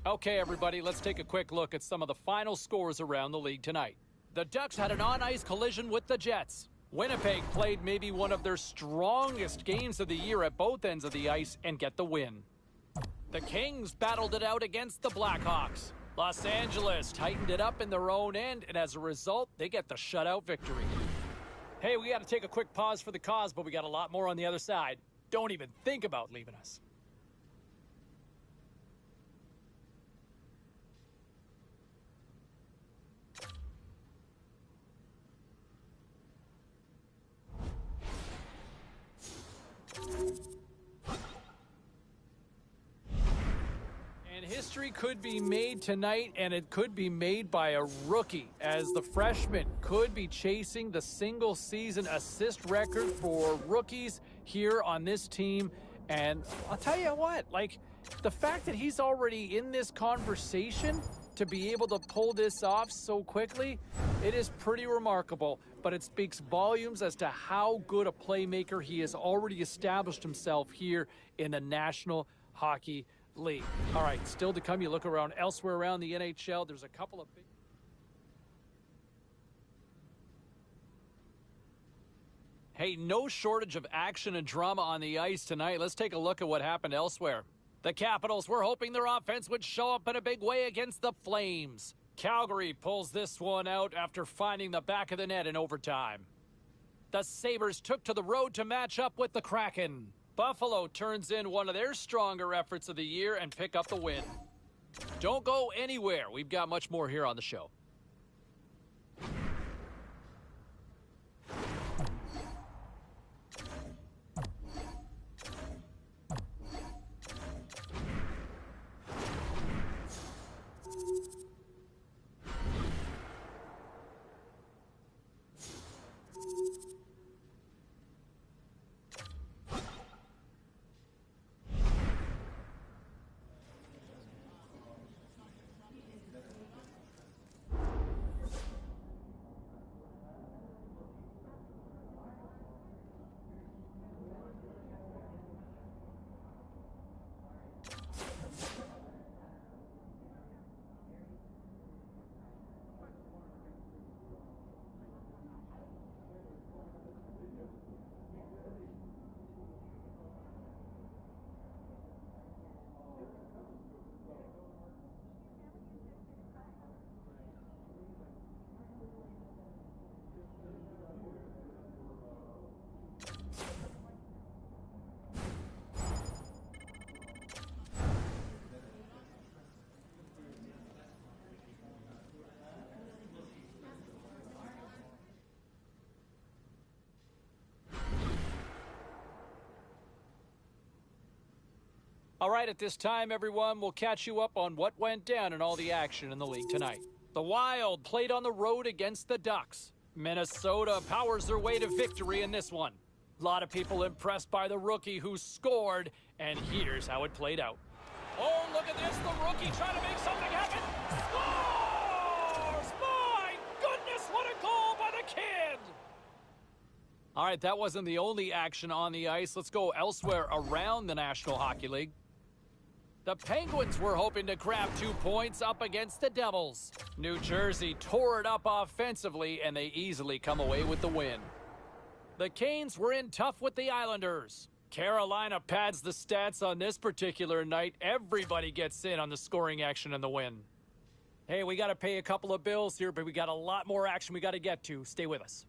Okay, everybody, let's take a quick look at some of the final scores around the league tonight. The Ducks had an on-ice collision with the Jets. Winnipeg played maybe one of their strongest games of the year at both ends of the ice and get the win. The Kings battled it out against the Blackhawks. Los Angeles tightened it up in their own end, and as a result, they get the shutout victory. Hey, we got to take a quick pause for the cause, but we got a lot more on the other side. Don't even think about leaving us. And history could be made tonight, and it could be made by a rookie, as the freshman could be chasing the single-season assist record for rookies here on this team. And I'll tell you what, like, the fact that he's already in this conversation To be able to pull this off so quickly, it is pretty remarkable, but it speaks volumes as to how good a playmaker he has already established himself here in the National Hockey League. All right, still to come, you look around elsewhere around the NHL, there's a couple of big... Hey, no shortage of action and drama on the ice tonight. Let's take a look at what happened elsewhere. The Capitals were hoping their offense would show up in a big way against the Flames. Calgary pulls this one out after finding the back of the net in overtime. The Sabres took to the road to match up with the Kraken. Buffalo turns in one of their stronger efforts of the year and pick up the win. Don't go anywhere. We've got much more here on the show. All right, at this time, everyone, we'll catch you up on what went down in all the action in the league tonight. The Wild played on the road against the Ducks. Minnesota powers their way to victory in this one. A lot of people impressed by the rookie who scored, and here's how it played out. Oh, look at this, the rookie trying to make something happen. Scores! My goodness, what a goal by the kid! All right, that wasn't the only action on the ice. Let's go elsewhere around the National Hockey League. The Penguins were hoping to grab 2 points up against the Devils. New Jersey tore it up offensively, and they easily come away with the win. The Canes were in tough with the Islanders. Carolina pads the stats on this particular night. Everybody gets in on the scoring action in the win. Hey, we got to pay a couple of bills here, but we got a lot more action we got to get to. Stay with us.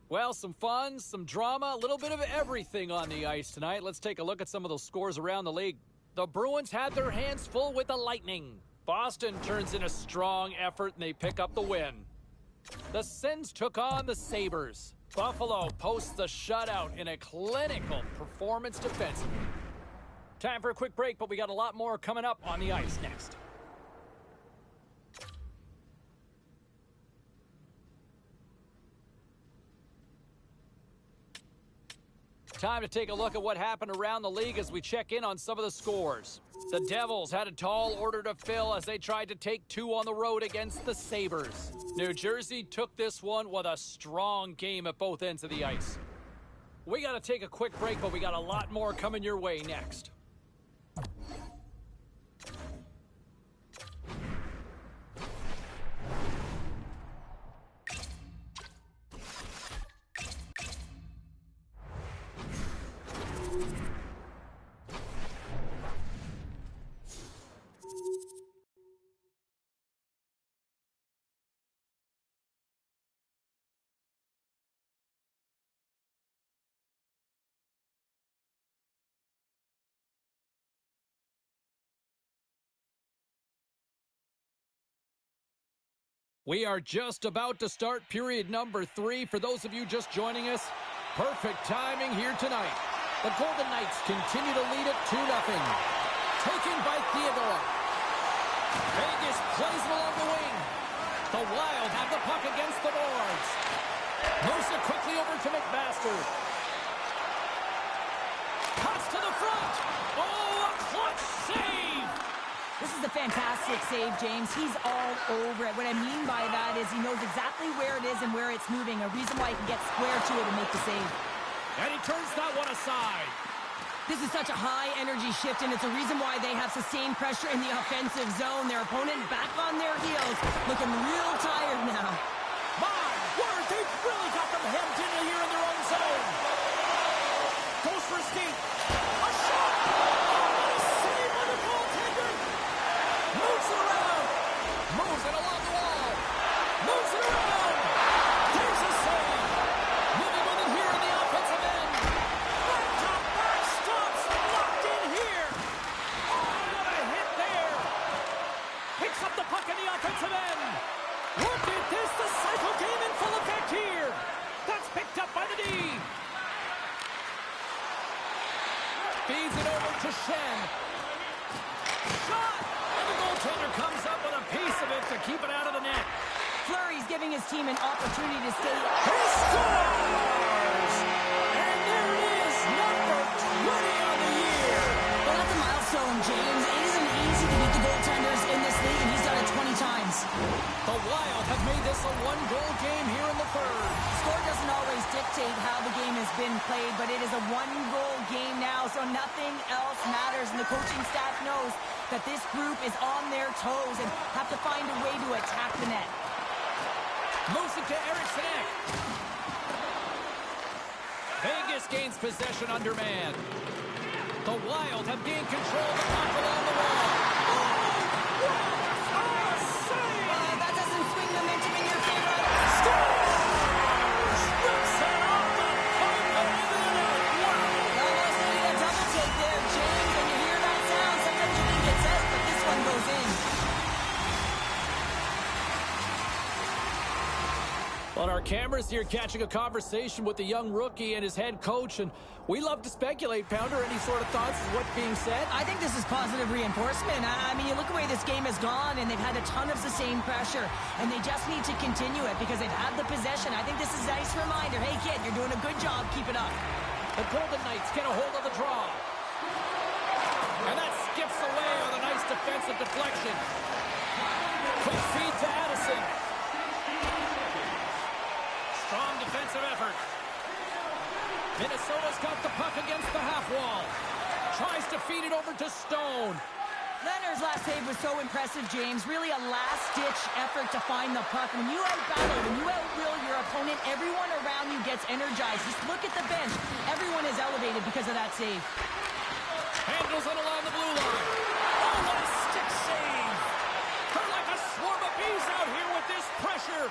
Well, some fun, some drama, a little bit of everything on the ice tonight. Let's take a look at some of those scores around the league. The Bruins had their hands full with the Lightning. Boston turns in a strong effort and they pick up the win. The Sens took on the Sabres. Buffalo posts the shutout in a clinical performance defensively. Time for a quick break, but we got a lot more coming up on the ice next. Time to take a look at what happened around the league as we check in on some of the scores. The Devils had a tall order to fill as they tried to take two on the road against the Sabres. New Jersey took this one with a strong game at both ends of the ice. We got to take a quick break, but we got a lot more coming your way next. We are just about to start period number 3. For those of you just joining us, perfect timing here tonight. The Golden Knights continue to lead it 2-0. Taken by Theodore. Vegas plays it along the wing. The Wild have the puck against the boards. Moves it quickly over to McMasters. Cuts to the front. Oh, a clutch save! This is a fantastic save, James. He's all over it. What I mean by that is he knows exactly where it is and where it's moving. A reason why he can get square to it and make the save. And he turns that one aside. This is such a high-energy shift, and it's a reason why they have sustained pressure in the offensive zone. Their opponent back on their heels, looking real tired now. My word, they've really got them hemmed in here in their own zone. Goes for a skate. A shot! Save on the goaltender! Moves it around. Moves it along the wall. Moves it around. There's a save. Moving with it here in the offensive end. Back to back stops. Locked in here. Oh, what a hit there. Picks up the puck in the offensive end. Look at this. The cycle came in full effect here. That's picked up by the D. Feeds it over to Shen. Shot! And the goaltender comes up with a piece of it to keep it out of the net. Fleury's giving his team an opportunity to stay. He scores! And there it is, number 20 on the year. Well, that's a milestone, James. It isn't easy to beat the goaltenders in this league, and he's done it 20 times. The Wild have made this a one-goal game here in the third. Score doesn't always dictate how the game has been played, but it is a one-goal game now, so nothing else matters. And the coaching staff knows that this group is on their toes and have to find a way to attack the net. Moves it to Eriksson. Vegas gains possession under man. The Wild have gained control of the puck along the wall. Oh, what a save! That doesn't swing the momentum in your favor. Scores! Rips it off the puck and into the net. Wow! Almost needed a double take there, James. When you hear that sound, sometimes you think it's out, but this one goes in. On our cameras here, catching a conversation with the young rookie and his head coach, and we love to speculate. Pounder, any sort of thoughts on what's being said? I think this is positive reinforcement. I mean, you look at the way this game has gone, and they've had a ton of sustained pressure, and they just need to continue it because they've had the possession. I think this is a nice reminder. Hey, kid, you're doing a good job. Keep it up. The Golden Knights get a hold of the draw. And that skips away with a nice defensive deflection. Quick feed to Addison. Strong defensive effort. Minnesota's got the puck against the half wall. Tries to feed it over to Stone. Leonard's last save was so impressive, James. Really a last-ditch effort to find the puck. When you out-battle, when you outwill your opponent, everyone around you gets energized. Just look at the bench. Everyone is elevated because of that save. Handles it along the blue line. Oh, what a stick save. They're like a swarm of bees out here with this pressure.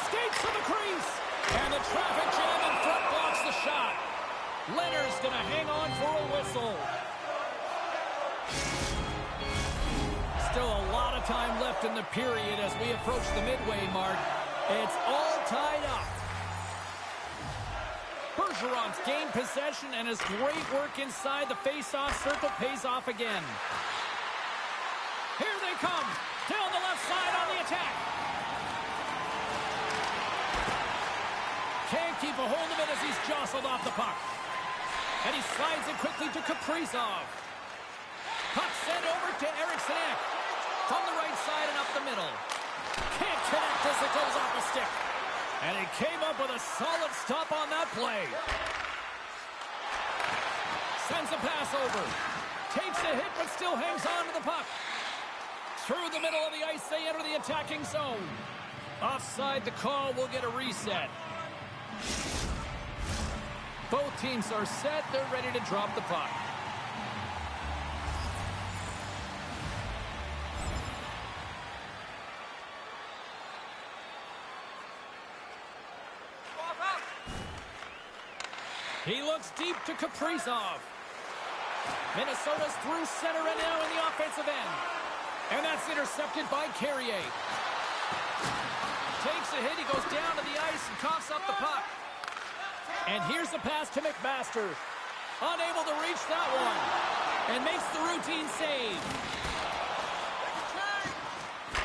Skates to the crease. And the traffic jam in front blocks the shot. Leonard's going to hang on for a whistle. Still a lot of time left in the period as we approach the midway mark. It's all tied up. Bergeron's gained possession, and his great work inside the face-off circle pays off again. Here they come. Down the left side on the attack. Can't keep a hold of it as he's jostled off the puck. And he slides it quickly to Kaprizov. Puck sent over to Eriksson from the right side and up the middle. Can't connect as it goes off the stick. And he came up with a solid stop on that play. Sends a pass over. Takes a hit but still hangs on to the puck. Through the middle of the ice, they enter the attacking zone. Offside the call, will get a reset. Both teams are set. They're ready to drop the puck. He looks deep to Kaprizov. Minnesota's through center and now in the offensive end. And that's intercepted by Carrier. Takes a hit, he goes down to the ice and coughs up the puck. And here's the pass to McMasters. Unable to reach that one. And makes the routine save.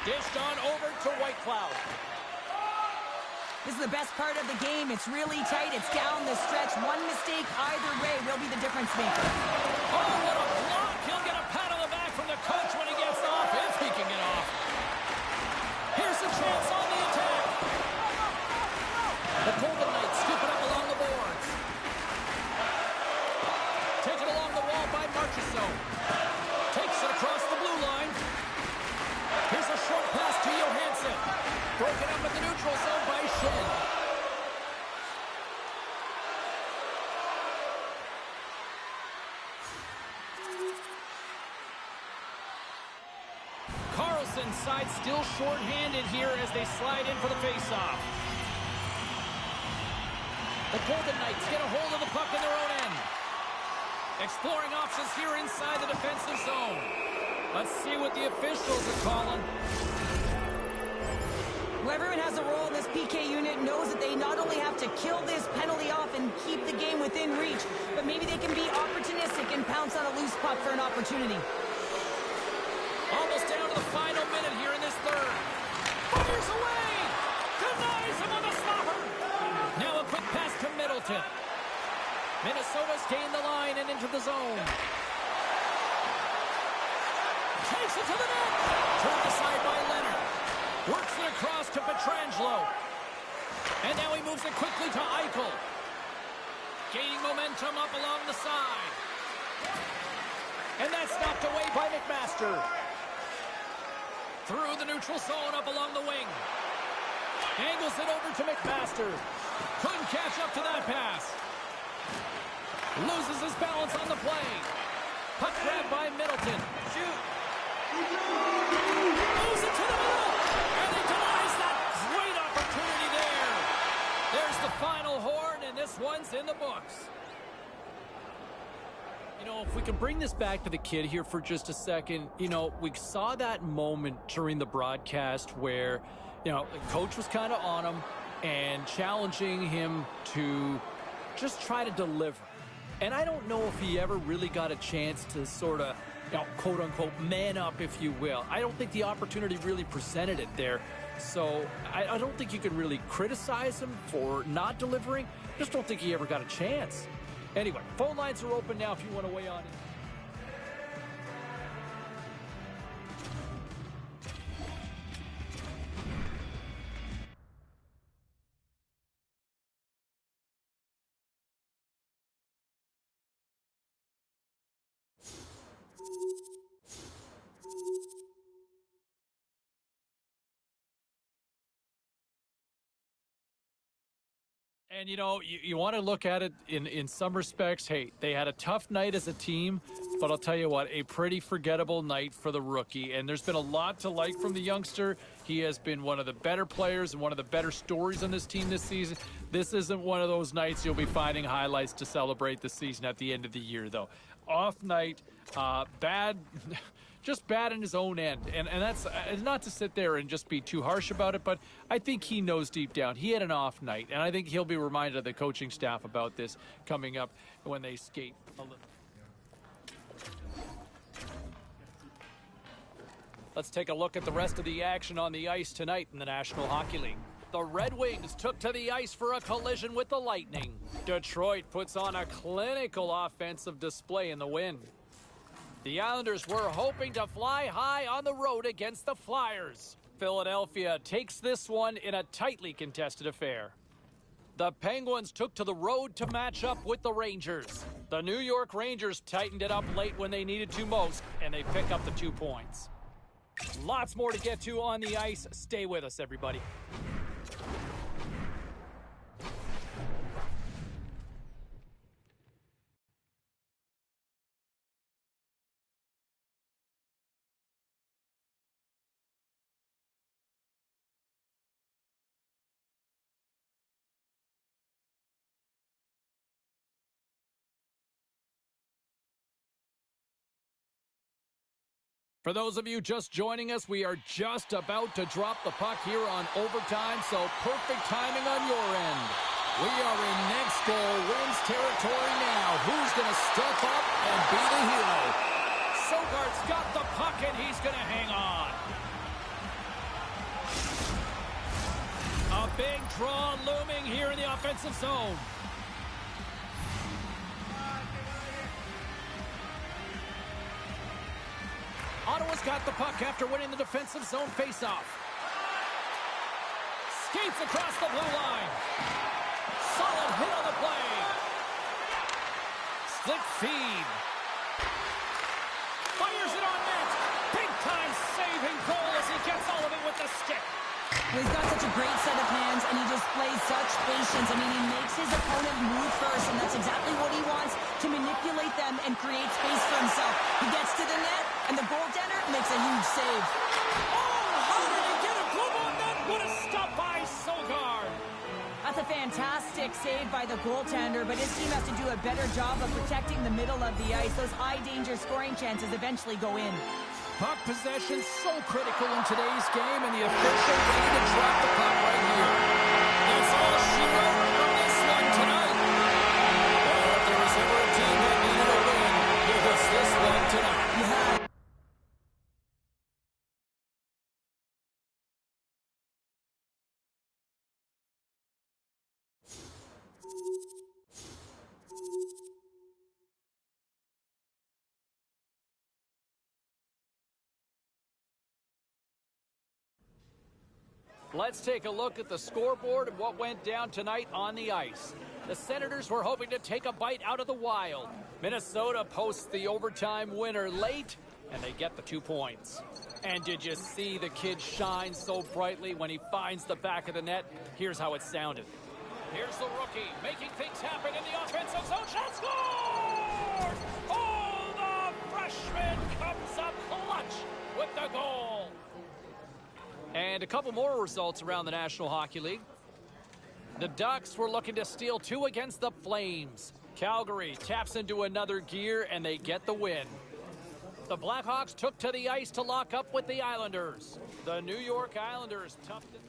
Dished on over to Whitecloud. This is the best part of the game. It's really tight. It's down the stretch. One mistake either way will be the difference maker. Oh, what a block. He'll get a pat on the back from the coach when he gets off, if he can get off. Here's a chance on the attack. The Golden Knights scoop it up along the boards. Taken along the wall by Marchessault. Takes it across the blue line. Here's a short pass to Johansson. Broken up in the neutral zone by Shin. Carlson's side still short-handed here as they slide in for the face-off. The Golden Knights get a hold of the puck in their own end. Exploring options here inside the defensive zone. Let's see what the officials are calling. Whoever has a role in this PK unit knows that they not only have to kill this penalty off and keep the game within reach, but maybe they can be opportunistic and pounce on a loose puck for an opportunity. Almost down to the final minute here in this third. Fires away! Denies him on the slapper! Now a quick pass to Middleton. Minnesota's gained the line and into the zone. Takes it to the net! Turned aside by Leonard. Works it across to Pietrangelo. And now he moves it quickly to Eichel. Gaining momentum up along the side. And that's knocked away by McMaster. Through the neutral zone up along the wing. Angles it over to McMaster. Couldn't catch up to that pass. Loses his balance on the play. Puck grab by Middleton. Shoot. Moves it to the middle. And he denies that great opportunity there. There's the final horn, and this one's in the books. You know, if we can bring this back to the kid here for just a second, you know, we saw that moment during the broadcast where, you know, the coach was kind of on him and challenging him to just try to deliver. And I don't know if he ever really got a chance to sort of, you know, quote-unquote, man up, if you will. I don't think the opportunity really presented it there. So I don't think you can really criticize him for not delivering. Just don't think he ever got a chance. Anyway, phone lines are open now if you want to weigh on it. And, you know, you want to look at it in some respects. Hey, they had a tough night as a team, but I'll tell you what, a pretty forgettable night for the rookie. And there's been a lot to like from the youngster. He has been one of the better players and one of the better stories on this team this season. This isn't one of those nights you'll be finding highlights to celebrate the season at the end of the year, though. Off night, bad... just bad in his own end. And that's not to sit there and just be too harsh about it, but I think he knows deep down he had an off night. And I think he'll be reminded of the coaching staff about this coming up when they skate a little. Let's take a look at the rest of the action on the ice tonight in the National Hockey League. The Red Wings took to the ice for a collision with the Lightning. Detroit puts on a clinical offensive display in the win. The Islanders were hoping to fly high on the road against the Flyers. Philadelphia takes this one in a tightly contested affair. The Penguins took to the road to match up with the Rangers. The New York Rangers tightened it up late when they needed to most, and they pick up the 2 points. Lots more to get to on the ice. Stay with us, everybody. For those of you just joining us, we are just about to drop the puck here on overtime, so perfect timing on your end. We are in next goal wins territory now. Who's going to step up and be the hero? Sogart's got the puck, and he's going to hang on. A big draw looming here in the offensive zone. Ottawa's got the puck after winning the defensive zone faceoff. Skates across the blue line. Solid hit on the play. Slick feed. Fires it on net. Big time saving goal as he gets all of it with the stick. Well, he's got such a great set of hands, and he displays such patience. I mean, he makes his opponent move first, and that's exactly what he wants, to manipulate them and create space for himself. He gets to the net, and the goaltender makes a huge save. Oh, how did he get a glove on that? What a stop by Sogard. That's a fantastic save by the goaltender, but his team has to do a better job of protecting the middle of the ice. Those high-danger scoring chances eventually go in. Puck possession so critical in today's game, and the official way to drop the puck right here. That's all she wrote from this one tonight. Well, if there was ever a team that needed a win, it was this one tonight. Yeah. Let's take a look at the scoreboard and what went down tonight on the ice. The Senators were hoping to take a bite out of the Wild. Minnesota posts the overtime winner late, and they get the 2 points. And did you see the kid shine so brightly when he finds the back of the net? Here's how it sounded. Here's the rookie making things happen in the offensive zone. Shot scored! Oh, the freshman comes up clutch with the goal. And a couple more results around the National Hockey League. The Ducks were looking to steal 2 against the Flames. Calgary taps into another gear, and they get the win. The Blackhawks took to the ice to lock up with the Islanders. The New York Islanders toughed it.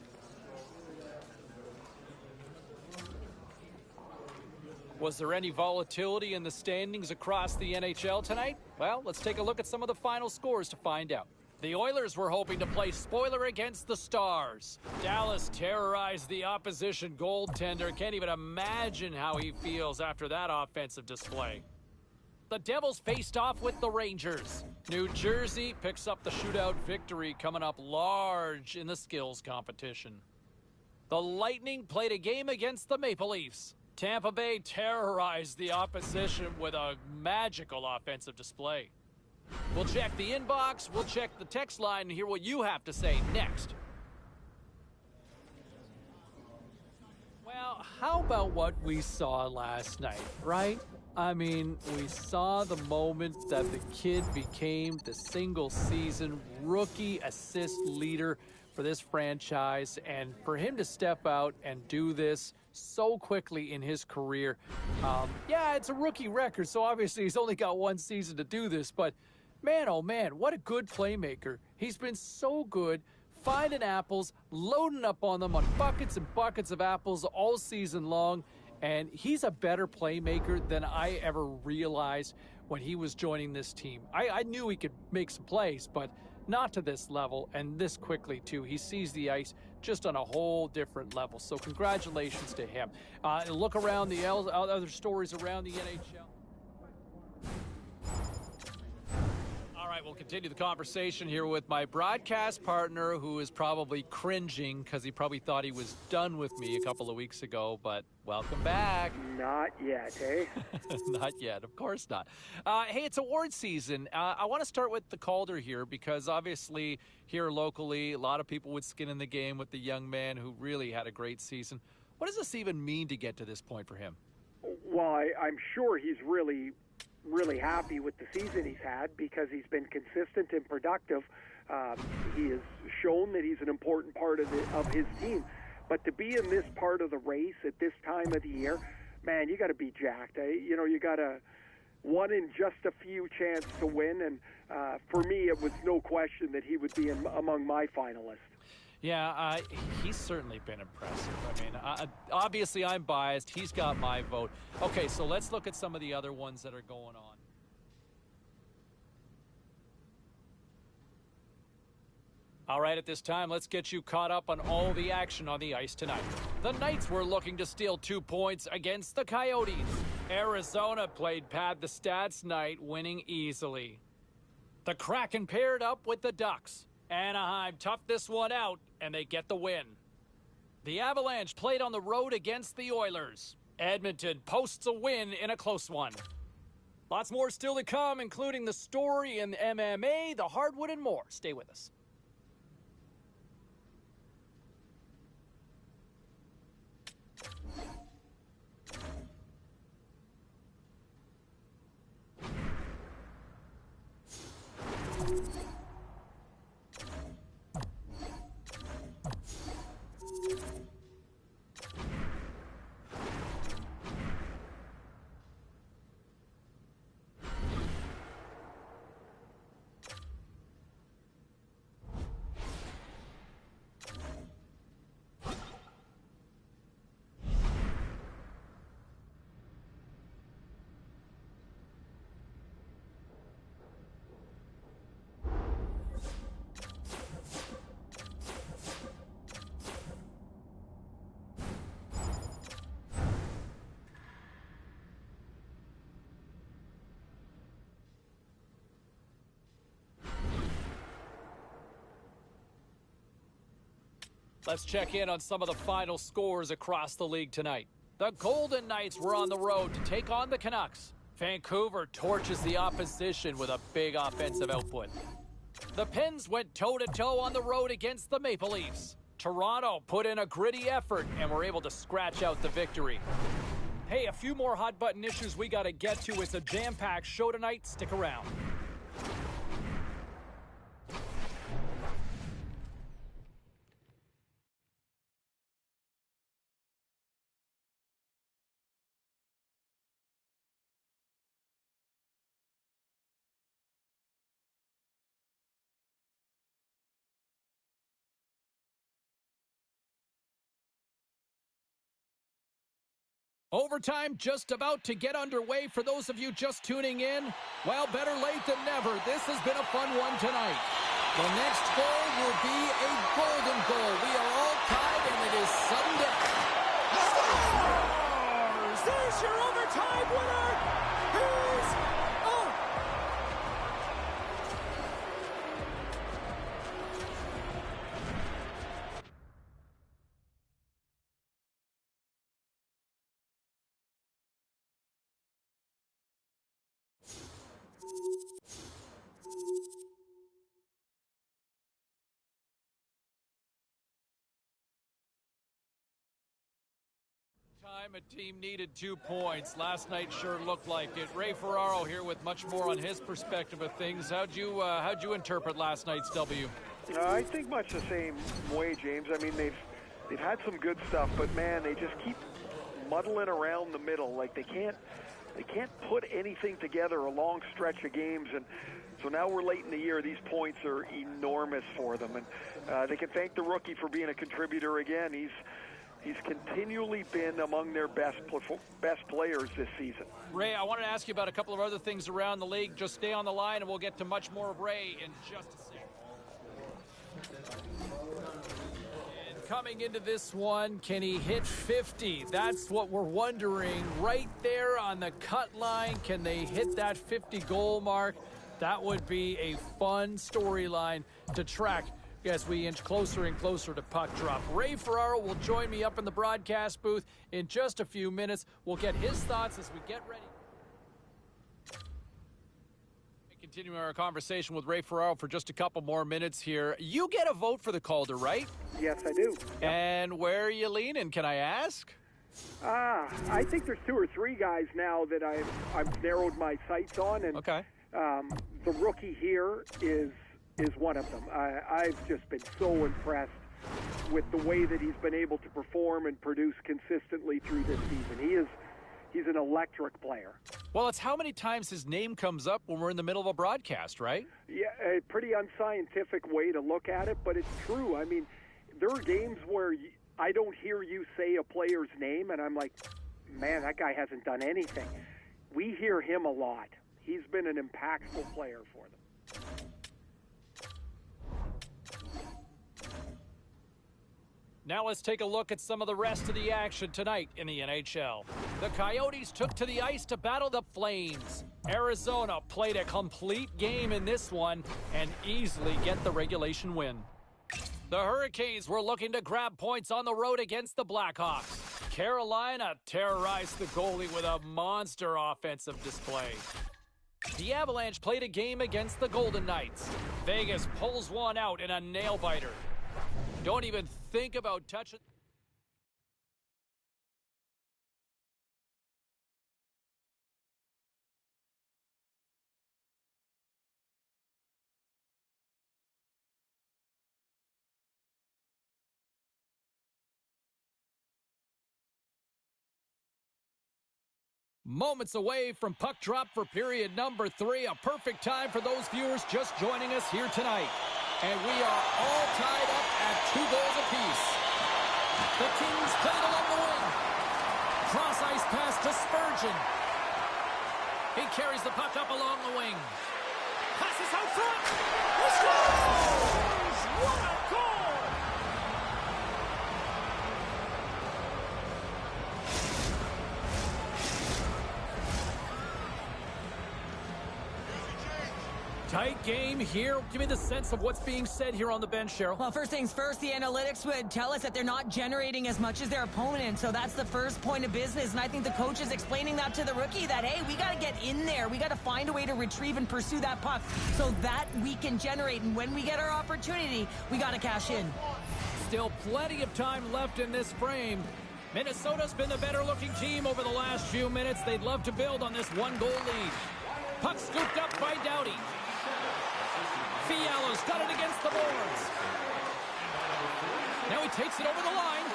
Was there any volatility in the standings across the NHL tonight? Well, let's take a look at some of the final scores to find out. The Oilers were hoping to play spoiler against the Stars. Dallas terrorized the opposition goaltender. Can't even imagine how he feels after that offensive display. The Devils faced off with the Rangers. New Jersey picks up the shootout victory, coming up large in the skills competition. The Lightning played a game against the Maple Leafs. Tampa Bay terrorized the opposition with a magical offensive display. We'll check the inbox, we'll check the text line, and hear what you have to say next. Well, how about what we saw last night, right? I mean, we saw the moment that the kid became the single-season rookie assist leader for this franchise, and for him to step out and do this so quickly in his career. Yeah, it's a rookie record, so obviously he's only got one season to do this, but Man, oh man, what a good playmaker. He's been so good finding apples, loading up on them on buckets and buckets of apples all season long. And he's a better playmaker than I ever realized when he was joining this team. I knew he could make some plays, but not to this level and this quickly, too. He sees the ice just on a whole different level. So congratulations to him. Look around the other stories around the NHL. All right, we'll continue the conversation here with my broadcast partner, who is probably cringing because he probably thought he was done with me a couple of weeks ago, but welcome back. Not yet, eh? Not yet, of course not. Hey, it's award season. I want to start with the Calder here because obviously here locally, a lot of people with skin in the game with the young man who really had a great season. What does this even mean to get to this point for him? Well, I'm sure he's really happy with the season he's had because he's been consistent and productive. He has shown that he's an important part of his team. But to be in this part of the race at this time of the year, man, you got to be jacked. You got a one in just a few chance to win. And for me, it was no question that he would be among my finalists. Yeah, he's certainly been impressive. I mean, obviously I'm biased. He's got my vote. Okay, so let's look at some of the other ones that are going on. All right, at this time, let's get you caught up on all the action on the ice tonight. The Knights were looking to steal 2 points against the Coyotes. Arizona played pad the stats night, winning easily. The Kraken paired up with the Ducks. Anaheim toughed this one out, and they get the win. The Avalanche played on the road against the Oilers. Edmonton posts a win in a close one. Lots more still to come, including the story in MMA, the hardwood, and more. Stay with us. Let's check in on some of the final scores across the league tonight. The Golden Knights were on the road to take on the Canucks. Vancouver torches the opposition with a big offensive output. The Pens went toe-to-toe on the road against the Maple Leafs. Toronto put in a gritty effort and were able to scratch out the victory. Hey, a few more hot-button issues we got to get to. It's a jam-packed show tonight. Stick around. Overtime just about to get underway for those of you just tuning in. Well, better late than never. This has been a fun one tonight. The next goal will be a golden goal. We are all tied, and it is sudden death. Scores! There's your overtime winner. He's out. A team needed 2 points. Last night sure looked like it. Ray Ferraro here with much more on his perspective of things. How'd you interpret last night's W? I think much the same way, James. I mean, they've had some good stuff, but man, they just keep muddling around the middle. Like they can't they can't put anything together a long stretch of games, and so now we're late in the year. These points are enormous for them, and they can thank the rookie for being a contributor again. He's continually been among their best players this season. Ray, I wanted to ask you about a couple of other things around the league. Just stay on the line, and we'll get to much more of Ray in just a second. And coming into this one, can he hit 50? That's what we're wondering. Right there on the cut line, can they hit that 50-goal mark? That would be a fun storyline to track as we inch closer and closer to puck drop. Ray Ferraro will join me up in the broadcast booth in just a few minutes. We'll get his thoughts as we get ready. Continuing our conversation with Ray Ferraro for just a couple more minutes here. You get a vote for the Calder, right? Yes, I do. And where are you leaning, can I ask? I think there's 2 or 3 guys now that I've narrowed my sights on, and okay. The rookie here is one of them. I've just been so impressed with the way that he's been able to perform and produce consistently through this season. He's an electric player. Well, it's how many times his name comes up when we're in the middle of a broadcast, right? Yeah, a pretty unscientific way to look at it, but it's true. I mean, there are games where I don't hear you say a player's name, and I'm like, man, that guy hasn't done anything. We hear him a lot. He's been an impactful player for them. Now let's take a look at some of the rest of the action tonight in the NHL. The Coyotes took to the ice to battle the Flames. Arizona played a complete game in this one and easily get the regulation win. The Hurricanes were looking to grab points on the road against the Blackhawks. Carolina terrorized the goalie with a monster offensive display. The Avalanche played a game against the Golden Knights. Vegas pulls one out in a nail-biter. Don't even think about touching. Moments away from puck drop for period number 3. A perfect time for those viewers just joining us here tonight. And we are all tied up at 2 goals apiece. The Kings play it along the wing. Cross ice pass to Spurgeon. He carries the puck up along the wing. Passes out front. He scores! What a goal! Tight game here. Give me the sense of what's being said here on the bench, Cheryl. Well, first things first, the analytics would tell us that they're not generating as much as their opponent. So that's the first point of business. And I think the coach is explaining that to the rookie that, hey, we got to get in there. We got to find a way to retrieve and pursue that puck so that we can generate. And when we get our opportunity, we got to cash in. Still plenty of time left in this frame. Minnesota's been the better-looking team over the last few minutes. They'd love to build on this 1-goal lead. Puck scooped up by Doughty. Fiala's got it against the boards. Now he takes it over the line.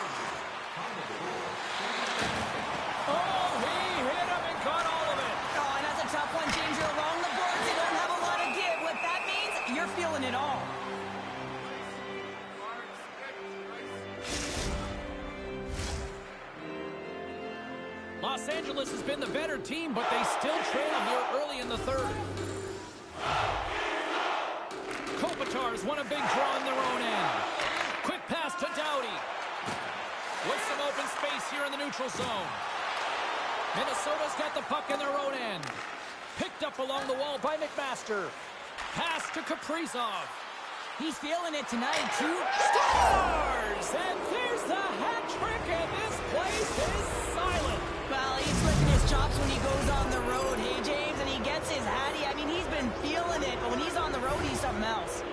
Oh, he hit him and caught all of it. Oh, and that's a tough one, James. You're along the boards. You don't have a lot of give. What that means, you're feeling it all. Los Angeles has been the better team, but they still trail here early in the third. Kopitar's won a big draw in their own end. Quick pass to Doughty. With some open space here in the neutral zone. Minnesota's got the puck in their own end. Picked up along the wall by McMaster. Pass to Kaprizov. He's feeling it tonight, too. Scores! And there's the hat trick, and this place is silent. Well, he's flicking his chops when he goes on the road, hey, James, and he gets his hattie. I mean, he's been feeling it, but when he's on the road, he's something else.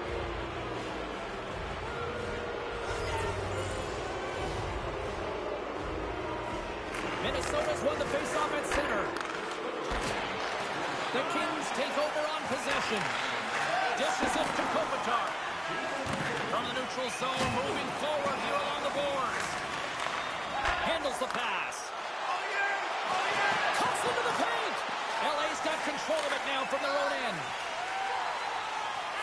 Minnesota's won the faceoff at center. The Kings take over on possession. Dishes it to Kopitar. From the neutral zone, moving forward here along the boards. Handles the pass. Cuts into the paint. control of it now from their own end.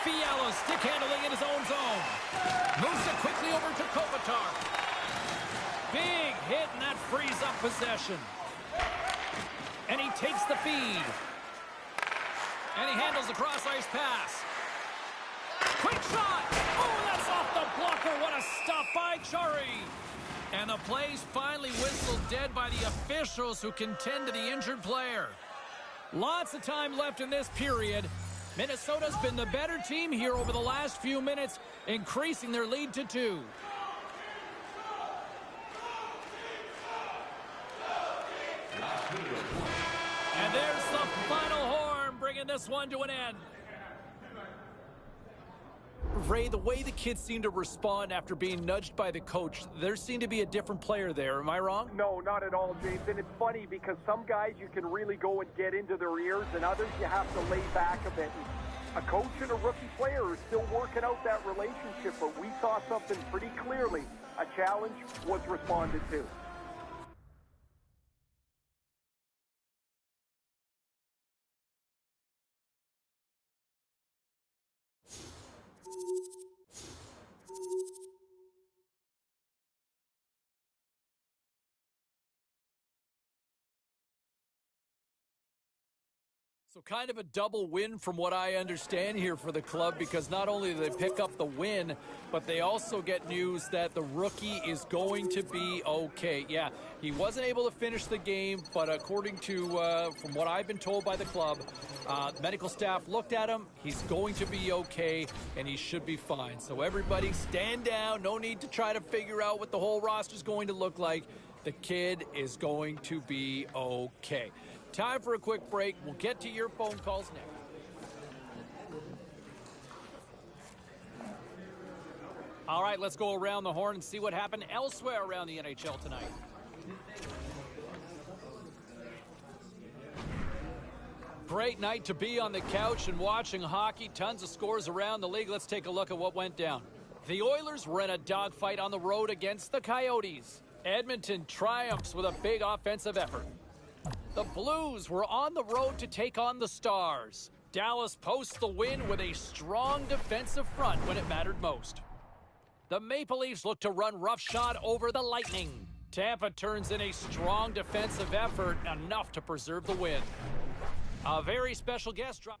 Fiala stick handling in his own zone. Moves it quickly over to Kopitar. Big hit, and that frees up possession. And he takes the feed. And he handles the cross-ice pass. Quick shot! Oh, that's off the blocker. What a stop by Chari. And the play's finally whistled dead by the officials who can tend to the injured player. Lots of time left in this period. Minnesota's been the better team here over the last few minutes, increasing their lead to 2. And there's the final horn, bringing this one to an end. Ray, the way the kids seem to respond after being nudged by the coach, there seemed to be a different player there. Am I wrong? No, not at all, James. And it's funny because some guys you can really go and get into their ears, and others you have to lay back a bit. And a coach and a rookie player are still working out that relationship, but we saw something pretty clearly. A challenge was responded to. So kind of a double win from what I understand here for the club, because not only do they pick up the win, but they also get news that the rookie is going to be okay. Yeah, he wasn't able to finish the game, but according to, from what I've been told by the club, medical staff looked at him. He's going to be okay, and he should be fine. So everybody stand down. No need to try to figure out what the whole roster is going to look like. The kid is going to be okay. Time for a quick break. We'll get to your phone calls next. All right, let's go around the horn and see what happened elsewhere around the NHL tonight. Great night to be on the couch and watching hockey. Tons of scores around the league. Let's take a look at what went down. The Oilers were in a dogfight on the road against the Coyotes. Edmonton triumphs with a big offensive effort. The Blues were on the road to take on the Stars. Dallas posts the win with a strong defensive front when it mattered most. The Maple Leafs look to run roughshod over the Lightning. Tampa turns in a strong defensive effort, enough to preserve the win. A very special guest drop.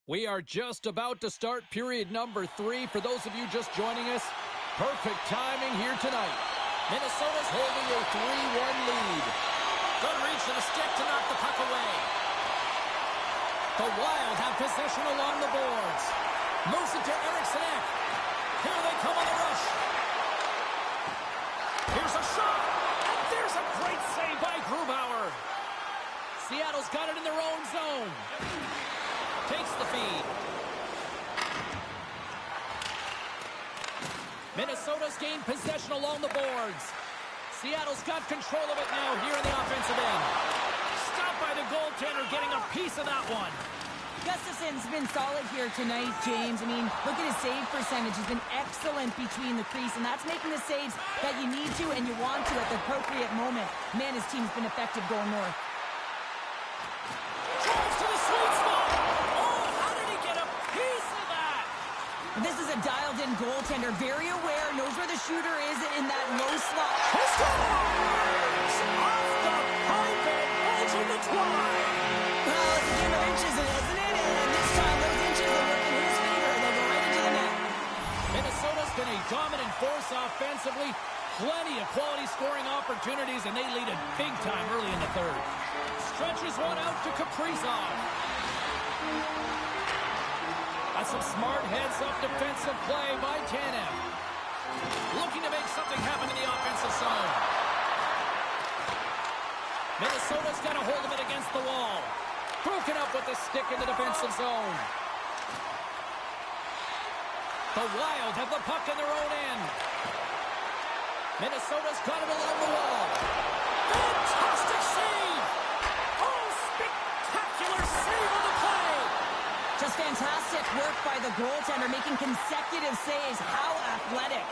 We are just about to start period number 3. For those of you just joining us, perfect timing here tonight. Minnesota's holding a 3-1 lead. Good reach to the stick to knock the puck away. The Wild have possession along the boards. Moves it to Eriksson. Here they come on the rush. Here's a shot. And there's a great save by Grubauer. Seattle's got it in their own zone. Takes the feed. Minnesota's gained possession along the boards. Seattle's got control of it now here in the offensive end. Stopped by the goaltender, getting a piece of that one. Gustafson's been solid here tonight, James. I mean, look at his save percentage. He's been excellent between the crease, and that's making the saves that you need to and you want to at the appropriate moment. Man, his team's been effective going north. Drives to the sweet spot. This is a dialed-in goaltender, very aware, knows where the shooter is in that low slot. He scores! Off the pipe and into the twine! Well, it's a game of inches, isn't it? And this time, those inches will work in his favor. They'll go right into the net. Minnesota's been a dominant force offensively. Plenty of quality scoring opportunities, and they lead it big time early in the third. Stretches one out to Kaprizov. That's some smart heads-up defensive play by Tanev. Looking to make something happen in the offensive zone. Minnesota's got a hold of it against the wall. Broken up with the stick in the defensive zone. The Wild have the puck in their own end. Minnesota's got it along the wall. Fantastic save! Oh, spectacular save on the play! Just fantastic work by the goaltender, making consecutive saves. How athletic.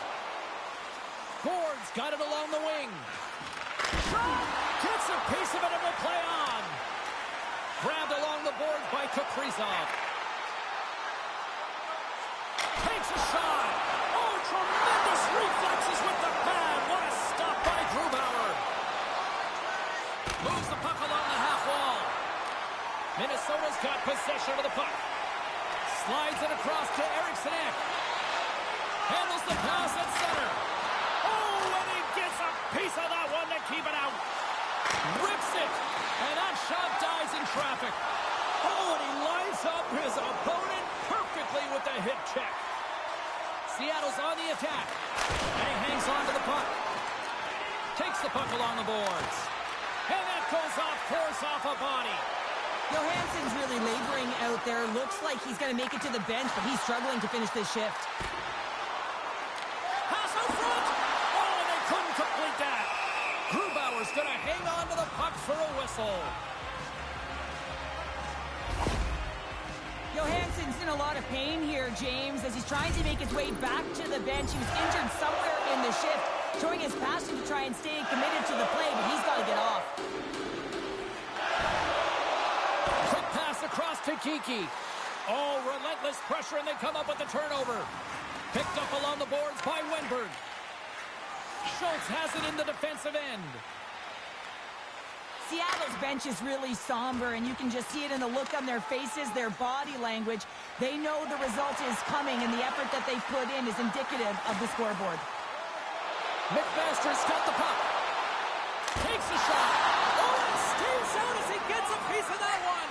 Ford's got it along the wing. Shot! Gets a piece of it and will play on. Grabbed along the boards by Kaprizov. Takes a shot. Oh, tremendous reflexes with the pad. What a stop by Grubauer. Moves the puck along the half wall. Minnesota's got possession of the puck. Slides it across to Eriksson. Handles the pass at center. Oh, and he gets a piece of that one to keep it out. Rips it. And that shot dies in traffic. Oh, and he lines up his opponent perfectly with the hip check. Seattle's on the attack. And he hangs on to the puck. Takes the puck along the boards. And that goes off, force off a body. Johansson's really laboring out there. Looks like he's going to make it to the bench, but he's struggling to finish this shift. Pass out front. Oh, and they couldn't complete that. Grubauer's going to hang on to the puck for a whistle. Johansson's in a lot of pain here, James, as he's trying to make his way back to the bench. He was injured somewhere in the shift, showing his passion to try and stay committed to the play, but he's got to get off. Quick pass across to Kiki. Oh, relentless pressure, and they come up with the turnover. Picked up along the boards by Wenberg. Schultz has it in the defensive end. Seattle's bench is really somber, and you can just see it in the look on their faces, their body language. They know the result is coming, and the effort that they put in is indicative of the scoreboard. McMasters got the puck. Takes a shot. Oh, and stays out as he gets a piece of that one.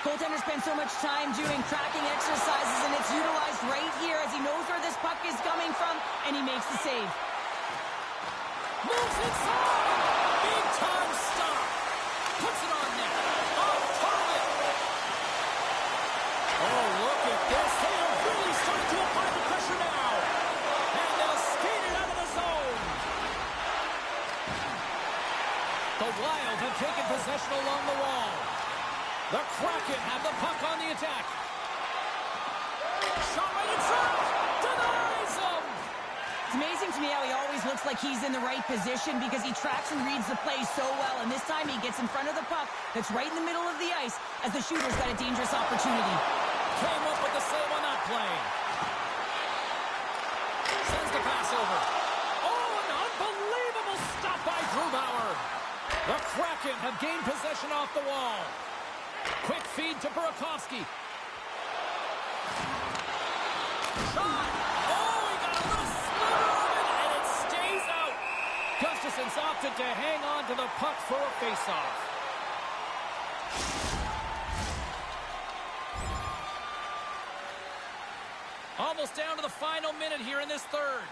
Goaltender spends so much time doing tracking exercises, and it's utilized right here as he knows where this puck is coming from, and he makes the save. Moves inside. Big time stop. Puts it on net. Off target. Oh, look at this. They are really starting to apply the pressure now. And they'll skate it out of the zone. The Wild have taken possession along the wall. The Kraken have the puck on the attack. Shot right inside. Denies him. It's amazing to me how he always looks like he's in the right position because he tracks and reads the play so well, and this time he gets in front of the puck that's right in the middle of the ice as the shooter's got a dangerous opportunity. Came up with the save on that play. Sends the pass over. Oh, an unbelievable stop by Grubauer. The Kraken have gained possession off the wall. Quick feed to Burakovsky. Shot! Oh, he got a little sliver of it, and it stays out. Gustafson's opted to hang on to the puck for a faceoff. Almost down to the final minute here in this third.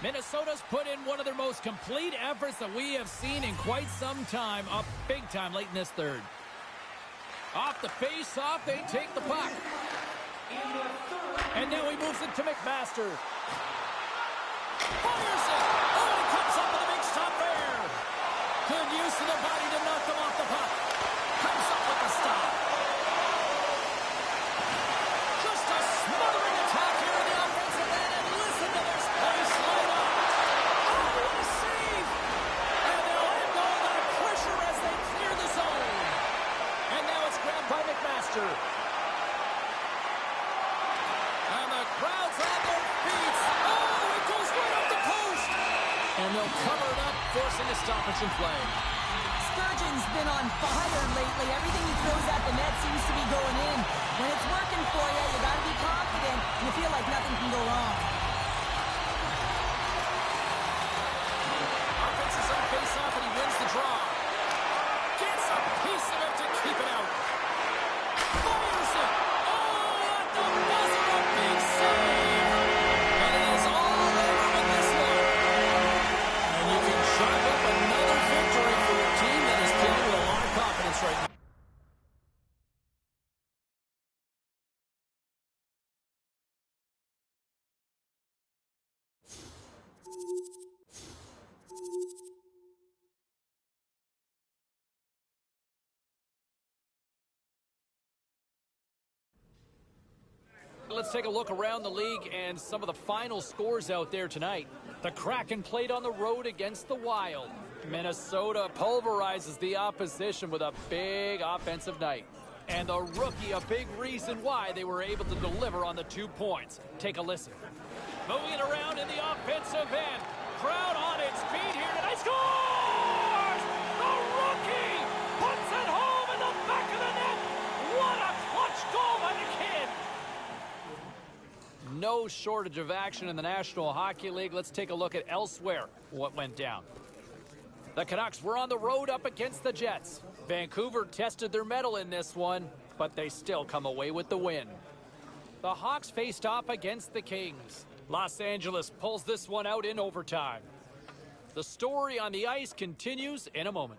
Minnesota's put in one of their most complete efforts that we have seen in quite some time, up big time late in this third. Off the face-off, they take the puck. And now he moves it to McMaster. Fires it! Oh, and he comes up with a big stop there. Good use of the body to knock them off the puck. Comes up with the stop. Just a smothering attack here in the offensive end, and listen to this place light up. Oh, what a save! And they'll end all that pressure as they clear the zone. And now it's grabbed by McMaster. And the crowd's on their feet. Oh, it goes right up the post. And they'll cover it up, forcing a stoppage in play. Spurgeon's been on fire lately. Everything he throws at the net seems to be going in. When it's working for you, you got to be confident. You feel like nothing can go wrong. Offense is on face-off, and he wins the draw. Gets a piece of it to keep it out. Fires it. Oh, at the buzzer, a big save. And it is all over with this one. And you can chalk up another victory for a team that is playing with a lot of confidence right now. Let's take a look around the league and some of the final scores out there tonight. The Kraken played on the road against the Wild. Minnesota pulverizes the opposition with a big offensive night. And the rookie, a big reason why they were able to deliver on the 2 points. Take a listen. Moving it around in the offensive end. Crowd on its feet here tonight. Scores! The rookie puts it home in the back of the net. What a clutch goal by the kid! No shortage of action in the National Hockey League. Let's take a look at elsewhere what went down. The Canucks were on the road up against the Jets. Vancouver tested their mettle in this one, but they still come away with the win. The Hawks faced off against the Kings. Los Angeles pulls this one out in overtime. The story on the ice continues in a moment.